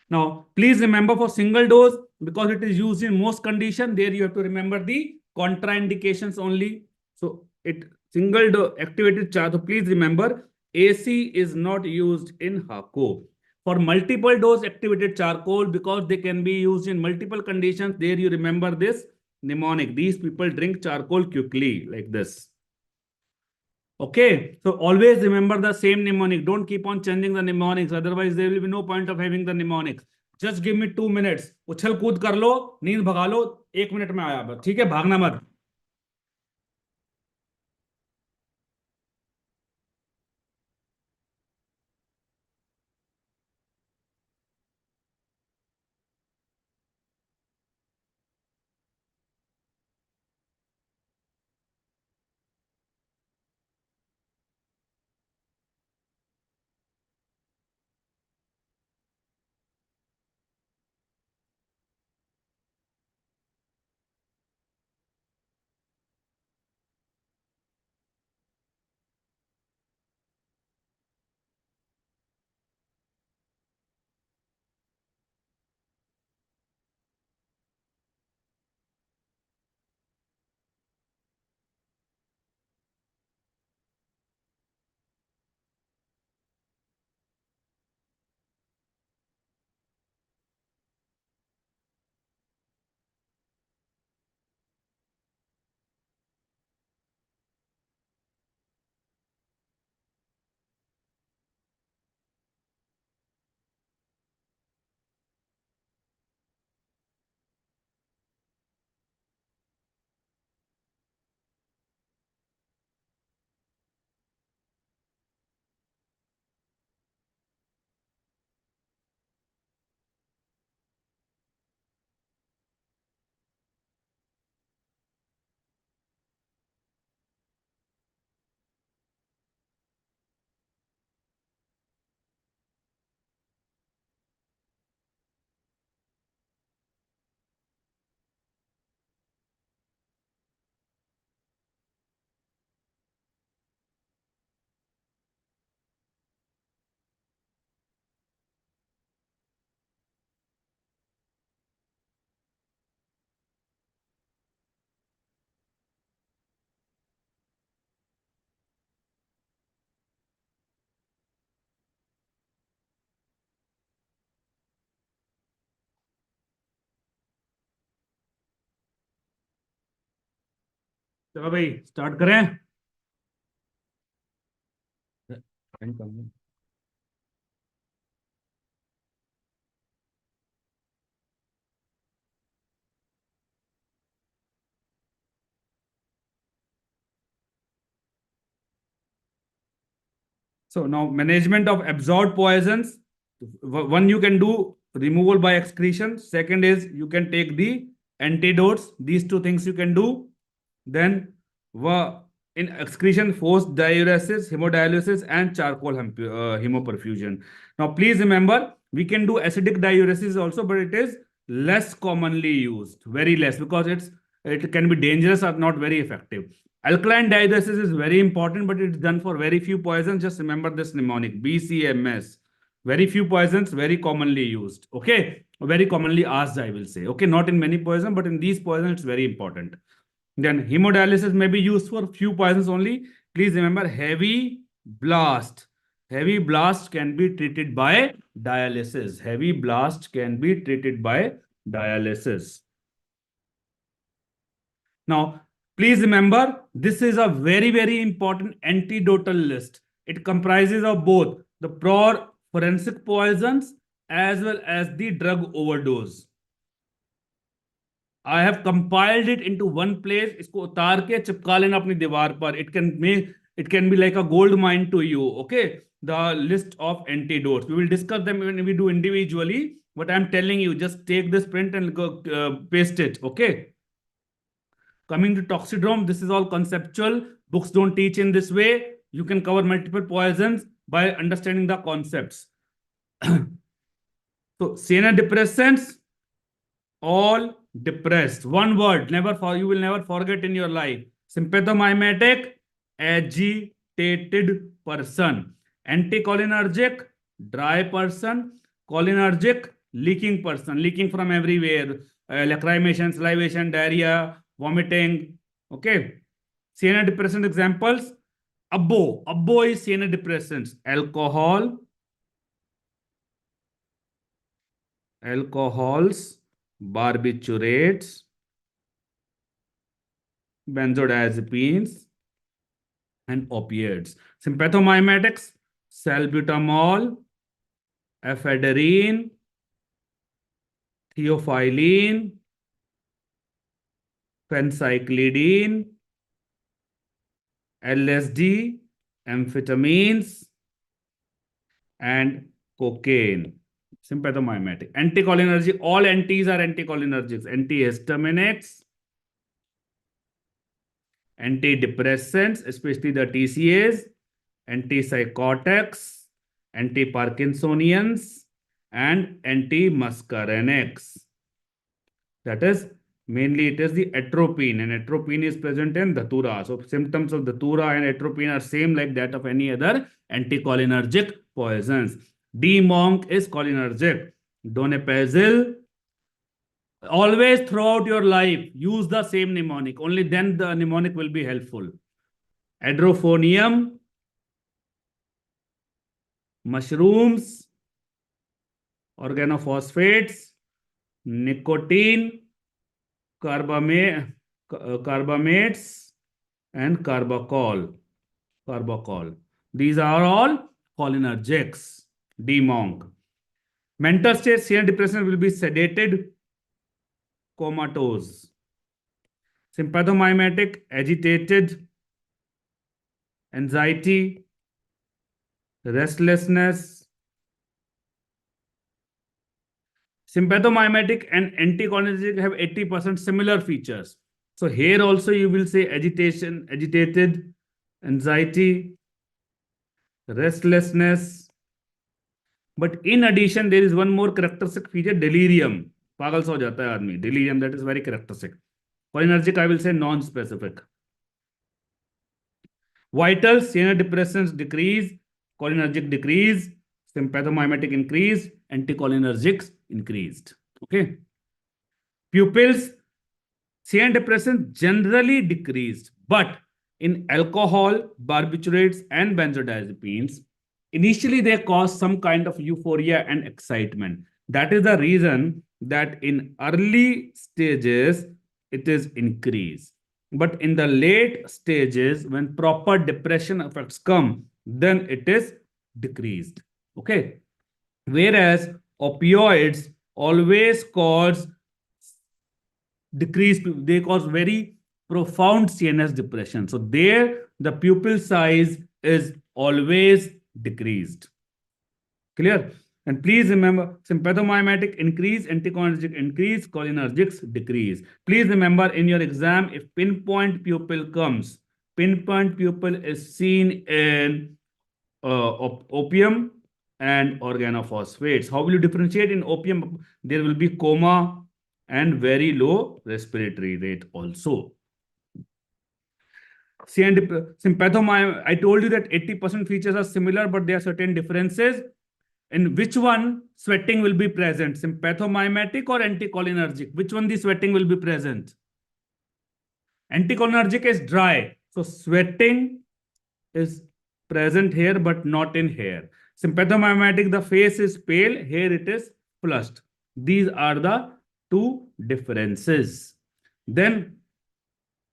Now, please remember for single dose, because it is used in most conditions, there you have to remember the contraindications only. So it single dose activated charge. So please remember, AC is not used in HACO. For multiple dose activated charcoal, because they can be used in multiple conditions, there you remember this mnemonic. These people drink charcoal quickly like this. Okay, so always remember the same mnemonic. Don't keep on changing the mnemonics. Otherwise, there will be no point of having the mnemonics. Just give me 2 minutes. उछल कूद कर लो, नींद भगा लो, 1 minute में आया बस. ठीक है, भागना मत. चलो भाई स्टार्ट करें. So now management of absorbed poisons. One, you can do removal by excretion. Second is you can take the antidotes. These two things you can do. Then in excretion, forced diuresis, hemodialysis, and charcoal hemoperfusion. Now please remember, we can do acidic diuresis also, but it is less commonly used, very less, because it can be dangerous or not very effective. Alkaline diuresis is very important, but it's done for very few poisons. Just remember this mnemonic, BCMS. Very few poisons, very commonly used. Okay, very commonly asked, I will say. Okay, not in many poisons, but in these poisons, it's very important. Then hemodialysis may be used for few poisons only. Please remember heavy blast. Heavy blast can be treated by dialysis. Heavy blast can be treated by dialysis. Now, please remember, this is a very, very important antidotal list. It comprises of both the forensic poisons as well as the drug overdose. I have compiled it into one place. इसको उतार के चिपका लेना अपनी दीवार पर. It can be like a gold mine to you. Okay, the list of antidotes. We will discuss them when we do individually. But I'm telling you, just take this print and go paste it. Okay. Coming to toxidrome, this is all conceptual. Books don't teach in this way. You can cover multiple poisons by understanding the concepts. So, depressants, all depressed. One word, you will never forget in your life. Sympathomimetic, agitated person. Anticholinergic, dry person. Cholinergic, leaking person, leaking from everywhere. Lacrimation, salivation, diarrhea, vomiting. Okay. Depressant examples. Abbo is depressants. Alcohols, barbiturates, benzodiazepines, and opiates. Sympathomimetics, salbutamol, ephedrine, theophylline, phencyclidine, LSD, amphetamines, and cocaine. Sympathomimetic. Anticholinergic, all antis are anticholinergics. Antihistaminics, antidepressants, especially the TCAs, antipsychotics, antiparkinsonians, and antimuscarinics. That is, mainly it is the atropine, and atropine is present in Datura. So symptoms of Datura and atropine are same like that of any other anticholinergic poisons. D-Monk is cholinergic. Donepezil, always throughout your life, use the same mnemonic. Only then the mnemonic will be helpful. Adrophonium, mushrooms, organophosphates, nicotine, carbamates, and carbachol. These are all cholinergics. D-Monk. Mental state, CNS depression will be sedated, comatose. Sympathomimetic, agitated, anxiety, restlessness. Sympathomimetic and anticholinergic have 80% similar features. So here also you will say agitation, agitated, anxiety, restlessness. But in addition, there is one more characteristic feature, delirium. पागल सा हो जाता है आदमी. Delirium, that is very characteristic. Cholinergic, I will say non-specific. Vitals, CNS depressants decrease, cholinergic decrease, sympathomimetic increase, anticholinergics increased. Okay. Pupils, CNS depressants generally decreased, but in alcohol, barbiturates, and benzodiazepines, initially they cause some kind of euphoria and excitement. That is the reason that in early stages it is increased. But in the late stages, when proper depression effects come, then it is decreased. Okay. Whereas opioids always cause decreased, they cause very profound CNS depression. So there the pupil size is always decreased. Clear? And please remember, sympathomimetic increase, anticholinergic increase, cholinergics decrease. Please remember in your exam, if pinpoint pupil comes, pinpoint pupil is seen in opium and organophosphates. How will you differentiate? In opium, there will be coma and very low respiratory rate also. Sympathomimetic, I told you that 80% features are similar, but there are certain differences. In which one sweating will be present? Sympathomimetic or anticholinergic? Which one the sweating will be present? Anticholinergic is dry. So sweating is present here, but not in here. Sympathomimetic, the face is pale. Here it is flushed. These are the two differences. Then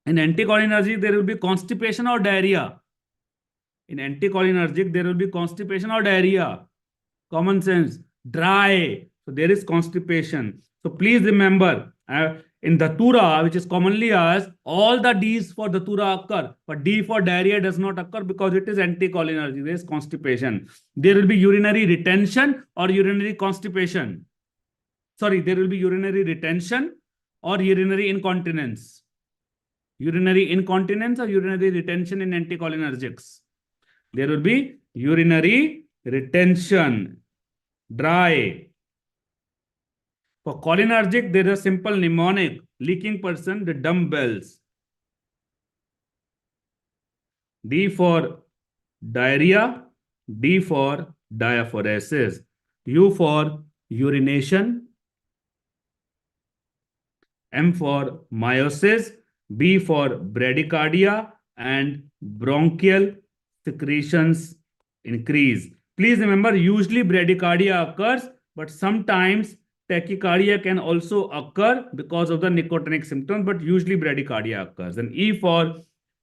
in anticholinergic, there will be constipation or diarrhea. In anticholinergic, there will be constipation or diarrhea. Common sense, dry. So there is constipation. So please remember, In Datura, which is commonly asked, all the D's for Datura occur, but D for diarrhea does not occur because it is anticholinergic. There is constipation. There will be urinary retention or urinary constipation. Sorry, there will be urinary retention or urinary incontinence. Urinary incontinence or urinary retention in anticholinergics. There will be urinary retention, dry. For cholinergic, there is a simple mnemonic. Leaking person, the dumbbells. D for diarrhea, D for diaphoresis, U for urination, M for meiosis, B for bradycardia, and bronchial secretions increase. Please remember, usually bradycardia occurs, but sometimes tachycardia can also occur because of the nicotinic symptoms, but usually bradycardia occurs. And E for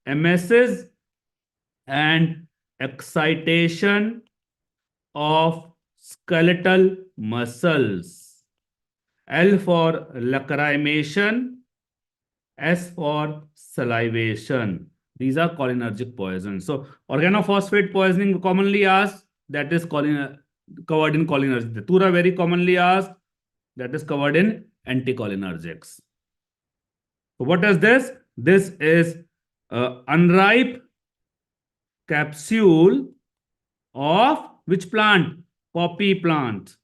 emesis and excitation of skeletal muscles. L for lacrimation, S for salivation. These are cholinergic poisons. So organophosphate poisoning commonly asked, that is covered in cholinergic. Datura very commonly asked, that is covered in anticholinergics. So what is this? This is unripe capsule of which plant? Poppy plant.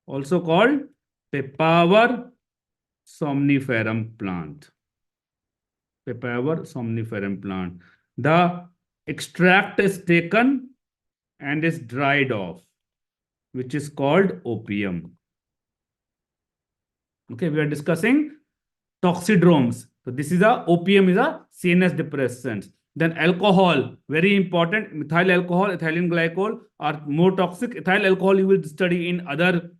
Also called Papaver somniferum plant. Papaver somniferum plant. The extract is taken and is dried off, which is called opium. Okay, we are discussing toxidromes. So this is a opium is a CNS depressant. Then alcohol, very important. Methyl alcohol, ethylene glycol are more toxic. Ethyl alcohol you will study in other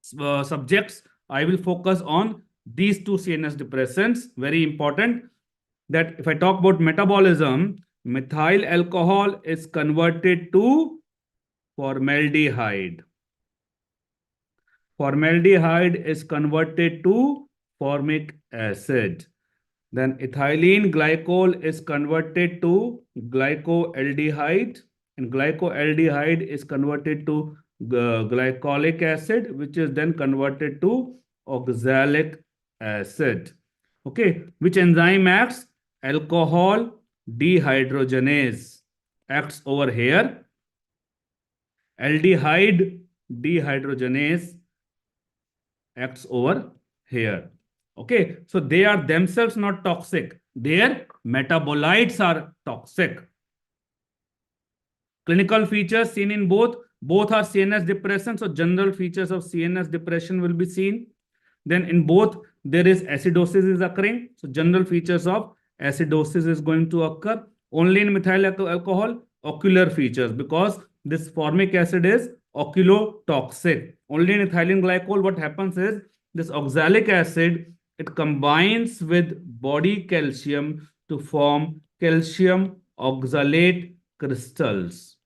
subjects. I will focus on these two CNS depressants. Very important that if I talk about metabolism, methyl alcohol is converted to formaldehyde. Formaldehyde is converted to formic acid. Then ethylene glycol is converted to glycoaldehyde, and glycoaldehyde is converted to glycolic acid, which is then converted to oxalic acid. Okay, which enzyme acts? Alcohol dehydrogenase acts over here. Aldehyde dehydrogenase acts over here. Okay, so they are themselves not toxic. Their metabolites are toxic. Clinical features seen in both are CNS depression. So general features of CNS depression will be seen. Then in both there is acidosis is occurring. So general features of acidosis is going to occur. Only in methyl alcohol, ocular features, because this formic acid is oculotoxic. Only in ethylene glycol, what happens is this oxalic acid, it combines with body calcium to form calcium oxalate crystals,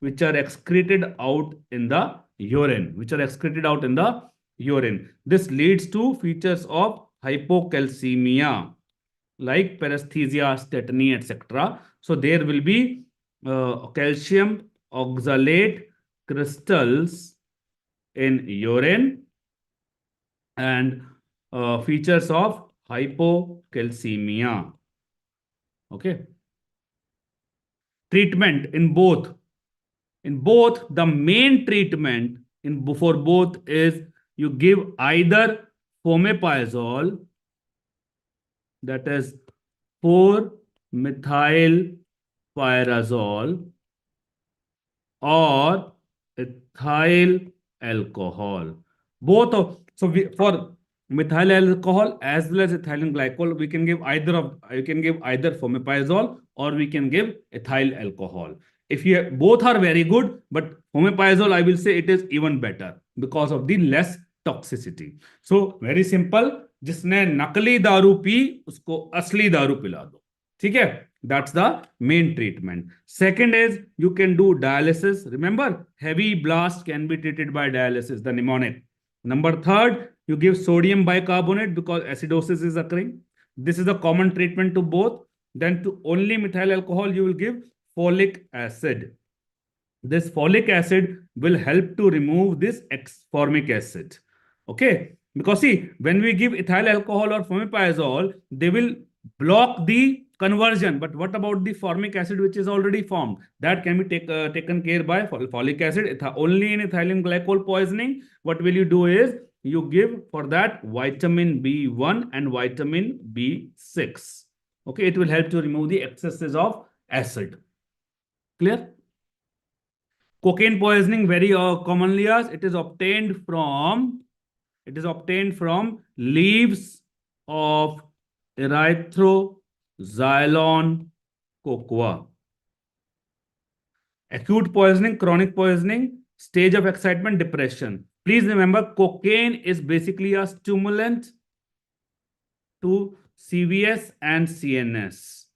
which are excreted out in the urine, This leads to features of hypocalcemia, like paresthesia, tetany, etc. So there will be calcium oxalate crystals in urine and features of hypocalcemia. Okay. Treatment in both. The main treatment for both is you give either fomepizole, that is 4-methylpyrazole, or ethyl alcohol. Both of for methyl alcohol as well as ethylene glycol, we can give either fomepizole or we can give ethyl alcohol. If you both are very good, but fomepizole, I will say it is even better because of the less toxicity. So very simple. जिसने नकली दारू P उसको असली दारू पिला दो. ठीक है? That's the main treatment. Second is you can do dialysis. Remember, heavy blast can be treated by dialysis, the mnemonic. Number third, You give sodium bicarbonate because acidosis is occurring. This is a common treatment to both. Then to only methyl alcohol, you will give folic acid. This folic acid will help to remove this formic acid. Okay, because see, when we give ethyl alcohol or fomepizole, they will block the conversion. But what about the formic acid which is already formed? That can be taken care by folic acid. Only in ethylene glycol poisoning, what will you do is you give for that vitamin B1 and vitamin B6. Okay, it will help to remove the excesses of acid. Clear? Cocaine poisoning very commonly as it is obtained from leaves of erythroxylon cocoa. Acute poisoning, chronic poisoning, stage of excitement, depression. Please remember, cocaine is basically a stimulant to CVS and CNS.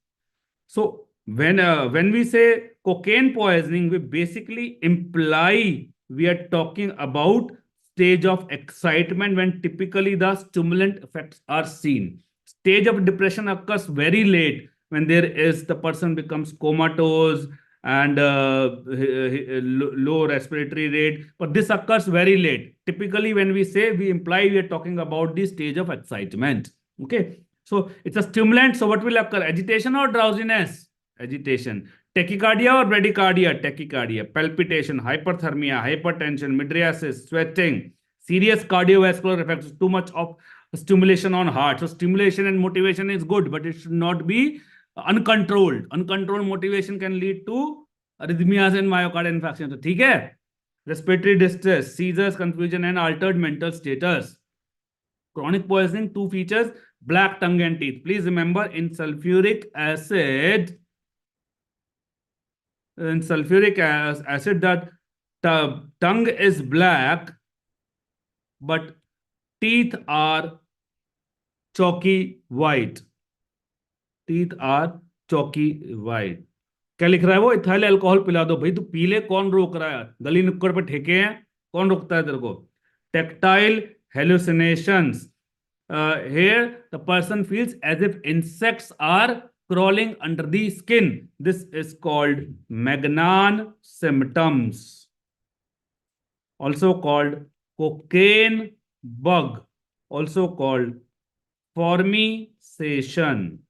So when we say cocaine poisoning, we basically imply we are talking about stage of excitement when typically the stimulant effects are seen. Stage of depression occurs very late when the person becomes comatose and low respiratory rate. But this occurs very late. Typically, when we say, we imply we are talking about the stage of excitement. Okay. So it's a stimulant. So what will occur? Agitation or drowsiness? Agitation. Tachycardia or bradycardia? Tachycardia. Palpitation, hyperthermia, hypertension, mydriasis, sweating, serious cardiovascular effects, too much of stimulation on heart. So stimulation and motivation is good, but it should not be uncontrolled. Uncontrolled motivation can lead to arrhythmias and myocardial infarction. So, ठीक है? Respiratory distress, seizures, confusion, and altered mental status. Chronic poisoning, two features, black tongue and teeth. Please remember, in sulfuric acid, that the tongue is black, but teeth are chalky white. Teeth are chalky white. क्या लिख रहा है वो? Ethyl alcohol पिला दो भाई, तू पीले, कौन रोक रहा है? गली नुक्कड़ पे ठेके हैं, कौन रोकता है तेरे को? Tactile hallucinations. Here the person feels as if insects are crawling under the skin. This is called Magnan symptoms, also called cocaine bug, also called formication.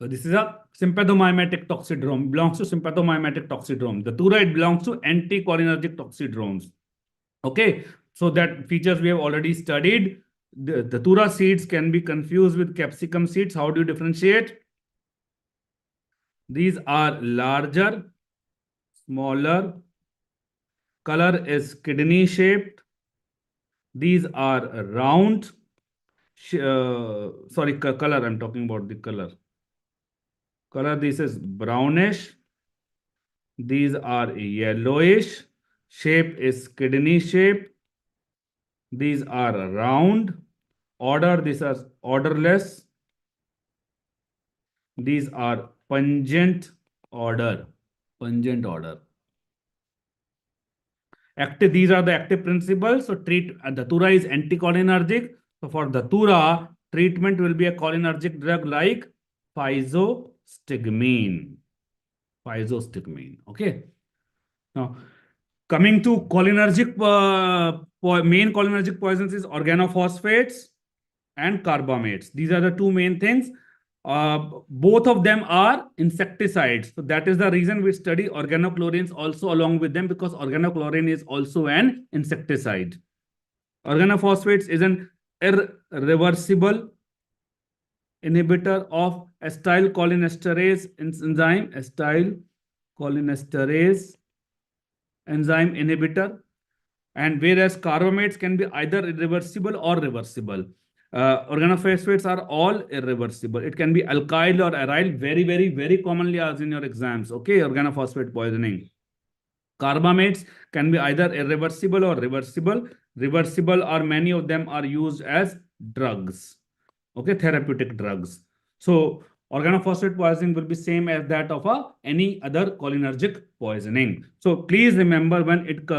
So this is a sympathomimetic toxidrome, belongs to sympathomimetic toxidrome. The Datura, it belongs to anticholinergic toxidromes. Okay, so that features we have already studied. The Datura seeds can be confused with capsicum seeds. How do you differentiate? These are larger, smaller, color is kidney shaped. These are round. Sorry, color, I'm talking about the color. Color, this is brownish. These are yellowish. Shape is kidney shape. These are round. Order, these are orderless. These are pungent order. Pungent order. Active, these are the active principles. So Datura is anticholinergic. So for Datura, treatment will be a cholinergic drug like physostigmine. Physostigmine. Okay. Now, coming to cholinergic, main cholinergic poisons is organophosphates and carbamates. These are the two main things. Both of them are insecticides. So that is the reason we study organochlorines also along with them, because organochlorine is also an insecticide. Organophosphates is an irreversible inhibitor of acetylcholinesterase enzyme, acetylcholinesterase enzyme inhibitor, and whereas carbamates can be either irreversible or reversible. Organophosphates are all irreversible. It can be alkyl or aryl, very, very, very commonly asked in your exams. Okay, organophosphate poisoning. Carbamates can be either irreversible or reversible. Reversible, or many of them are used as drugs. Okay, therapeutic drugs. So Organophosphate poisoning will be same as that of any other cholinergic poisoning. So please remember when it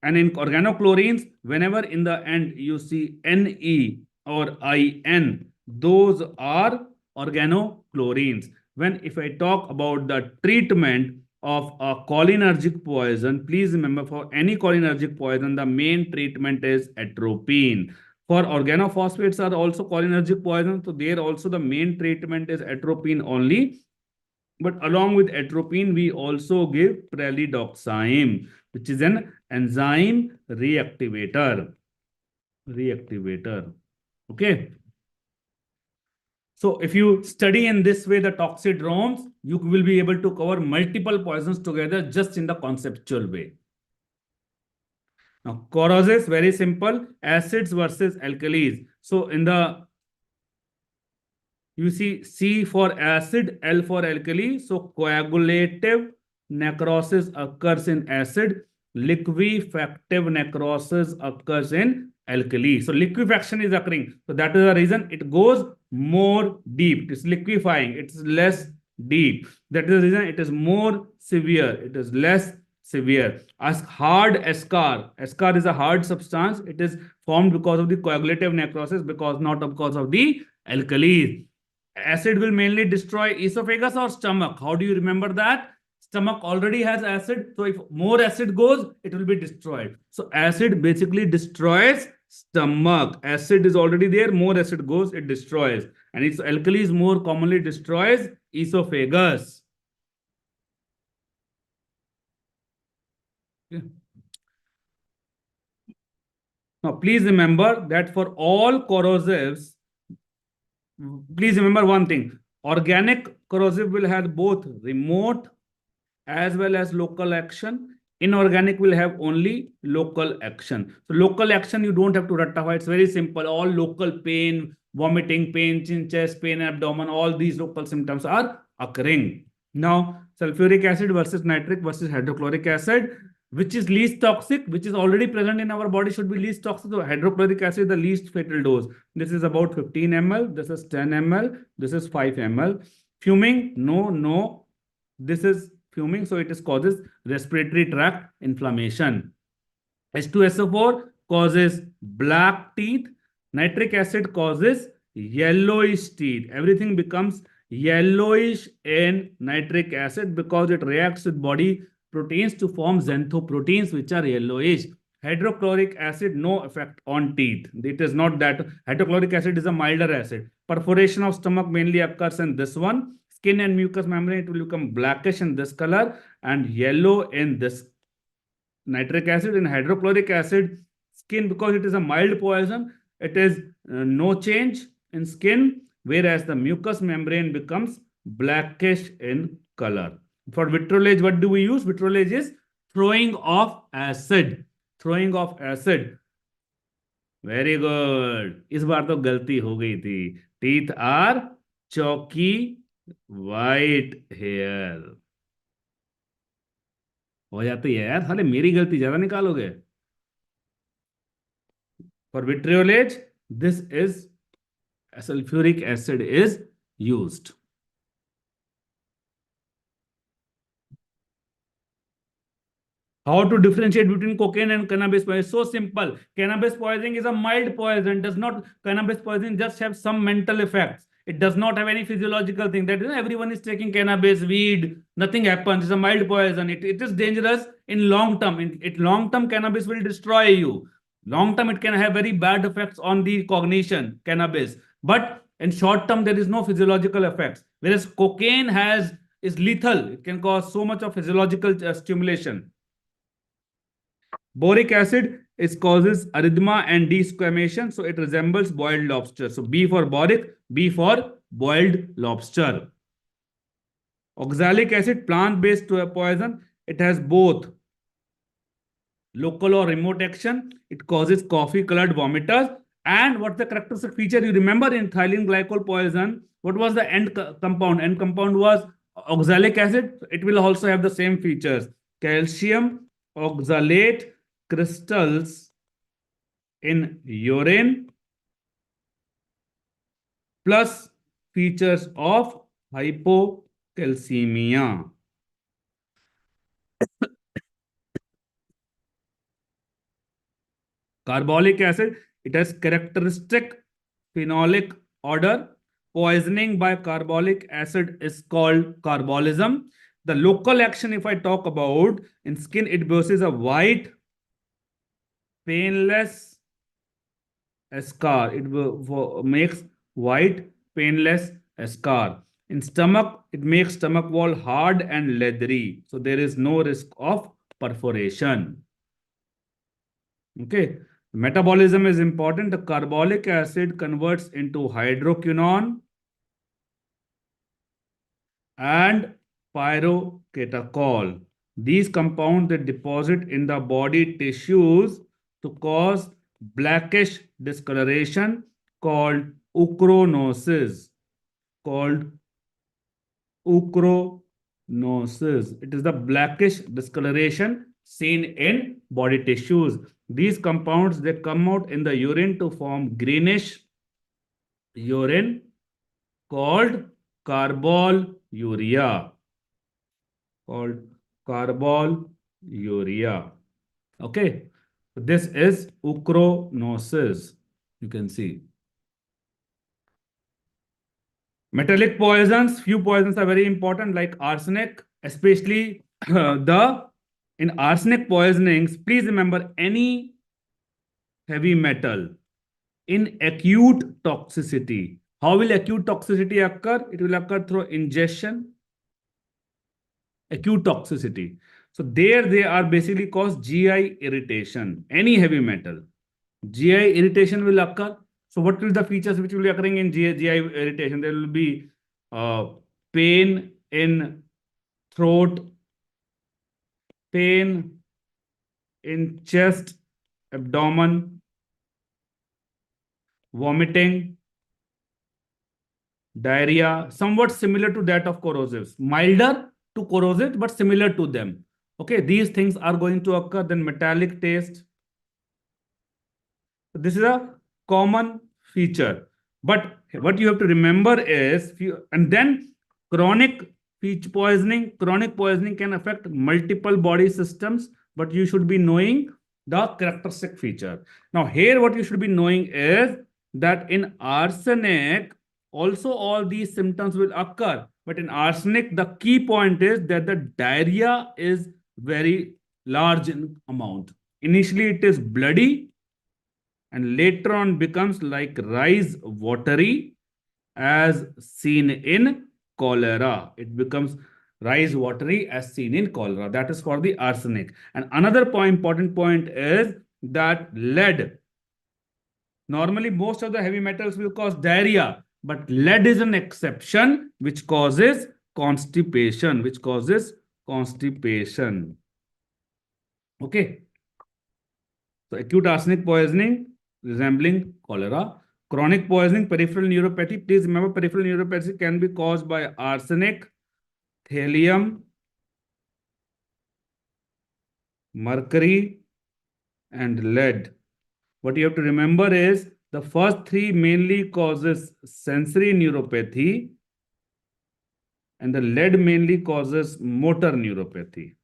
and in organochlorines, whenever in the end you see Ne or In, those are organochlorines. When if I talk about the treatment of a cholinergic poison, please remember for any cholinergic poison, the main treatment is atropine. For organophosphates are also cholinergic poison, so there also the main treatment is atropine only. But along with atropine, we also give pralidoxime, which is an enzyme reactivator. Reactivator. Okay. So if you study in this way the toxidromes, you will be able to cover multiple poisons together just in the conceptual way. Now, corrosives, very simple, acids versus alkalis. So in the, you see C for acid, L for alkali. So coagulative necrosis occurs in acid, liquefactive necrosis occurs in alkali. So liquefaction is occurring. So that is the reason it goes more deep. It's liquefying. It's less deep. That is the reason it is more severe. It is less severe. As hard escar. Escar is a hard substance. It is formed because of the coagulative necrosis, because not because of the alkalis. Acid will mainly destroy esophagus or stomach. How do you remember that? Stomach already has acid. So if more acid goes, it will be destroyed. So acid basically destroys stomach. Acid is already there. More acid goes, it destroys. And its alkalis more commonly destroys esophagus. Okay. Now, please remember that for all corrosives, please remember one thing. Organic corrosive will have both remote as well as local action. Inorganic will have only local action. So local action, you don't have to ratify. It's very simple. All local pain, vomiting, pain, chin, chest, pain, abdomen, all these local symptoms are occurring. Now, sulfuric acid versus nitric versus hydrochloric acid. Which is least toxic, which is already present in our body, should be least toxic. So hydrochloric acid is the least fatal dose. This is about 15 ml. This is 10 ml. This is 5 ml. Fuming, no. This is fuming, so it is causes respiratory tract inflammation. H2SO4 causes black teeth. Nitric acid causes yellowish teeth. Everything becomes yellowish in nitric acid because it reacts with body proteins to form xanthoproteins, which are yellowish. Hydrochloric acid, no effect on teeth. It is not that. Hydrochloric acid is a milder acid. Perforation of stomach mainly occurs in this one. Skin and mucous membrane, it will become blackish in this color and yellow in this. Nitric acid and hydrochloric acid, skin, because it is a mild poison, it is no change in skin, whereas the mucous membrane becomes blackish in color. For vitriolage, what do we use? Vitriolage is throwing off acid. Throwing off acid. Very good. इस बार तो गलती हो गई थी. Teeth are chalky white hair. हो जाती है यार, साले मेरी गलती ज्यादा निकालोगे. For vitriolage, this is sulfuric acid is used. How to differentiate between cocaine and cannabis poison? So simple. Cannabis poisoning is a mild poison. Does not, cannabis poisoning just have some mental effects. It does not have any physiological thing. That is, everyone is taking cannabis, weed, nothing happens. It's a mild poison. It is dangerous in long term. In long term, cannabis will destroy you. Long term, it can have very bad effects on the cognition, cannabis. But in short term, there is no physiological effects. Whereas cocaine is lethal. It can cause so much of physiological stimulation. Boric acid causes erythema and desquamation, so it resembles boiled lobster. So B for boric, B for boiled lobster. Oxalic acid, plant-based poison. It has both local or remote action. It causes coffee-colored vomiters. And what's the characteristic feature? You remember in ethylene glycol poison, what was the end compound? End compound was oxalic acid. It will also have the same features. Calcium oxalate crystals in urine plus features of hypocalcemia. Carbolic acid, it has characteristic phenolic odor. Poisoning by carbolic acid is called carbolism. The local action, if I talk about in skin, it produces a white, painless scar. It makes white, painless scar. In stomach, it makes stomach wall hard and leathery. So there is no risk of perforation. Okay. Metabolism is important. The carbolic acid converts into hydroquinone and pyrocatechol. These compounds they deposit in the body tissues to cause blackish discoloration called uchronosis. Called uchronosis. It is the blackish discoloration seen in body tissues. These compounds they come out in the urine to form greenish urine called carboluria. Called carboluria. Okay. This is uchronosis. You can see. Metallic poisons, few poisons are very important, like arsenic, especially the in arsenic poisonings. Please remember any heavy metal in acute toxicity. How will acute toxicity occur? It will occur through ingestion, acute toxicity. So there they are basically cause GI irritation. Any heavy metal, GI irritation will occur. So what will the features which will be occurring in GI irritation? There will be pain in throat, pain in chest, abdomen, vomiting, diarrhea, somewhat similar to that of corrosives, milder to corrosive, but similar to them. Okay, these things are going to occur. Then metallic taste. This is a common feature. But what you have to remember is, and then chronic chronic poisoning can affect multiple body systems, but you should be knowing the characteristic feature. Now, here what you should be knowing is that in arsenic, also all these symptoms will occur. But in arsenic, the key point is that the diarrhea is very large in amount. Initially, it is bloody and later on becomes like rice watery as seen in cholera. It becomes rice watery as seen in cholera. That is for the arsenic. And another important point is that lead. Normally, most of the heavy metals will cause diarrhea, but lead is an exception which causes constipation, Okay. So acute arsenic poisoning resembling cholera. Chronic poisoning, peripheral neuropathy. Please remember, peripheral neuropathy can be caused by arsenic, thallium, mercury, and lead. What you have to remember is the first three mainly causes sensory neuropathy, and the lead mainly causes motor neuropathy.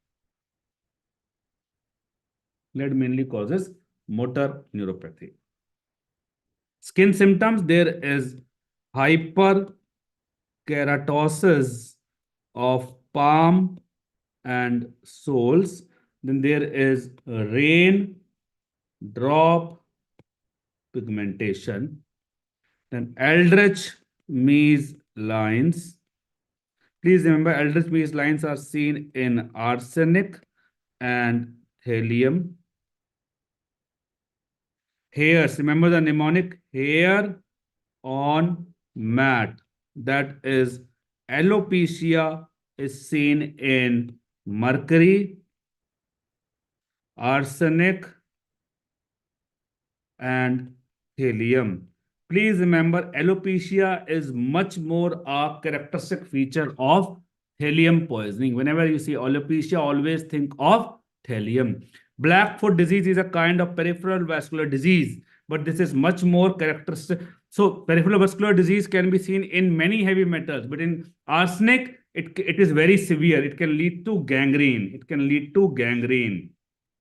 Lead mainly causes motor neuropathy. Skin symptoms, there is hyperkeratosis of palm and soles. Then there is rain drop pigmentation. Then Eldridge-Mees lines. Please remember, Eldridge-Mees lines are seen in arsenic and thallium. Hairs, remember the mnemonic, hair on mat. That is alopecia is seen in mercury, arsenic, and thallium. Please remember, alopecia is much more a characteristic feature of thallium poisoning. Whenever you see alopecia, always think of thallium. Blackfoot disease is a kind of peripheral vascular disease, but this is much more characteristic. So peripheral vascular disease can be seen in many heavy metals, but in arsenic, it is very severe. It can lead to gangrene. It can lead to gangrene.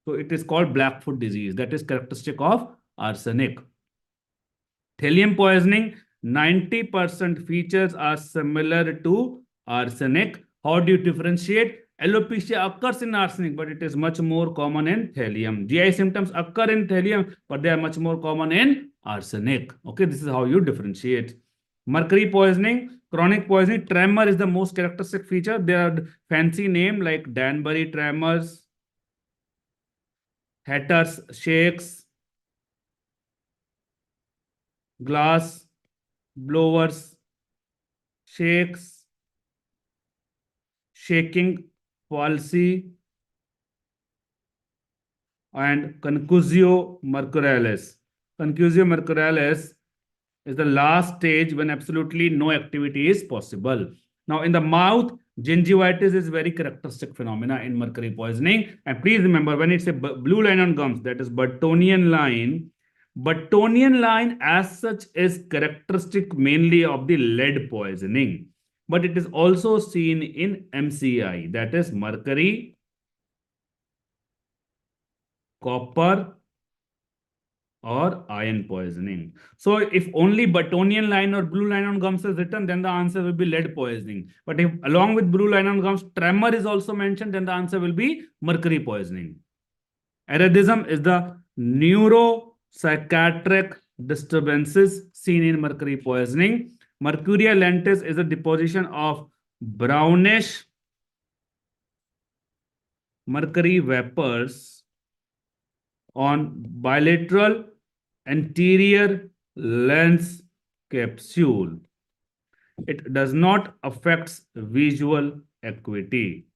So it is called Blackfoot disease. That is characteristic of arsenic. Thallium poisoning, 90% features are similar to arsenic. How do you differentiate? Alopecia occurs in arsenic, but it is much more common in thallium. GI symptoms occur in thallium, but they are much more common in arsenic. Okay, this is how you differentiate. Mercury poisoning, chronic poisoning, tremor is the most characteristic feature. There are fancy name like Danbury tremors, Hatter's shakes, glass blowers shakes, shaking palsy, and concusio mercurialis. Concusio mercurialis is the last stage when absolutely no activity is possible. Now, in the mouth, gingivitis is very characteristic phenomena in mercury poisoning. And please remember, when it's a blue line on gums, that is Burtonian line. Burtonian line as such is characteristic mainly of the lead poisoning. But it is also seen in MCI, that is mercury, copper, or iron poisoning. So if only Burtonian line or blue line on gums is written, then the answer will be lead poisoning. But if along with blue line on gums, tremor is also mentioned, then the answer will be mercury poisoning. Erethism is the neuropsychiatric disturbances seen in mercury poisoning. Mercurial lentis is a deposition of brownish mercury vapors on bilateral anterior lens capsule. It does not affect visual acuity.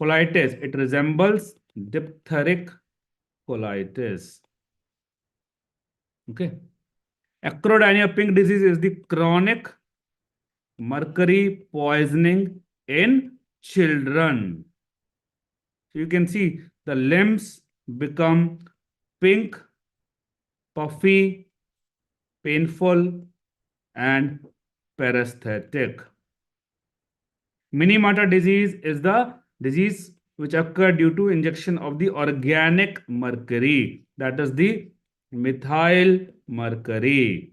Colitis, it resembles diphtheric colitis. Okay. Acrodynia pink disease is the chronic mercury poisoning in children. So you can see the limbs become pink, puffy, painful, and paresthetic. Minimata disease is the disease which occurs due to injection of the organic mercury, that is the methyl mercury.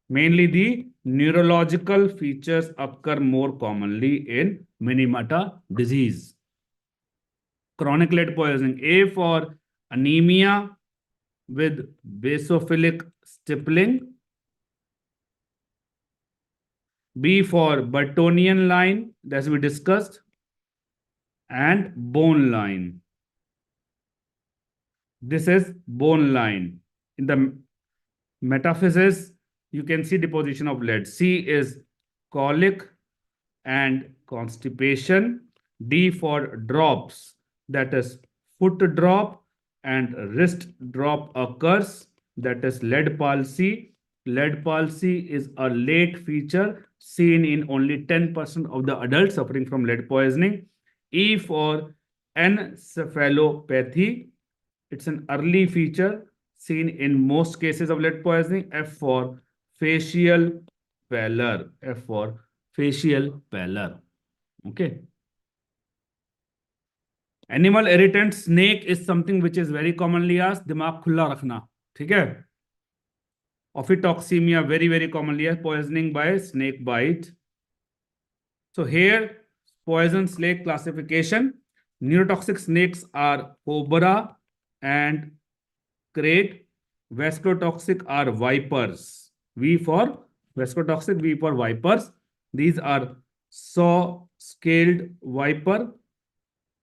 Mainly the neurological features occur more commonly in Minimata disease. Chronic lead poisoning, A for anemia with basophilic stippling, B for Burtonian line, as we discussed, and bone line. This is bone line. In the metaphysis, you can see deposition of lead. C is colic and constipation. D for drops, that is foot drop and wrist drop occurs, that is lead palsy. Lead palsy is a late feature seen in only 10% of the adults suffering from lead poisoning. E for encephalopathy. It's an early feature seen in most cases of lead poisoning. F for facial pallor. F for facial pallor. Okay. Animal irritant, snake is something which is very commonly asked. दिमाग खुला रखना, ठीक है? Ophitoxemia, very commonly asked. Poisoning by snake bite. So here, poison snake classification. Neurotoxic snakes are cobra and crate. Vasculotoxic are vipers. V for vasculotoxic, V for vipers. These are saw-scaled viper,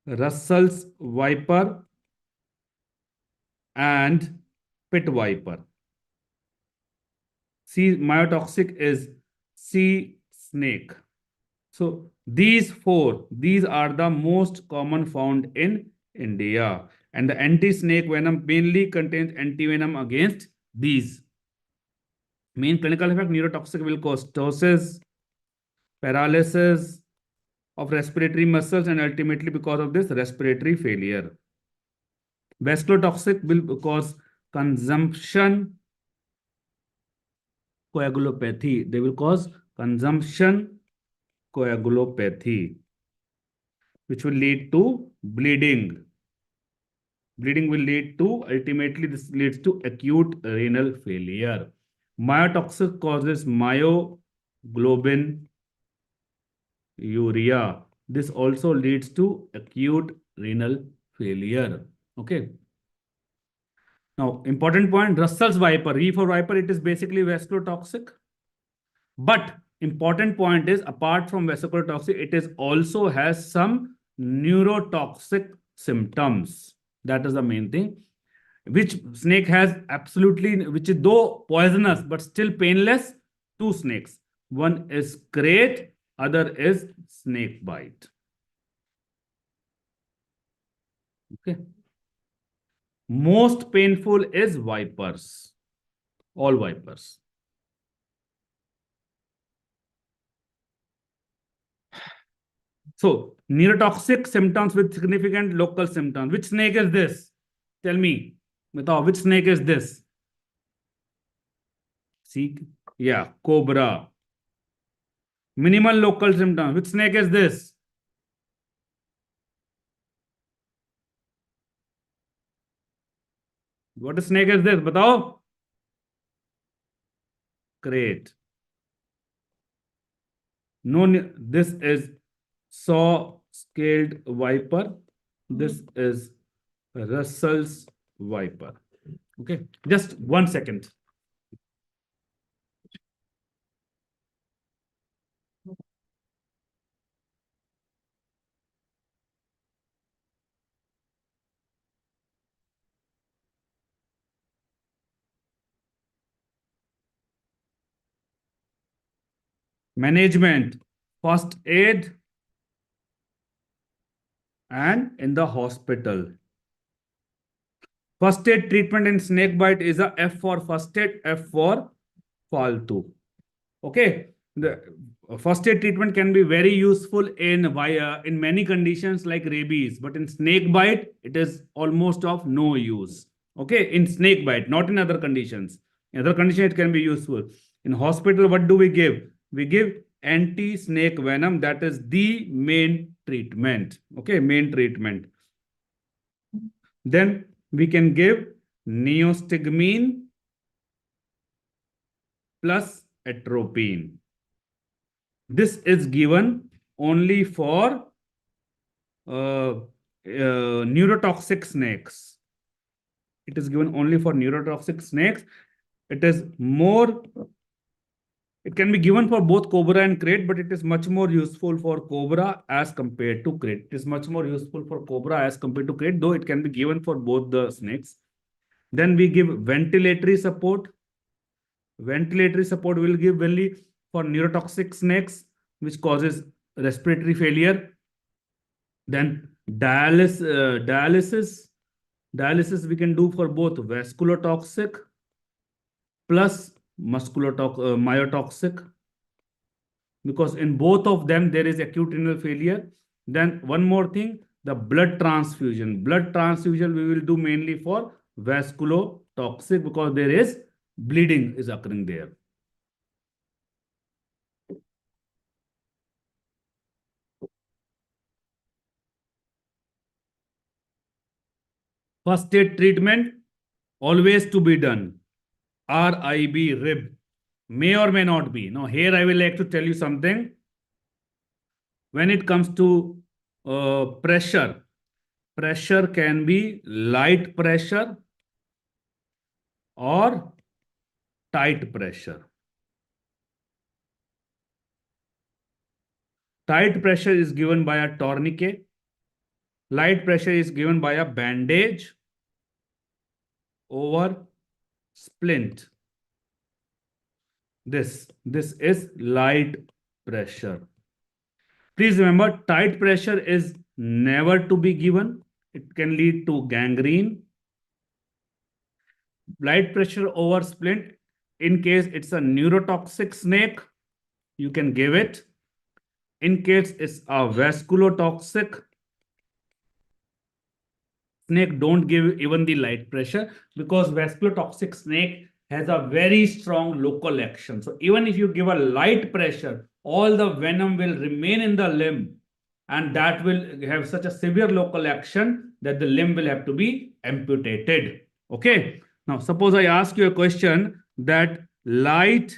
Russell's viper, and pit viper. Sea myotoxic is sea snake. So these four, these are the most common found in India. And the anti-snake venom mainly contains antivenom against these. Main clinical effect, neurotoxic will cause ptosis, paralysis of respiratory muscles, and ultimately because of this respiratory failure. Vasculotoxic will cause consumption coagulopathy. They will cause consumption coagulopathy, which will lead to bleeding. Bleeding will lead to, ultimately, this leads to acute renal failure. Myotoxic causes myoglobin urea. This also leads to acute renal failure. Okay. Now, important point, Russell's viper. V for viper, it is basically vasculotoxic. But important point is, apart from vasculotoxic, it is also has some neurotoxic symptoms. That is the main thing. Which snake has absolutely, which is though poisonous but still painless? Two snakes. One is crate, other is snake bite. Okay. Most painful is vipers. All vipers. So, neurotoxic symptoms with significant local symptoms. Which snake is this? Tell me. Which snake is this? See? Yeah, cobra. Minimal local symptoms. Which snake is this? What snake is this? Batao. Great. No, this is saw-scaled viper. This is Russell's viper. Okay, just 1 second. Management, first aid, and in the hospital. First aid treatment in snake bite is a F for first aid, F for faltu. Okay, the first aid treatment can be very useful in many conditions like rabies, but in snake bite it is almost of no use. Okay, in snake bite, not in other conditions. In other conditions it can be useful. In hospital, what do we give? We give anti-snake venom. That is the main treatment. Okay, main treatment. Then we can give neostigmine plus atropine. This is given only for neurotoxic snakes. It is given only for neurotoxic snakes. It is more, it can be given for both cobra and crate, but it is much more useful for cobra as compared to crate. It is much more useful for cobra as compared to crate, though it can be given for both the snakes. Then we give ventilatory support. Ventilatory support will give only for neurotoxic snakes, which causes respiratory failure. Then dialysis we can do for both vasculotoxic plus myotoxic, because in both of them there is acute renal failure. Then one more thing, the blood transfusion. Blood transfusion we will do mainly for vasculotoxic, because there is bleeding is occurring there. First aid treatment always to be done. RIB, rib. May or may not be. Now, here I will like to tell you something. When it comes to pressure, pressure can be light pressure or tight pressure. Tight pressure is given by a tourniquet. Light pressure is given by a bandage over splint. This is light pressure. Please remember, tight pressure is never to be given. It can lead to gangrene. Light pressure over splint, in case it's a neurotoxic snake, you can give it. In case it's a vasculotoxic, snake don't give even the light pressure, because vasculotoxic snake has a very strong local action. So even if you give a light pressure, all the venom will remain in the limb, and that will have such a severe local action that the limb will have to be amputated. Okay. Now, suppose I ask you a question that light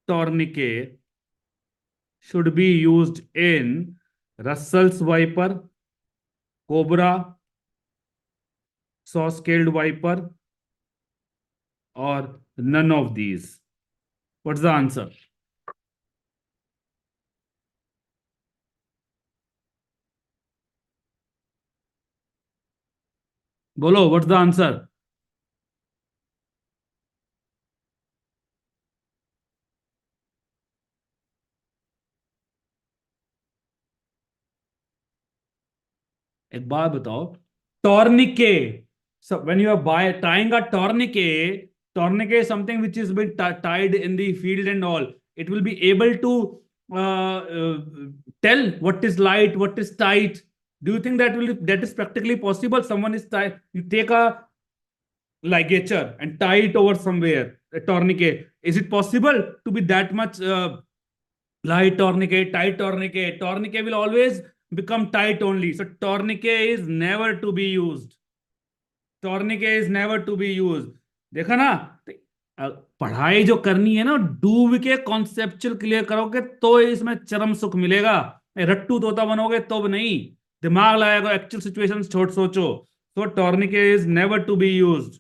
tourniquet should be used in Russell's viper, cobra, saw-scaled viper, or none of these. What's the answer? Bolo, what's the answer? एक बात बताओ, tourniquet. So when you are tying a tourniquet, tourniquet is something which is been tied in the field and all. It will be able to uh, uh, tell what is light, what is tight. Do you think that is practically possible? Someone is tied. You take a ligature and tie it over somewhere. A tourniquet. Is it possible to be that much light tourniquet, tight tourniquet? Tourniquet will always become tight only. So tourniquet is never to be used. Tourniquet is never to be used. देखा ना? पढ़ाई जो करनी है ना, डूब के conceptual clear करोगे तो इसमें चरम सुख मिलेगा. रट्टू तोता बनोगे तो नहीं. दिमाग लगाएगा, एक्चुअल सिचुएशन छोड़ सोचो. So tourniquet is never to be used.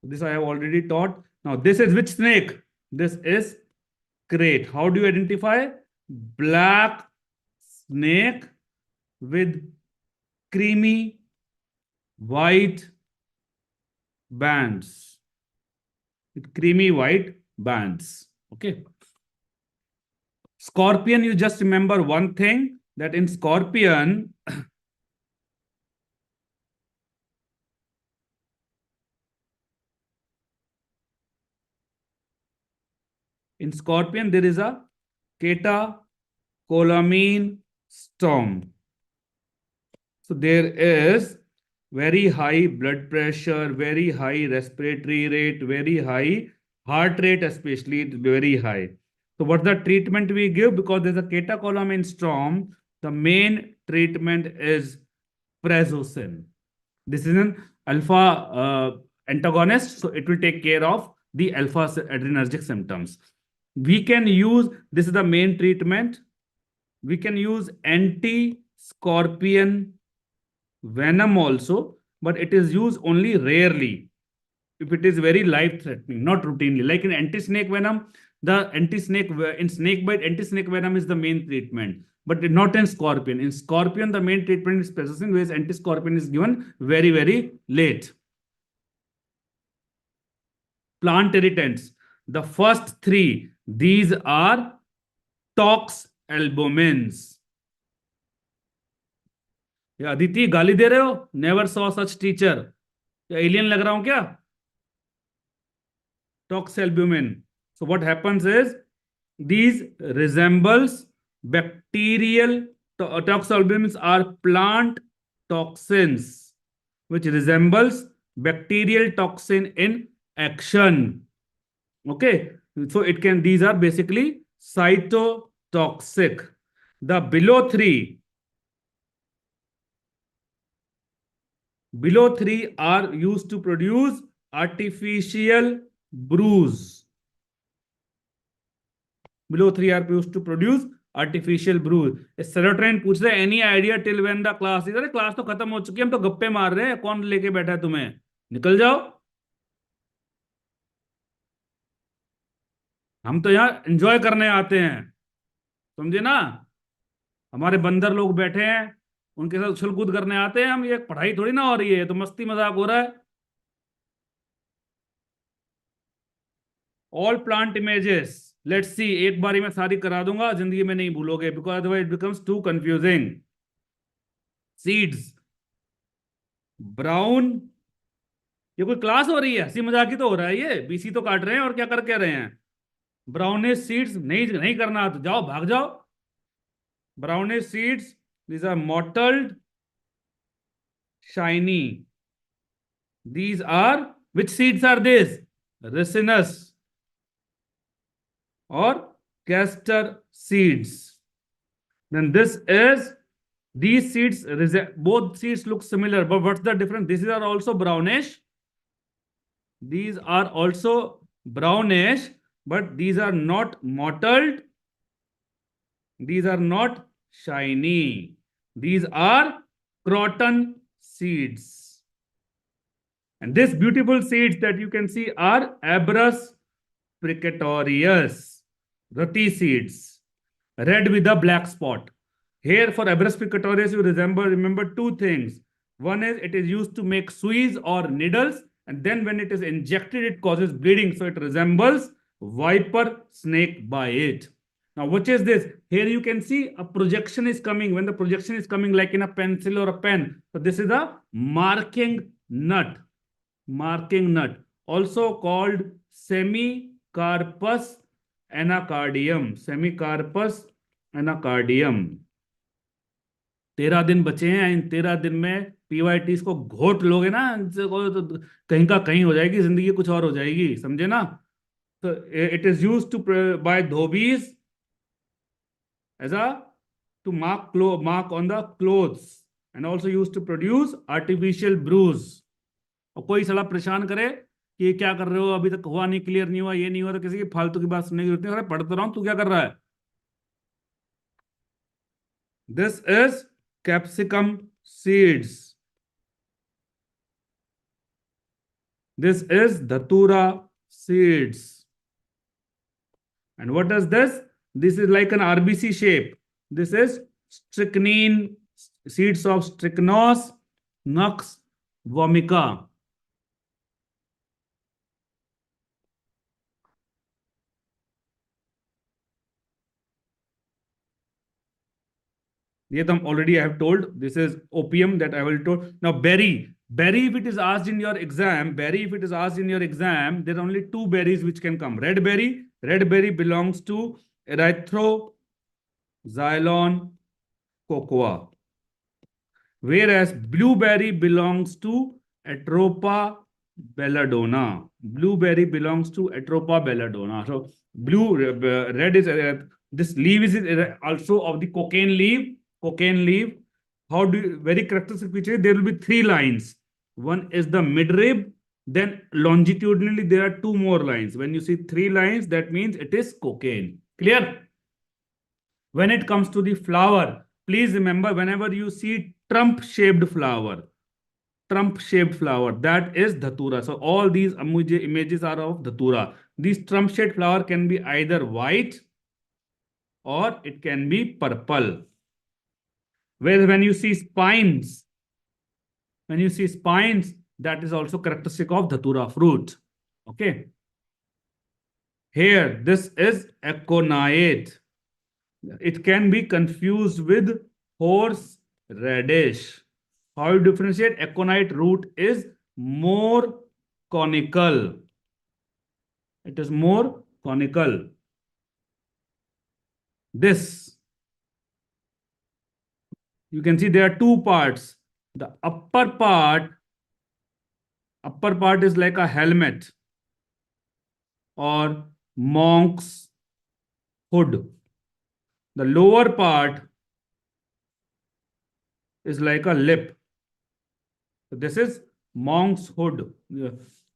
This I have already taught. Now this is which snake? This is crate. How do you identify? Black snake with creamy white bands. With creamy white bands. Okay. Scorpion, you just remember one thing, that in scorpion, there is a catecholamine storm. So there is very high blood pressure, very high respiratory rate, very high heart rate, especially very high. So what's the treatment we give? Because there's a catecholamine storm, the main treatment is prazosin. This is an alpha antagonist, so it will take care of the alpha adrenergic symptoms. We can use, this is the main treatment, we can use anti-scorpion venom also, but it is used only rarely if it is very life-threatening, not routinely. Like in anti-snake venom, in snake bite, anti-snake venom is the main treatment, but not in scorpion. In scorpion, the main treatment is prazosin, whereas anti-scorpion is given very, very late. Plant irritants. The first three, these are tox albumins. या अदिति गाली दे रहे हो? Never saw सच teacher. क्या alien लग रहा हूं क्या? Toxalbumin. So what happens is these resembles bacterial toxalbumins are plant toxins which resembles bacterial toxin in action. Okay, so it can, these are basically cytotoxic. The below three are used to produce artificial bruise. Below 3 are used to produce artificial bruise. Serotonin पूछ रहे, any idea till when the class is? अरे class तो खत्म हो चुकी है, हम तो गप्पे मार रहे हैं. कौन लेके बैठा है तुम्हें? निकल जाओ. हम तो यहाँ एंजॉय करने आते हैं, समझे ना? हमारे बंदर लोग बैठे हैं, उनके साथ उछल कूद करने आते हैं हम. ये पढ़ाई थोड़ी ना हो रही है, तो मस्ती मजाक हो रहा है. All plant images, let's see. एक बारी में सारी करा दूंगा, जिंदगी में नहीं भूलोगे, because otherwise it becomes too confusing. Seeds brown. ये कोई क्लास हो रही है? हंसी मजाक ही तो हो रहा है. ये बीसी तो काट रहे हैं और क्या कर रहे हैं? ब्राउनिश सीड्स नहीं नहीं करना तो जाओ, भाग जाओ. Brownish seeds, these are mottled, shiny. These are, which seeds are these? Ricinus or castor seeds. Then this is, these seeds, both seeds look similar, but what's the difference? These are also brownish. These are also brownish, but these are not mottled. These are not shiny. These are croton seeds. And these beautiful seeds that you can see are Abrus precatorius, roti seeds, red with a black spot. Here for Abrus precatorius, you remember two things. One is it is used to make sueys or needles, and then when it is injected, it causes bleeding. So it resembles viper snake bite. Now, which is this? Here you can see a projection is coming. When the projection is coming like in a pencil or a pen, so this is a marking nut. Marking nut, also called semicarpus anacardium. Semicarpus anacardium. 13 दिन बचे हैं. इन 13 दिन में पीवाईटीज को घोट लोगे ना, तो कहीं का कहीं हो जाएगी जिंदगी, कुछ और हो जाएगी, समझे ना. तो it is use to by dhobis as a to mark on the clothes, and also used to produce artificial bruise. और कोई साला परेशान करे कि ये क्या कर रहे हो, अभी तक हुआ नहीं, क्लियर नहीं हुआ, ये नहीं हुआ, तो किसी की फालतू की बात सुनने की जरूरत नहीं. अरे पढ़ता रहा हूं, तू क्या कर रहा है. This is capsicum seeds. This is धतूरा seeds. And what does this? This is like an RBC shape. This is strychnine, seeds of strychnos nux vomica. ये तो already I have told. This is opium that I will told. Now berry. Berry, if it is asked in your exam, there are only two berries which can come. Red berry. Red berry belongs to Erythroxylon cocoa. Whereas blueberry belongs to Atropa belladonna. Blueberry belongs to Atropa belladonna. So red is this leaf is also of the cocaine leaf. Cocaine leaf. How do you, very characteristic feature? There will be 3 lines. One is the midrib. Then longitudinally there are 2 more lines. When you see 3 lines, that means it is cocaine. Clear? When it comes to the flower, please remember, whenever you see trump-shaped flower, that is dhatura. So all these images are of dhatura. These trump-shaped flower can be either white or it can be purple. Whereas when you see spines, that is also characteristic of dhatura fruit. Okay. Here, this is aconite. It can be confused with horse radish. How you differentiate? Aconite root is more conical. It is more conical. This, you can see there are 2 parts. The upper part is like a helmet or monk's hood. The lower part is like a lip. So this is monk's hood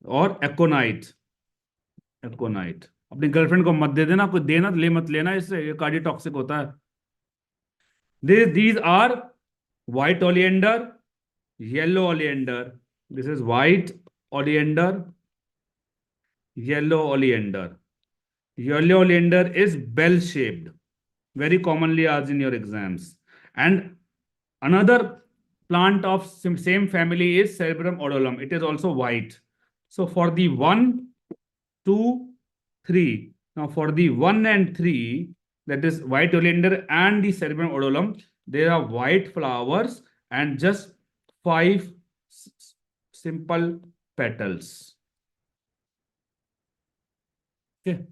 or aconite. Aconite. अपनी girlfriend को मत दे देना, कोई देना ले मत लेना, इससे ये कार्डियोटॉक्सिक होता है. These are white oleander, yellow oleander. This is white oleander, yellow oleander. Yellow oleander is bell-shaped, very commonly asked in your exams. And another plant of same family is Cerebellum odolum. It is also white. So for the 1, 2, 3. Now for the 1 and 3, that is white oleander and the Cerebellum odolum, there are white flowers and just 5 simple petals. Okay.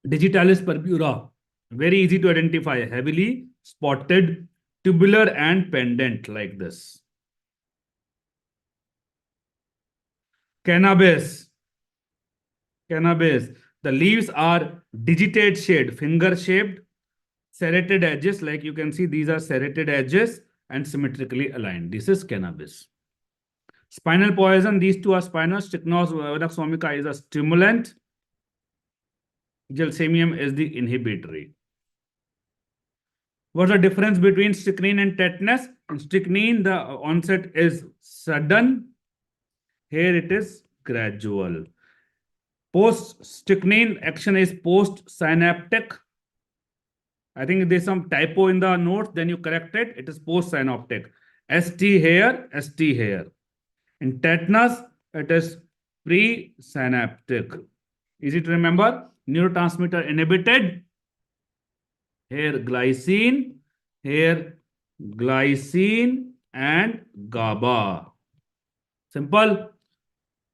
digitalis purpura, very easy to identify, heavily spotted, tubular and pendant like this. Cannabis. Cannabis. The leaves are digitate shade, finger shaped, serrated edges. Like you can see, these are serrated edges and symmetrically aligned. This is cannabis. Spinal poison. These two are spinal. Strychnos venoxomica is a stimulant. Gelsemium is the inhibitory. What's the difference between strychnine and tetanus? In strychnine, the onset is sudden. Here it is gradual. Post-strychnine action is post-synaptic. I think there's some typo in the notes, then you correct it. It is post-synaptic. ST here, ST here. In tetanus, it is pre-synaptic. Easy to remember. Neurotransmitter inhibited. Here glycine, here glycine and GABA. Simple.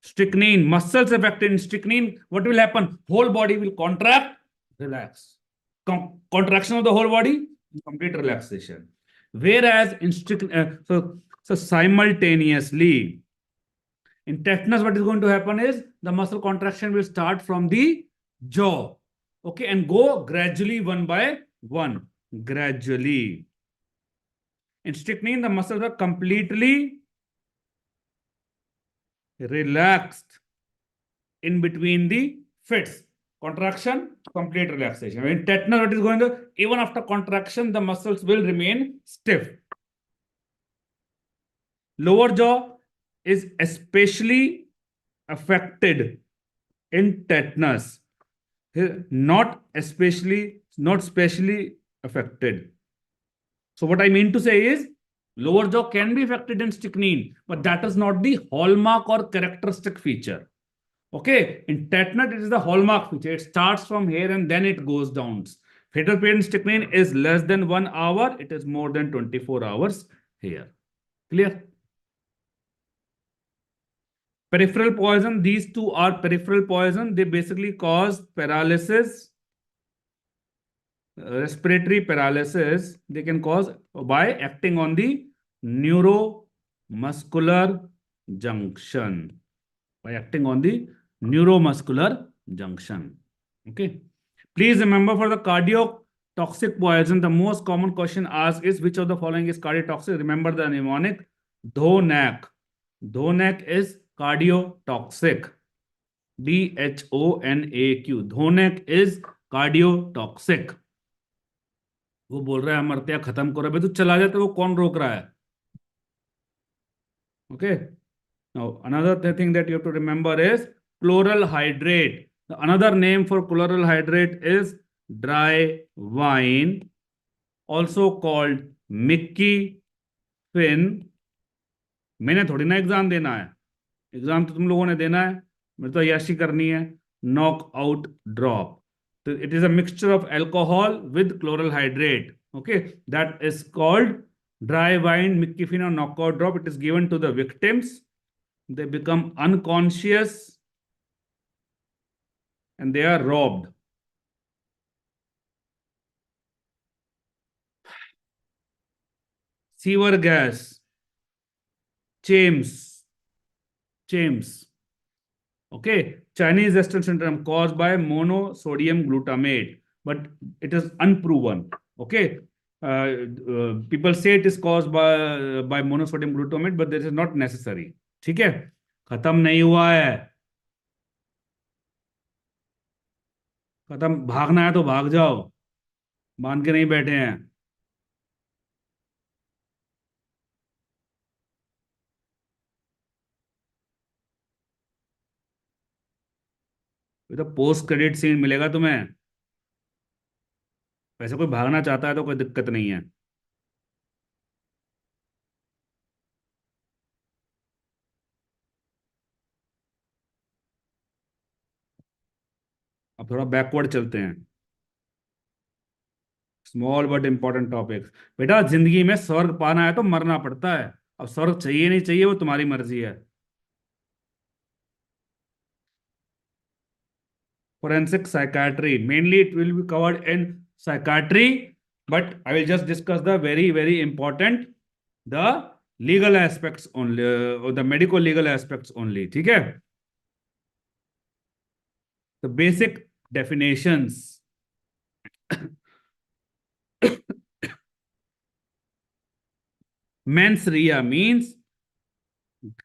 Strychnine, muscles affected in strychnine. What will happen? Whole body will contract, relax. Contraction of the whole body, complete relaxation. Whereas in strychnine, so simultaneously, in tetanus, what is going to happen is the muscle contraction will start from the jaw, okay, and go gradually one by one, gradually. In strychnine, the muscles are completely relaxed in between the fits. Contraction, complete relaxation. In tetanus, what is going on? Even after contraction, the muscles will remain stiff. Lower jaw is especially affected in tetanus. Not specially affected. So what I mean to say is, lower jaw can be affected in strychnine, but that is not the hallmark or characteristic feature. Okay, in tetanus, it is the hallmark feature. It starts from here and then it goes down. Fatal period in strychnine is less than 1 hour. It is more than 24 hours here. Clear? Peripheral poison. These two are peripheral poison. They basically cause paralysis, respiratory paralysis. They can cause by acting on the neuromuscular junction. By acting on the neuromuscular junction. Okay. Please remember, for the cardiotoxic poison, the most common question asked is which of the following is cardiotoxic? Remember the mnemonic DHONAC. DHONAC is cardiotoxic. DHONAQ. DHONAC is cardiotoxic. वो बोल रहा है अमरत्या खत्म करो, भाई तू चला जाए तो वो कौन रोक रहा है? Okay. Now another thing that you have to remember is chloral hydrate. Another name for chloral hydrate is dry wine, also called Mickey Finn. मैंने थोड़ी ना एग्जाम देना है, एग्जाम तो तुम लोगों ने देना है, मेरे तो अय्याशी करनी है. Knock out drop. So it is a mixture of alcohol with chloral hydrate. Okay, that is called dry wine, Mickey Finn or knockout drop. It is given to the victims. They become unconscious and they are robbed. Sewer gas, James. Okay, Chinese Western syndrome caused by monosodium glutamate, but it is unproven. Okay, people say it is caused by monosodium glutamate, but this is not necessary. ठीक है, खत्म नहीं हुआ है. खत्म. भागना है तो भाग जाओ, बांध के नहीं बैठे हैं. तो पोस्ट क्रेडिट सीन मिलेगा तुम्हें. वैसे कोई भागना चाहता है तो कोई दिक्कत नहीं है. अब थोड़ा बैकवर्ड चलते हैं. Small but important topics. बेटा, जिंदगी में स्वर्ग पाना है तो मरना पड़ता है. अब स्वर्ग चाहिए नहीं चाहिए वो तुम्हारी मर्जी है. forensic psychiatry. Mainly it will be covered in psychiatry, but I will just discuss the very, very important, the legal aspects only, or the medical legal aspects only. ठीक है? The basic definitions. Mens rea means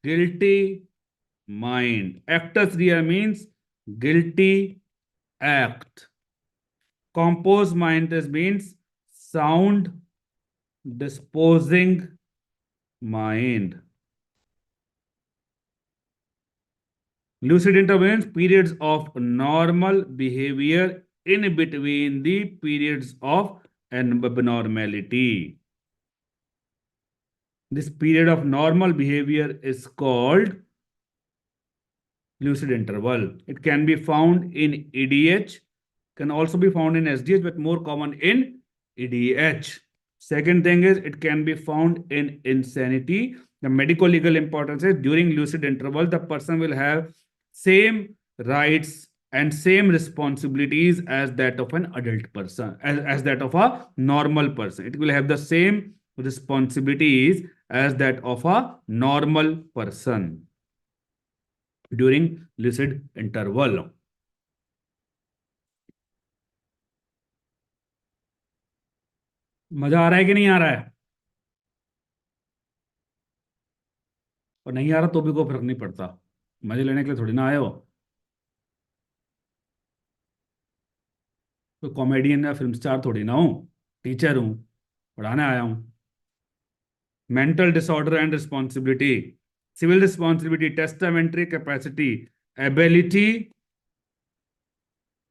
guilty mind. Actus rea means guilty act. Composed mind means sound disposing mind. Lucid interval means periods of normal behavior in between the periods of abnormality. This period of normal behavior is called lucid interval. It can be found in EDH, can also be found in SDH, but more common in EDH. Second thing is it can be found in insanity. The medical legal importance is during lucid interval, the person will have same rights and same responsibilities as that of an adult person, as that of a normal person. It will have the same responsibilities as that of a normal person during lucid interval. मजा आ रहा है कि नहीं आ रहा है? और नहीं आ रहा तो भी कोई फर्क नहीं पड़ता, मजे लेने के लिए थोड़ी ना आए हो। तो कॉमेडियन या फिल्म स्टार थोड़ी ना हूँ, टीचर हूँ, पढ़ाने आया हूँ। Mental disorder and responsibility, civil responsibility, testamentary capacity, ability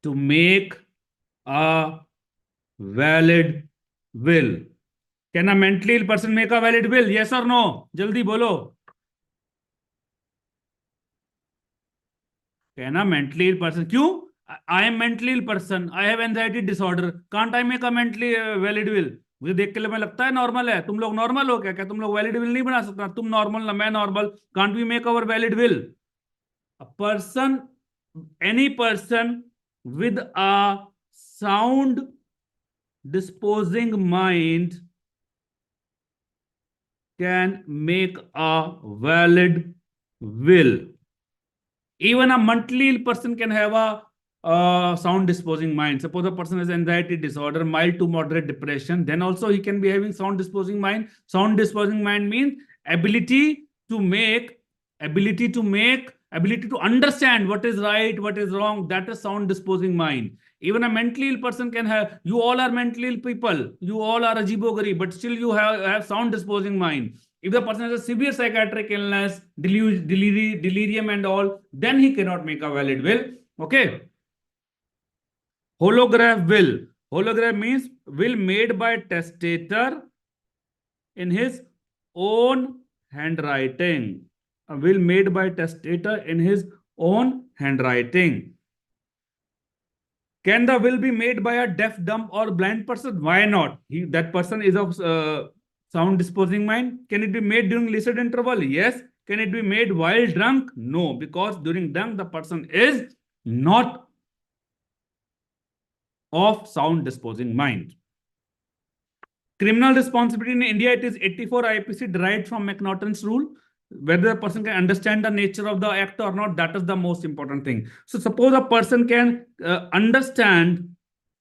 to make a valid will. Can a mentally ill person make a valid will? Yes or no? जल्दी बोलो. Can a mentally ill person? क्यों? I am mentally ill person. I have anxiety disorder. Can't I make a mentally valid will? मुझे देख के मैं लगता है normal है. तुम लोग नॉर्मल हो क्या? क्या तुम लोग वैलिड विल नहीं बना सकता? तुम नॉर्मल ना मैं normal. Can't we make our valid will? A person, any person with a sound disposing mind can make a valid will. Even a mentally ill person can have a sound disposing mind. Suppose a person has anxiety disorder, mild to moderate depression, then also he can be having sound disposing mind. Sound disposing mind means ability to understand what is right, what is wrong. That is sound disposing mind. Even a mentally ill person can have, you all are mentally ill people, you all are ajibo-garib, but still you have sound disposing mind. If the person has a severe psychiatric illness, delirium and all, then he cannot make a valid will. Okay. Holograph will. Holograph means will made by testator in his own handwriting. A will made by testator in his own handwriting. Can the will be made by a deaf, dumb, or blind person? Why not? That person is of sound disposing mind. Can it be made during lucid interval? Yes. Can it be made while drunk? No, because during drunk the person is not of sound disposing mind. Criminal responsibility in India, it is 84 IPC derived from McNaughton's rule. Whether a person can understand the nature of the act or not, that is the most important thing. So suppose a person can understand,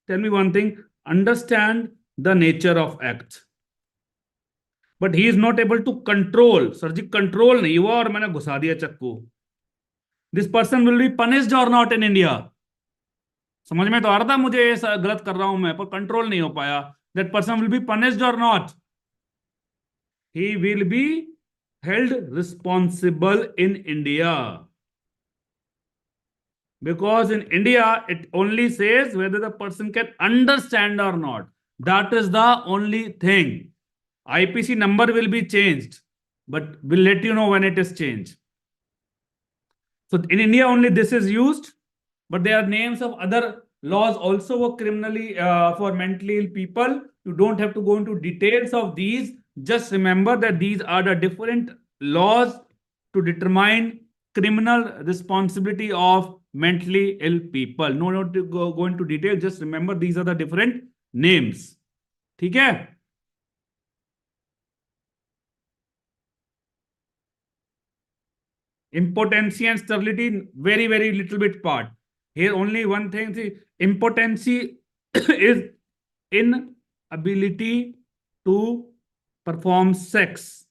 tell me one thing, understand the nature of act, but he is not able to control. Surgical control नहीं हुआ और मैंने घुसा दिया चक्कू. This person will be punished or not in India? समझ में तो आ रहा था मुझे ये गलत कर रहा हूं मैं, पर कंट्रोल नहीं हो पाया. That person will be punished or not? He will be held responsible in India. Because in India, it only says whether the person can understand or not. That is the only thing. IPC number will be changed, but we'll let you know when it is changed. So in India, only this is used, but there are names of other laws also for criminally, for mentally ill people. You don't have to go into details of these. Just remember that these are the different laws to determine criminal responsibility of mentally ill people. No, not to go into detail. Just remember these are the different names. ठीक है? Impotency and sterility, very, very little bit part. Here only one thing. See, impotency is inability to perform sex.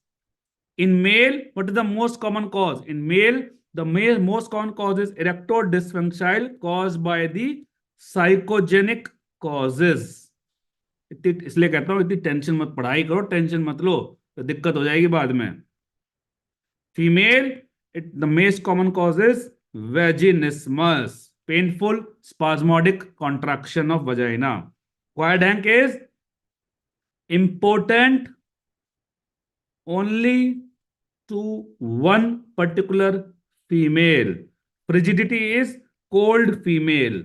In male, what is the most common cause? In male, the most common cause is erectile dysfunction caused by the psychogenic causes. इसलिए कहता हूं इतनी tension मत, पढ़ाई करो, tension मत लो, तो दिक्कत हो जाएगी बाद में. Female, the most common cause is vaginismus, painful spasmodic contraction of vagina. Quiet hank is important only to one particular female. Frigidity is cold female.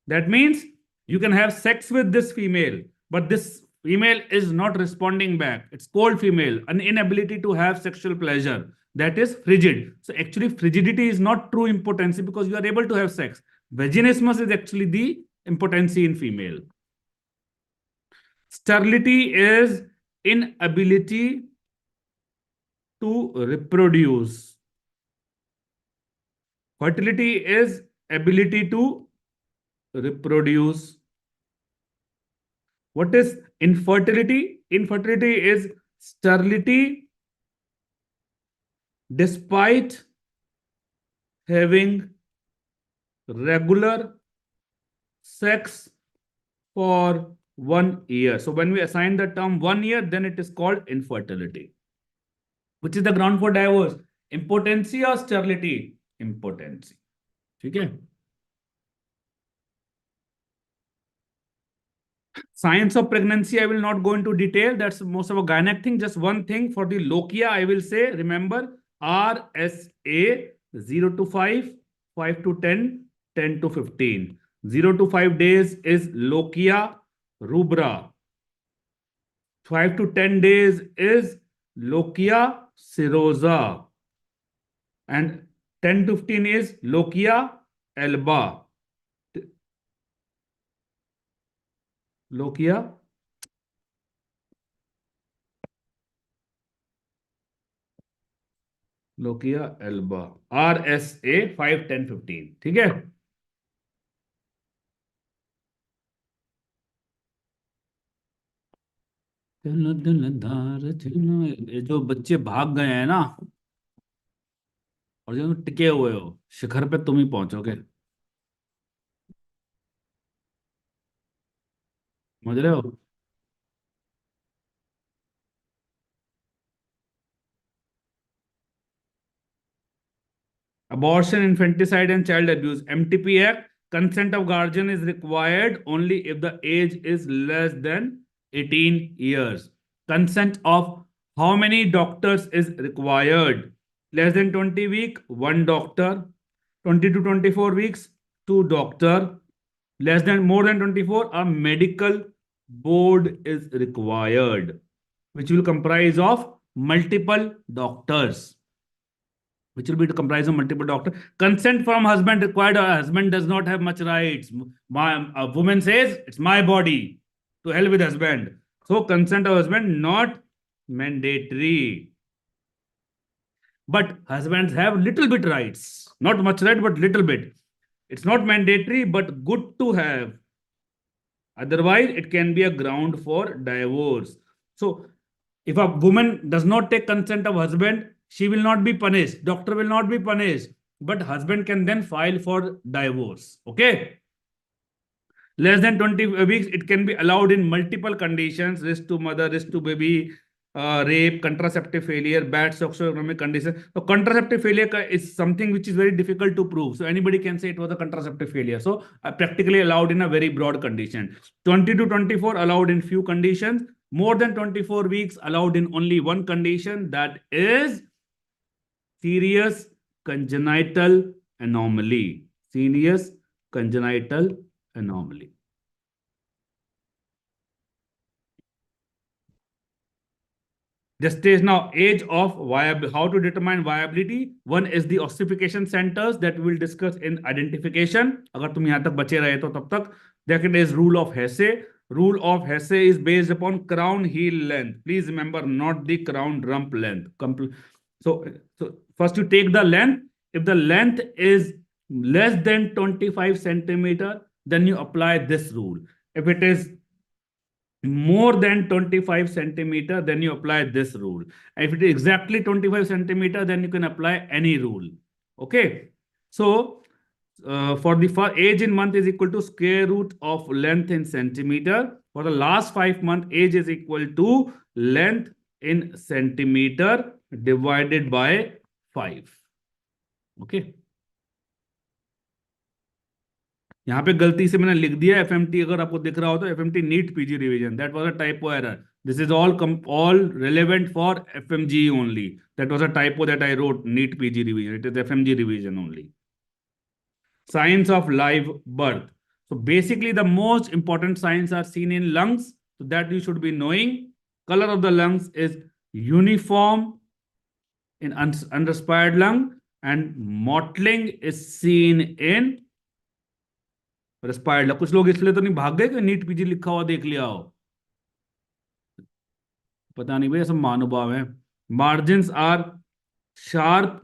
That means you can have sex with this female, but this female is not responding back. It's cold female, an inability to have sexual pleasure. That is frigid. So actually frigidity is not true impotency because you are able to have sex. Vaginismus is actually the impotency in female. Sterility is inability to reproduce. Fertility is ability to reproduce. What is infertility? Infertility is sterility despite having regular sex for 1 year. So when we assign the term 1 year, then it is called infertility. Which is the ground for divorce? Impotency or sterility? Impotency. Okay. Science of pregnancy, I will not go into detail. That's most of a gynec thing. Just one thing for the lochia, I will say, remember, RSA 0 to 5, 5 to 10, 10 to 15. 0 to 5 days is lochia rubra. 5 to 10 days is lochia serosa. And 10 to 15 is lochia alba. Lochia alba. RSA 5, 10, 15. ठीक है? जो बच्चे भाग गए हैं ना, और जो टिके हुए हो, शिखर पे तुम ही पहुंचोगे. समझ रहे हो? Abortion, infanticide, and child abuse. MTP Act, consent of guardian is required only if the age is less than 18 years. Consent of how many doctors is required? Less than 20 weeks, one doctor. 20 to 24 weeks, two doctor. Less than more than 24, a medical board is required, which will comprise of multiple doctors. Which will be comprised of multiple doctors. Consent from husband required. A husband does not have much rights. A woman says, it's my body. To hell with husband. So consent of husband not mandatory. But husbands have little bit rights. Not much right, but little bit. It's not mandatory, but good to have. Otherwise, it can be a ground for divorce. So if a woman does not take consent of husband, she will not be punished. Doctor will not be punished. But husband can then file for divorce. Okay. Less than 20 weeks, it can be allowed in multiple conditions: risk to mother, risk to baby, rape, contraceptive failure, bad socioeconomic conditions. So contraceptive failure is something which is very difficult to prove. So anybody can say it was a contraceptive failure. So practically allowed in a very broad condition. 20 to 24 allowed in few conditions. More than 24 weeks allowed in only one condition, that is serious congenital anomaly. Serious congenital anomaly. Gestation now, age of viable. How to determine viability? One is the ossification centers that we will discuss in identification. अगर तुम यहाँ तक बचे रहे तो तब तक. Second is rule of Hesse. Rule of Hesse is based upon crown heel length. Please remember, not the crown rump length. So, so first you take the length. If the length is less than 25 centimeter, then you apply this rule. If it is more than 25 centimeter, then you apply this rule. If it is exactly 25 centimeter, then you can apply any rule. Okay. So for the first age in month is equal to square root of length in centimeter. For the last 5 months, age is equal to length in centimeter divided by 5. Okay. यहाँ पे गलती से मैंने लिख दिया FMT, अगर आपको दिख रहा हो तो FMT NEET PG revision, that was a typo error. This is all relevant for FMGE only. That was a typo that I wrote, NEET PG revision. It is FMG revision only. Signs of live birth. So basically the most important signs are seen in lungs. So that you should be knowing. Color of the lungs is uniform in unrespired lung, and mottling is seen in रेस्पायर्ड. कुछ लोग इसलिए तो नहीं भाग गए कि NEET PG लिखा हुआ देख लिया हो, पता नहीं भाई, सब महानुभाव है. Margins are sharp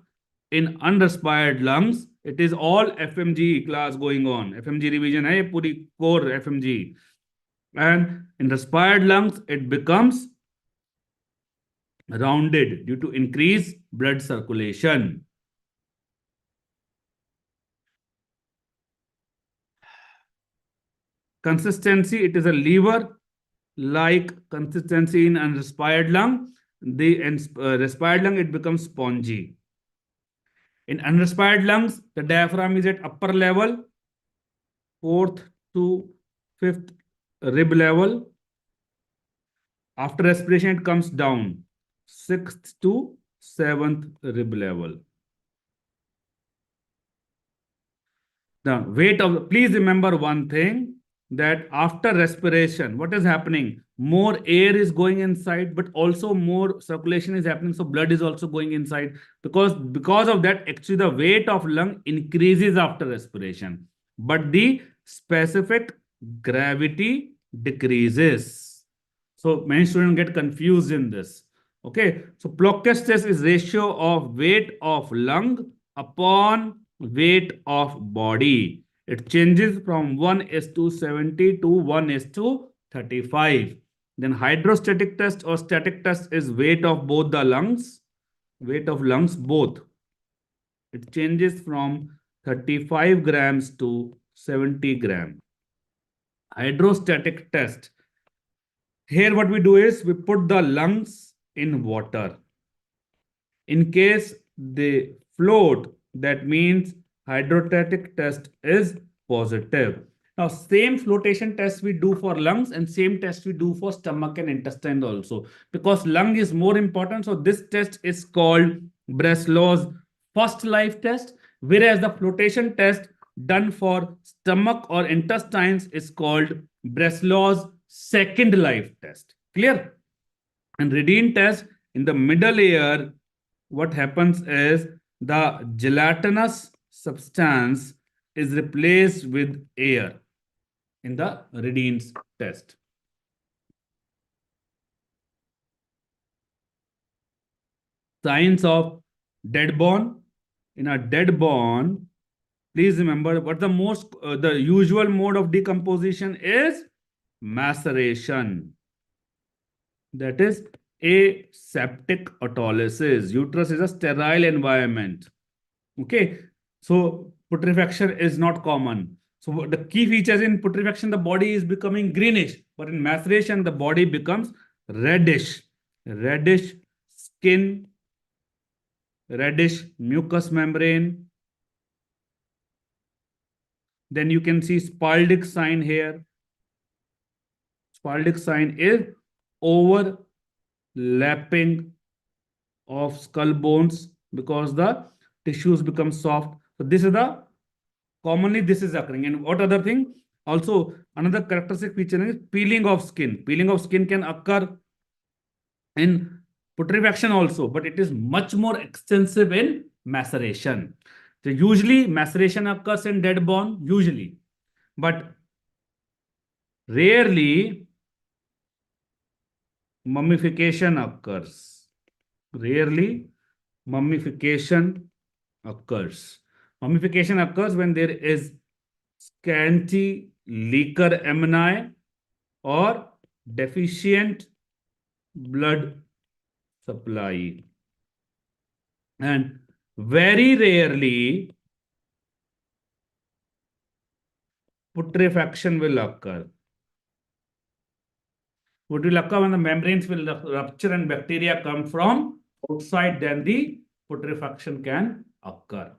in unrespired lungs. It is all FMG class going on. FMG revision है ये पूरी, core FMG. And in respired lungs it becomes rounded due to increase blood circulation. Consistency, it is a lever like consistency in unrespired lung. The respired lung, it becomes spongy. In unrespired lungs, the diaphragm is at upper level, 4th to 5th rib level. After respiration, it comes down, 6th to 7th rib level. The weight of, please remember one thing, that after respiration, what is happening? More air is going inside, but also more circulation is happening. So blood is also going inside. Because of that, actually the weight of lung increases after respiration, but the specific gravity decreases. So many students get confused in this. Okay. So Plotkin's test is ratio of weight of lung upon weight of body. It changes from 1:70 to 1:35. Then hydrostatic test or static test is weight of both the lungs, weight of lungs both. It changes from 35 grams to 70 grams. Hydrostatic test. Here what we do is we put the lungs in water. In case they float, that means hydrostatic test is positive. Now, same flotation test we do for lungs and same test we do for stomach and intestine also. Because lung is more important, so this test is called Breslau's first life test, whereas the flotation test done for stomach or intestines is called Breslau's second life test. Clear? And Redine test, in the middle layer, what happens is the gelatinous substance is replaced with air in the Redine's test. Signs of dead bone. In a dead bone, please remember what the usual mode of decomposition is maceration. That is aseptic autolysis. Uterus is a sterile environment. Okay. So putrefaction is not common. So the key features in putrefaction, the body is becoming greenish, but in maceration, the body becomes reddish. Reddish skin, reddish mucous membrane. Then you can see spaldic sign here. Spaldic sign is overlapping of skull bones because the tissues become soft. So this is the, commonly this is occurring. And what other thing? Also, another characteristic feature is peeling of skin. Peeling of skin can occur in Putrefaction also, but it is much more extensive in maceration. So usually maceration occurs in dead bone, usually, but rarely mummification occurs. Rarely mummification occurs. Mummification occurs when there is scanty liquor amni or deficient blood supply. And very rarely putrefaction will occur. What will occur when the membranes will rupture and bacteria come from outside, then the putrefaction can occur.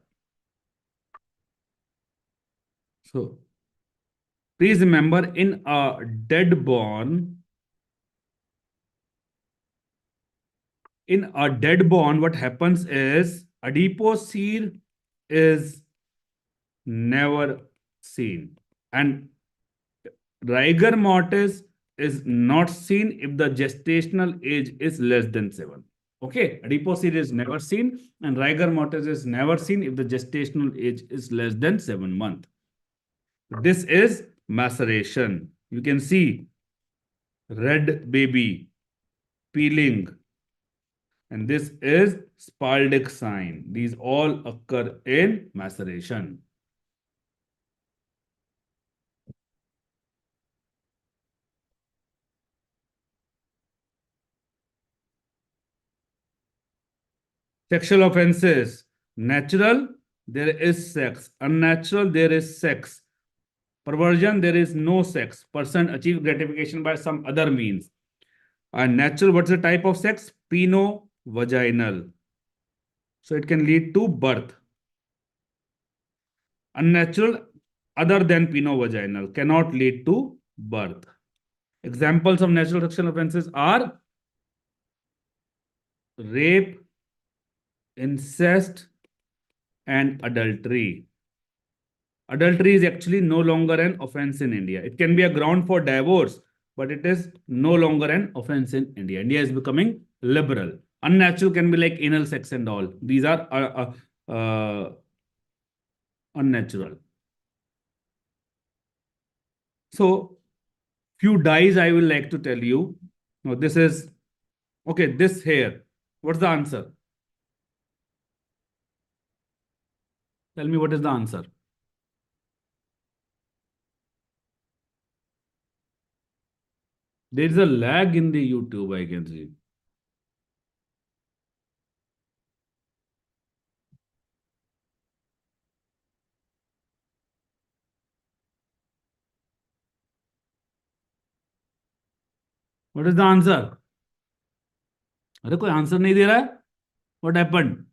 So please remember, in a dead bone, what happens is adipocere is never seen, and rigor mortis is not seen if the gestational age is less than 7. Okay, adipocere is never seen, and rigor mortis is never seen if the gestational age is less than 7 months. This is maceration. You can see red baby peeling, and this is Spaldic sign. These all occur in maceration. Sexual offenses. Natural, there is sex. Unnatural, there is sex. Perversion, there is no sex. Person achieve gratification by some other means. And natural, what's the type of sex? Peno-vaginal. So it can lead to birth. Unnatural, other than peno-vaginal, cannot lead to birth. Examples of natural sexual offenses are rape, incest, and adultery. Adultery is actually no longer an offense in India. It can be a ground for divorce, but it is no longer an offense in India. India is becoming liberal. Unnatural can be like anal sex and all. These are unnatural. So, few dyes I will like to tell you. Now, this is, okay, this here. What's the answer? Tell me what is the answer. There is a lag in the YouTube, I can see. What is the answer? अरे कोई answer नहीं दे रहा है. What happened?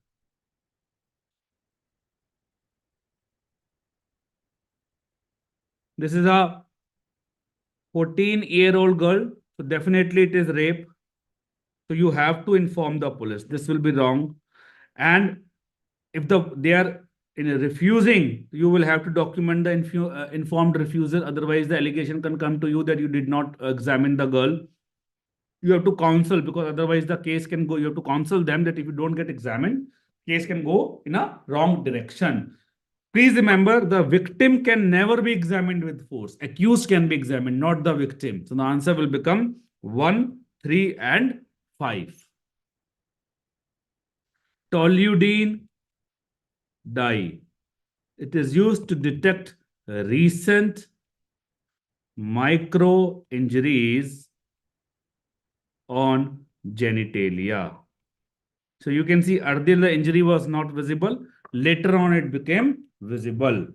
This is a 14-year-old girl. So definitely it is rape. So you have to inform the police. This will be wrong. And if they are refusing, you will have to document the informed refusal. Otherwise, the allegation can come to you that you did not examine the girl. You have to counsel, because otherwise the case can go. You have to counsel them that if you don't get examined, case can go in a wrong direction. Please remember, the victim can never be examined with force. Accused can be examined, not the victim. So the answer will become 1, 3, and 5. Toluidine dye. It is used to detect recent micro injuries on genitalia. So you can see earlier the injury was not visible. Later on it became visible.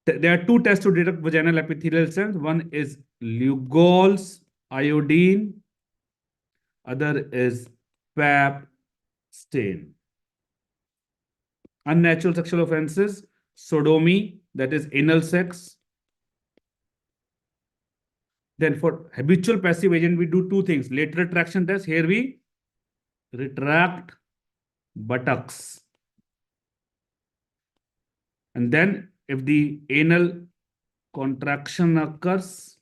There are two tests to detect vaginal epithelial cells. One is Lugol's iodine. Other is Pap stain. Unnatural sexual offenses, sodomy, that is anal sex. Then for habitual passive agent, we do two things. Lateral retraction test. Here we retract buttocks. And then if the anal contraction occurs,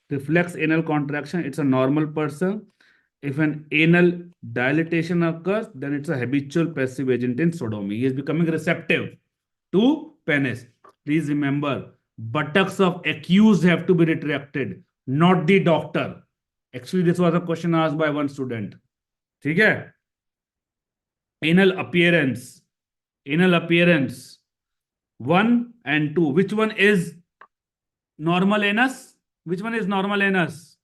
reflex anal contraction, it's a normal person. If an anal dilatation occurs, then it's a habitual passive agent in sodomy. He is becoming receptive to penis. Please remember, buttocks of accused have to be retracted, not the doctor. Actually, this was a question asked by one student. ठीक है? Anal appearance. Anal appearance. 1 and 2. Which one is normal anus? Which one is normal anus?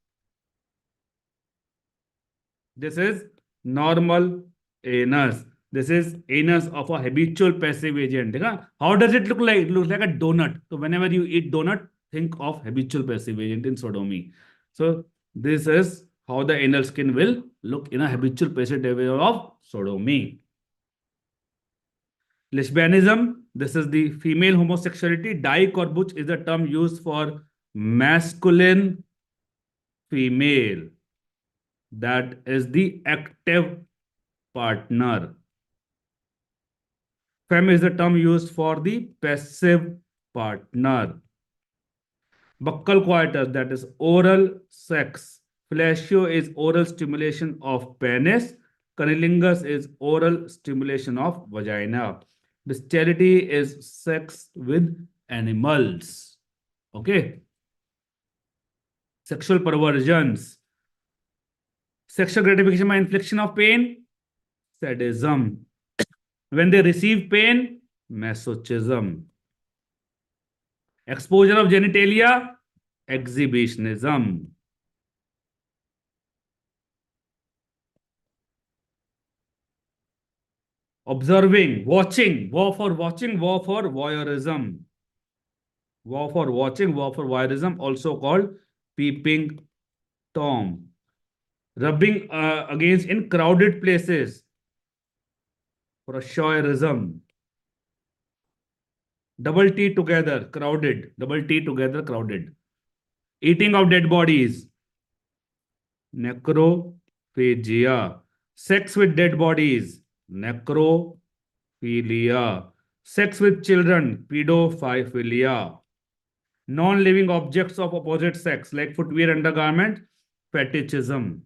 This is normal anus. This is anus of a habitual passive agent. How does it look like? It looks like a donut. So whenever you eat donut, think of habitual passive agent in sodomy. So this is how the anal skin will look in a habitual passive agent of sodomy. Lesbianism, this is the female homosexuality. Dyke or butch is the term used for masculine female. That is the active partner. Femme is the term used for the passive partner. Buccal coitus, that is oral sex. Fellatio is oral stimulation of penis. Cunnilingus is oral stimulation of vagina. Bestiality is sex with animals. Okay. Sexual perversions. Sexual gratification by infliction of pain. Sadism. When they receive pain, masochism. Exposure of genitalia, exhibitionism. Observing, watching, war for voyeurism. War for watching, war for voyeurism, also called peeping Tom. Rubbing against in crowded places, for voyeurism. Double T together, crowded. Double T together, crowded. Eating of dead bodies, necrophagia. Sex with dead bodies, necrophilia. Sex with children, pedophilia. Non-living objects of opposite sex, like footwear, undergarment, fetishism.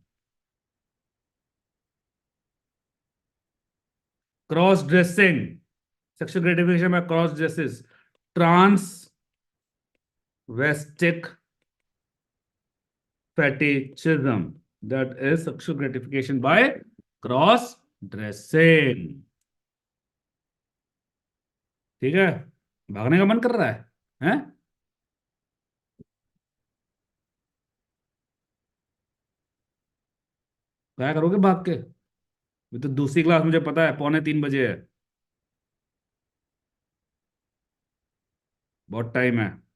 Cross-dressing, sexual gratification by cross-dresses. Transvestic fetishism, that is sexual gratification by cross-dressing. ठीक है? भागने का मन कर रहा है? हैं? क्या करोगे भाग के? ये तो दूसरी क्लास मुझे पता है 2:45 है। बहुत टाइम है।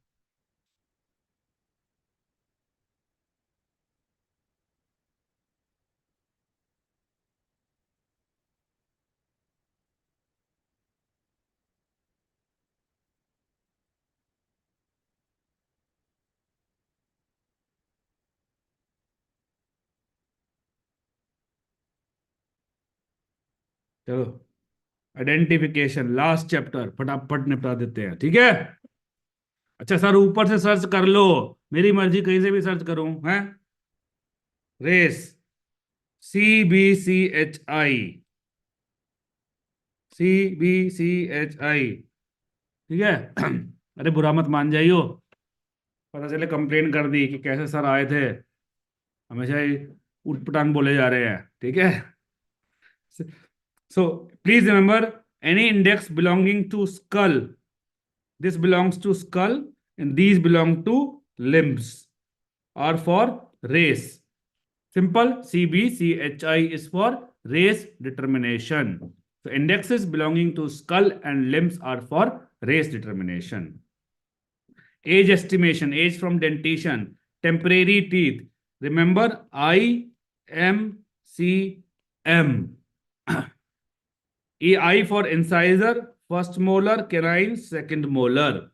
चलो, आइडेंटिफिकेशन लास्ट चैप्टर फटाफट निपटा देते हैं, ठीक है? अच्छा सर, ऊपर से सर्च कर लो, मेरी मर्जी, कहीं से भी सर्च करूं, हैं? रेस, CBCHI, CBCHI, ठीक है? अरे बुरा मत मान जाइयो, पता चले कंप्लेन कर दी कि कैसे सर आए थे, हमेशा ही उटपटांग बोले जा रहे हैं, ठीक है? So please remember, any index belonging to skull, this belongs to skull and these belong to limbs, are for race. Simple. CBCHI is for race determination. So indexes belonging to skull and limbs are for race determination. Age estimation, age from dentition, temporary teeth. Remember, IMCM. I for incisor, first molar, canine, second molar.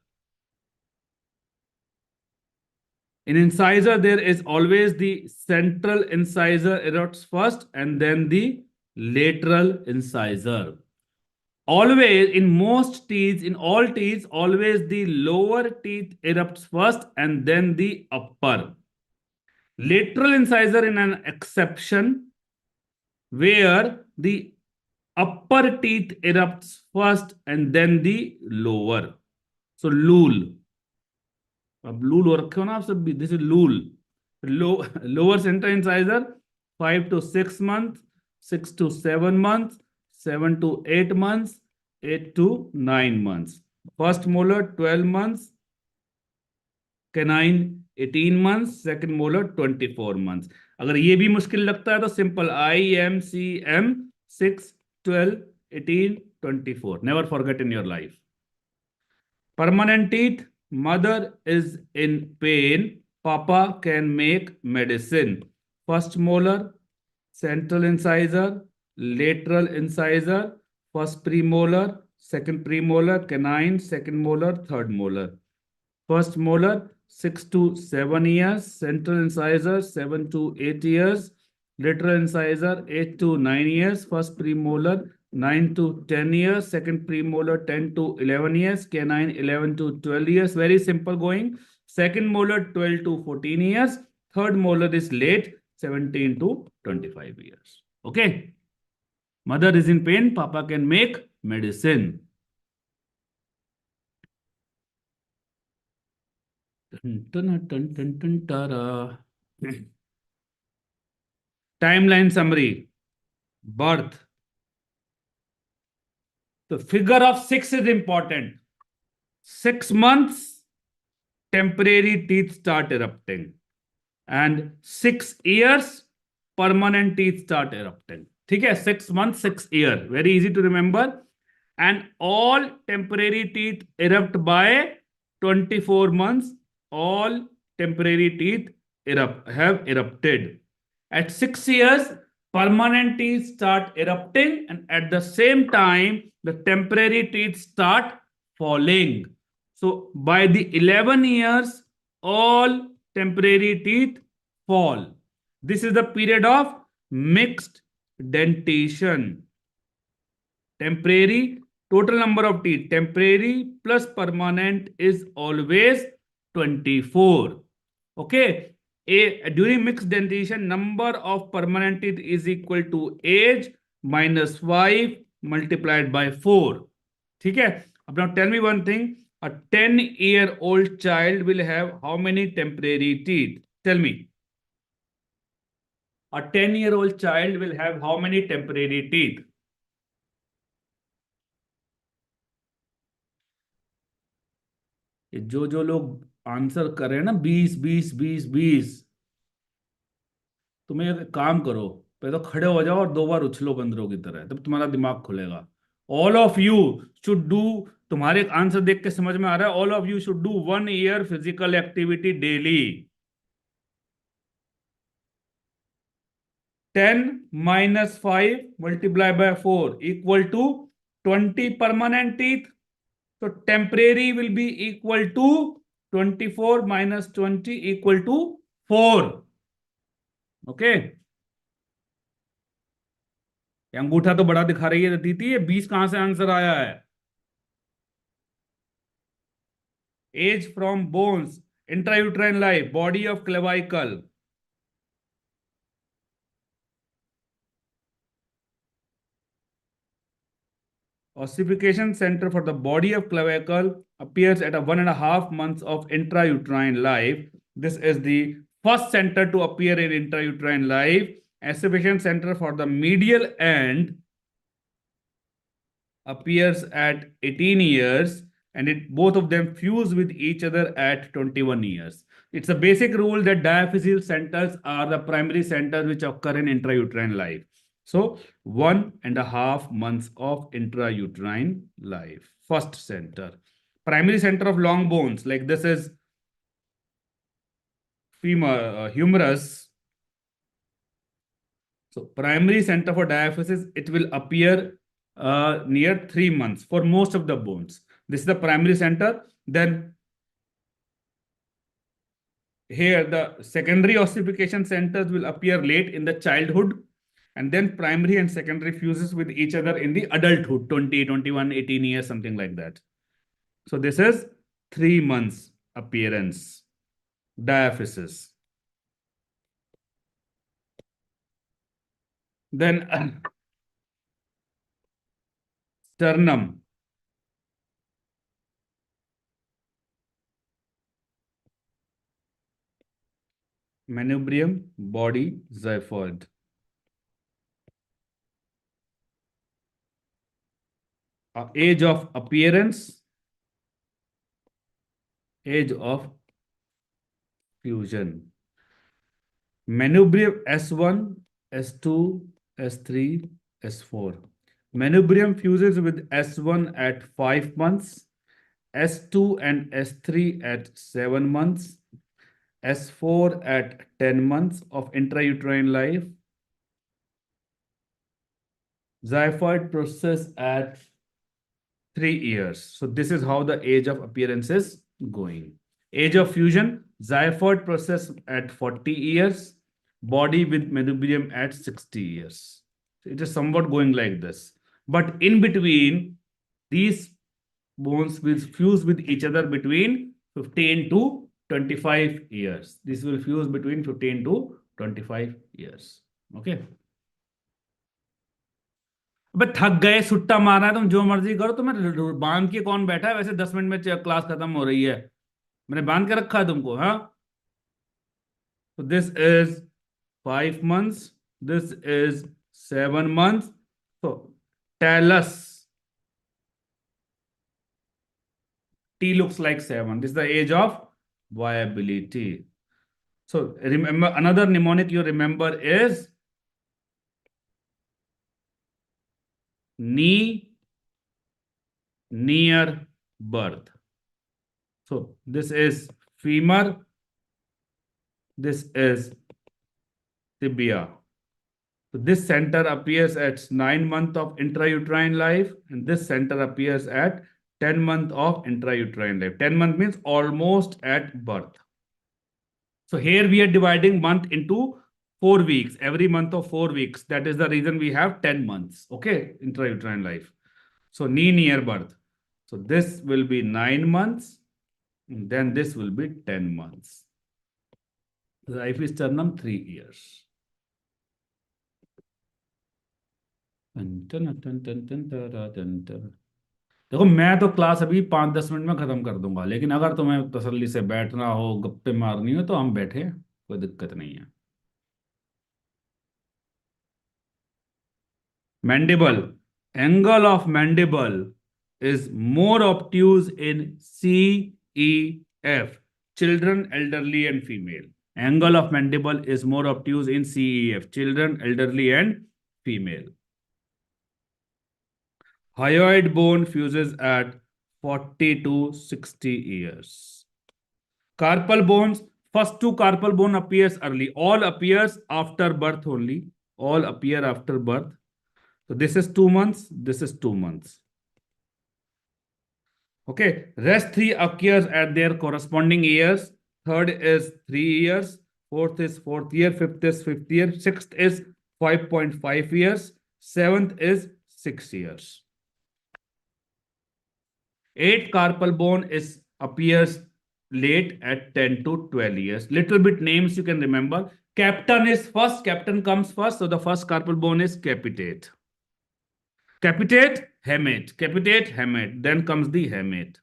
In incisor, there is always the central incisor erupts first and then the lateral incisor. Always, in most teeth, in all teeth, always the lower teeth erupts first and then the upper. Lateral incisor in an exception where the upper teeth erupts first and then the lower. So lul. अब lol हो रखे हो ना आप सब भी. This is lol. Lower centre incisor 5 to 6 months, 6 to 7 months, 7 to 8 months, 8 to 9 months. First molar 12 months, canine 18 months, second molar 24 months. अगर ये भी मुश्किल लगता है तो simple IMCM 6, 12, 18, 24. Never forget in your life. Permanent teeth, mother is in pain, papa can make medicine. First molar, central incisor, lateral incisor, first premolar, second premolar, canine, second molar, third molar. First molar 6 to 7 years, central incisor 7 to 8 years, lateral incisor 8 to 9 years, first premolar 9 to 10 years, second premolar 10 to 11 years, canine 11 to 12 years. Very simple going. Second molar 12 to 14 years, third molar is late 17 to 25 years. Okay. Mother is in pain, papa can make medicine. Timeline summary. Birth. The figure of 6 is important. 6 months, temporary teeth start erupting. And 6 years, permanent teeth start erupting. Okay, 6 months, 6 years. Very easy to remember. And all temporary teeth erupt by 24 months. All temporary teeth have erupted. At 6 years, permanent teeth start erupting, and at the same time, the temporary teeth start falling. So by the 11 years, all temporary teeth fall. This is the period of mixed dentation. Temporary, total number of teeth, temporary plus permanent is always 24. Okay. During mixed dentation, number of permanent teeth is equal to age minus 5 multiplied by 4. Okay. Now tell me one thing. A 10-year-old child will have how many temporary teeth? Tell me. A 10-year-old child will have how many temporary teeth? जो लोग answer कर रहे हैं ना 20 20 20 20, तुम्हें एक काम करो, पहले तो खड़े हो जाओ और 2 बार उछलो बंदरों की तरह, तब तुम्हारा दिमाग खुलेगा. All of you should do. तुम्हारे आंसर देख के समझ में आ रहा है. All of you should do 1 year physical activity daily. 10 minus 5 multiplied by 4 equal to 20 permanent teeth. So temporary will be equal to 24 minus 20 equal to 4. Okay. अंगूठा तो बड़ा दिखा रही है दीदी, ये 20 कहां से आंसर आया है? Age from bones, intrauterine life, body of clavicle. Ossification center for the body of clavicle appears at a 1.5 months of intrauterine life. This is the first center to appear in intrauterine life. Ossification center for the medial end appears at 18 years, and both of them fuse with each other at 21 years. It's a basic rule that diaphyseal centers are the primary centers which occur in intrauterine life. So 1.5 months of intrauterine life. First center. Primary center of long bones, like this is humerus. So primary center for diaphysis, it will appear near 3 months for most of the bones. This is the primary center. Then here the secondary ossification centers will appear late in the childhood, and then primary and secondary fuses with each other in the adulthood, 20, 21, 18 years, something like that. So this is 3 months appearance, diaphysis. Then sternum, manubrium, body, xiphoid. Age of appearance, age of fusion. Manubrium S1, S2, S3, S4. Manubrium fuses with S1 at 5 months, S2 and S3 at 7 months, S4 at 10 months of intrauterine life. Xiphoid process at 3 years. So this is how the age of appearance is going. Age of fusion, xiphoid process at 40 years, body with manubrium at 60 years. So it is somewhat going like this. But in between, these bones will fuse with each other between 15 to 25 years. This will fuse between 15 to 25 years. Okay. अबे थक गए, सुट्टा मारा है, तुम जो मर्जी करो, तुम्हें बांध के कौन बैठा है? वैसे 10 मिनट में क्लास खत्म हो रही है, मैंने बांध के रखा है तुमको, हाँ? तो this is 5 months, this is 7 months. So tell us, T looks like 7. This is the age of viability. So remember, another mnemonic you remember is knee near birth. So this is femur, this is tibia. So this center appears at 9 months of intrauterine life, and this center appears at 10 months of intrauterine life. 10 months means almost at birth. So here we are dividing month into 4 weeks, every month of 4 weeks. That is the reason we have 10 months, okay, intrauterine life. So knee near birth. So this will be 9 months, and then this will be 10 months. Life is sternum 3 years. देखो, मैं तो class अभी 5-10 minute में खत्म कर दूंगा, लेकिन अगर तुम्हें तसल्ली से बैठना हो, गप्पे मारनी हो, तो हम बैठे, कोई दिक्कत नहीं है. Mandible, angle of mandible is more obtuse in CEF, children, elderly, and female. Angle of mandible is more obtuse in CEF, children, elderly, and female. Hyoid bone fuses at 40 to 60 years. Carpal bones, first two carpal bone appears early. All appears after birth only. All appear after birth. So this is 2 months. This is 2 months. Okay. Rest three occurs at their corresponding years. Third is 3 years. Fourth is fourth year. Fifth is fifth year. Sixth is 5.5 years. Seventh is 6 years. Eighth carpal bone is appears late at 10 to 12 years. Little bit names you can remember. Captain is first. Captain comes first. So the first carpal bone is capitate. Capitate, hamate. Capitate, hamate. Then comes the hamate.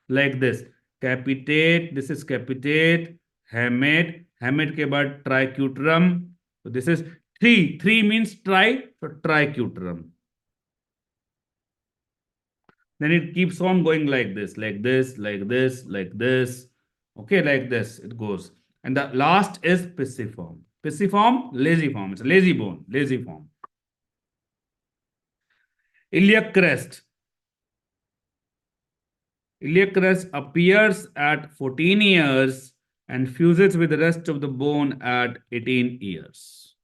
Like this. Capitate. This is capitate. Hamate. Hamate के बाद triquetrum. So this is three. Three means tri. So triquetrum. Then it keeps on going like this, like this, like this, like this. Okay, like this it goes. And the last is pisiform. Pisiform, lazy form. It's a lazy bone, lazy form. Iliac crest. Iliac crest appears at 14 years and fuses with the rest of the bone at 18 years.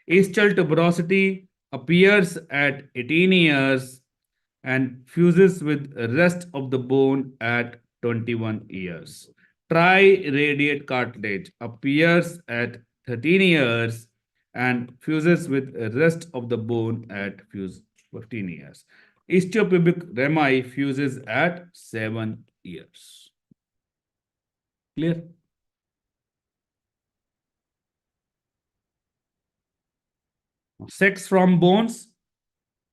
Ischial tuberosity appears at 18 years and fuses with rest of the bone at 21 years. Triradiate cartilage appears at 13 years and fuses with rest of the bone at 15 years. Istiopubic rami fuses at 7 years. Clear? Sex from bones,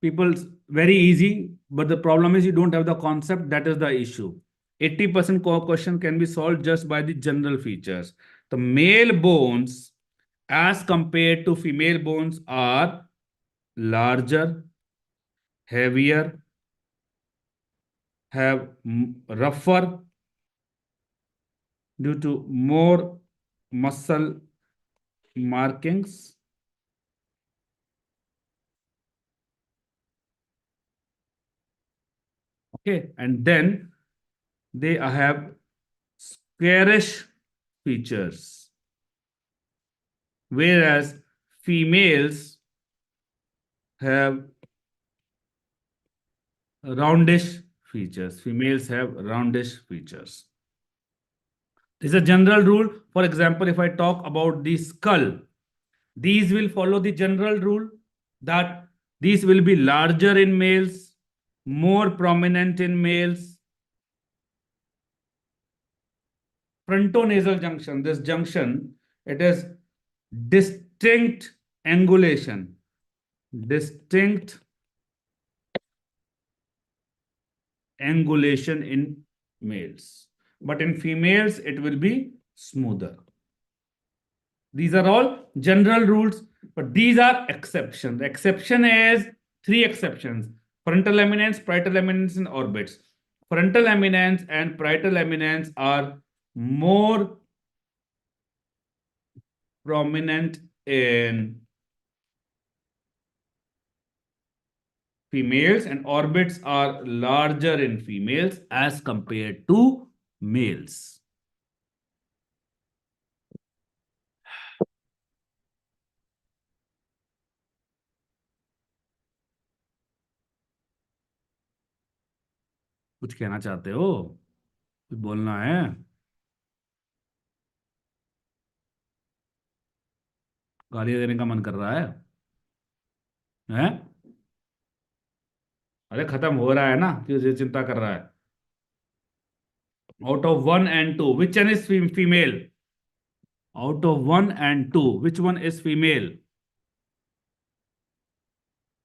people, very easy, but the problem is you don't have the concept. That is the issue. 80% question can be solved just by the general features. The male bones as compared to female bones are larger, heavier, have rougher due to more muscle markings. Okay, and then they have squarish features, whereas females have roundish features. Females have roundish features. This is a general rule. For example, if I talk about the skull, these will follow the general rule that these will be larger in males, more prominent in males. Frontonasal junction, this junction, it is distinct angulation. Distinct angulation in males. But in females, it will be smoother. These are all general rules, but these are exceptions. The exception is three exceptions: frontal eminence, parietal eminence, and orbits. Frontal eminence and parietal eminence are more prominent in females, and orbits are larger in females as compared to males. कुछ कहना चाहते हो? कुछ बोलना है? गाली देने का मन कर रहा है? हैं? अरे खत्म हो रहा है ना, क्यों चिंता कर रहा है? Out of 1 and 2, which one is female? Out of 1 and 2, which one is female?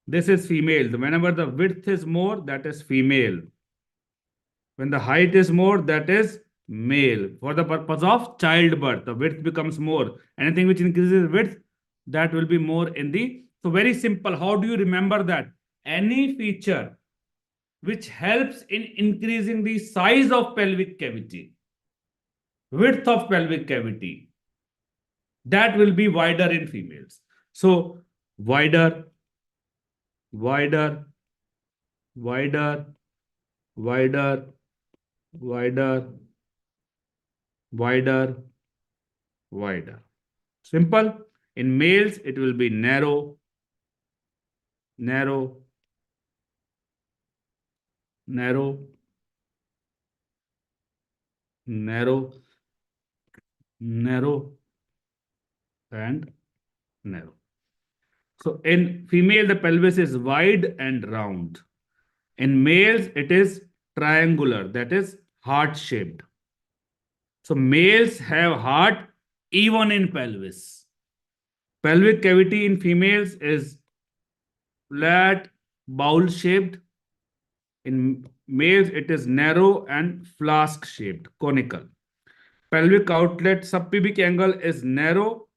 This is female. Whenever the width is more, that is female. When the height is more, that is male. For the purpose of childbirth, the width becomes more. Anything which increases width, that will be more in the. So very simple. How do you remember that? Any feature which helps in increasing the size of pelvic cavity, width of pelvic cavity, that will be wider in females. So wider, wider, wider, wider, wider, wider, wider. Simple. In males, it will be narrow, narrow, narrow, narrow, narrow, and narrow. So in female, the pelvis is wide and round. In males, it is triangular, that is heart shaped. So males have heart even in pelvis. Pelvic cavity in females is flat, bowl shaped. In males, it is narrow and flask shaped, conical. Pelvic outlet subpubic angle is narrow.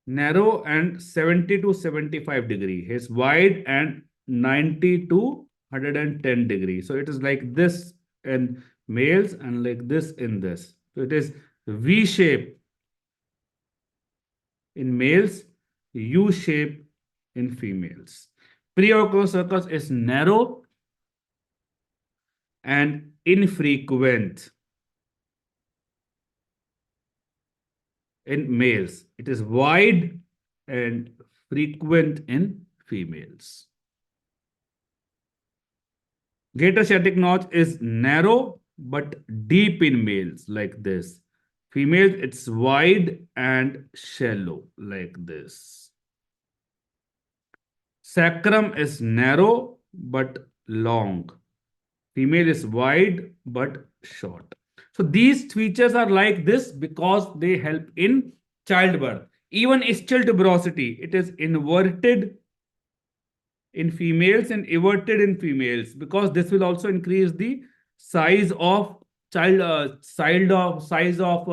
Narrow and 70 to 75 degree. His wide and 90 to 110 degree. So it is like this in males and like this in this. So it is V shape in males, U shape in females. Preauricular circus is narrow and infrequent in males. It is wide and frequent in females. Greater sciatic notch is narrow but deep in males, like this. Females, it's wide and shallow, like this. Sacrum is narrow but long. Female is wide but short. So these features are like this because they help in childbirth. Even ischial tuberosity, it is inverted in females and everted in females because this will also increase the size of size of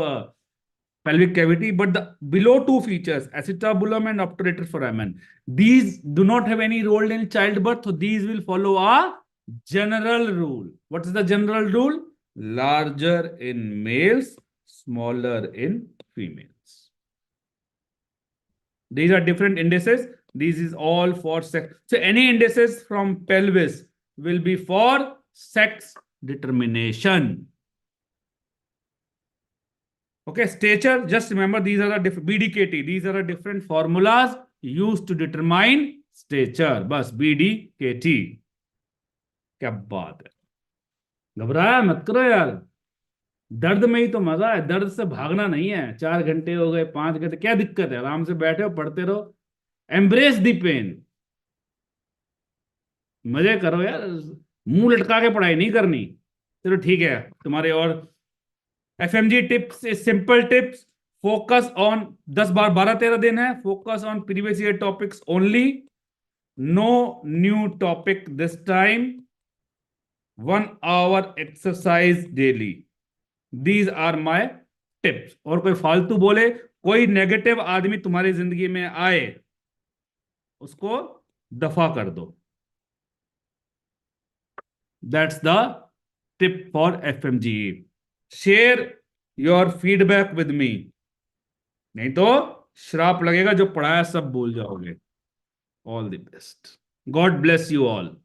pelvic cavity. But the below two features, acetabulum and obturator foramen, these do not have any role in childbirth. So these will follow a general rule. What is the general rule? Larger in males, smaller in females. These are different indices. This is all for sex. So any indices from pelvis will be for sex determination. Okay, stature, just remember these are the BDKT. These are the different formulas used to determine stature. बस BDKT. क्या बात है, घबराया मत करो यार, दर्द में ही तो मजा है, दर्द से भागना नहीं है। 4 घंटे हो गए, 5 घंटे, क्या दिक्कत है, आराम से बैठे हो, पढ़ते रहो, एम्ब्रेस द पेन, मजे करो यार, मुंह लटका के पढ़ाई नहीं करनी। चलो ठीक है, तुम्हारे और FMG tips, simple tips, focus on 10 12 13 दिन है, focus on previous year topics only, no new topic this time, 1 hour exercise daily. These are my tips. और कोई फालतू बोले, कोई नेगेटिव आदमी तुम्हारी जिंदगी में आए, उसको दफा कर दो। That's the tip for FMGE। Share your feedback with me, नहीं तो श्राप लगेगा, जो पढ़ाया सब भूल जाओगे। All the best, God bless you all.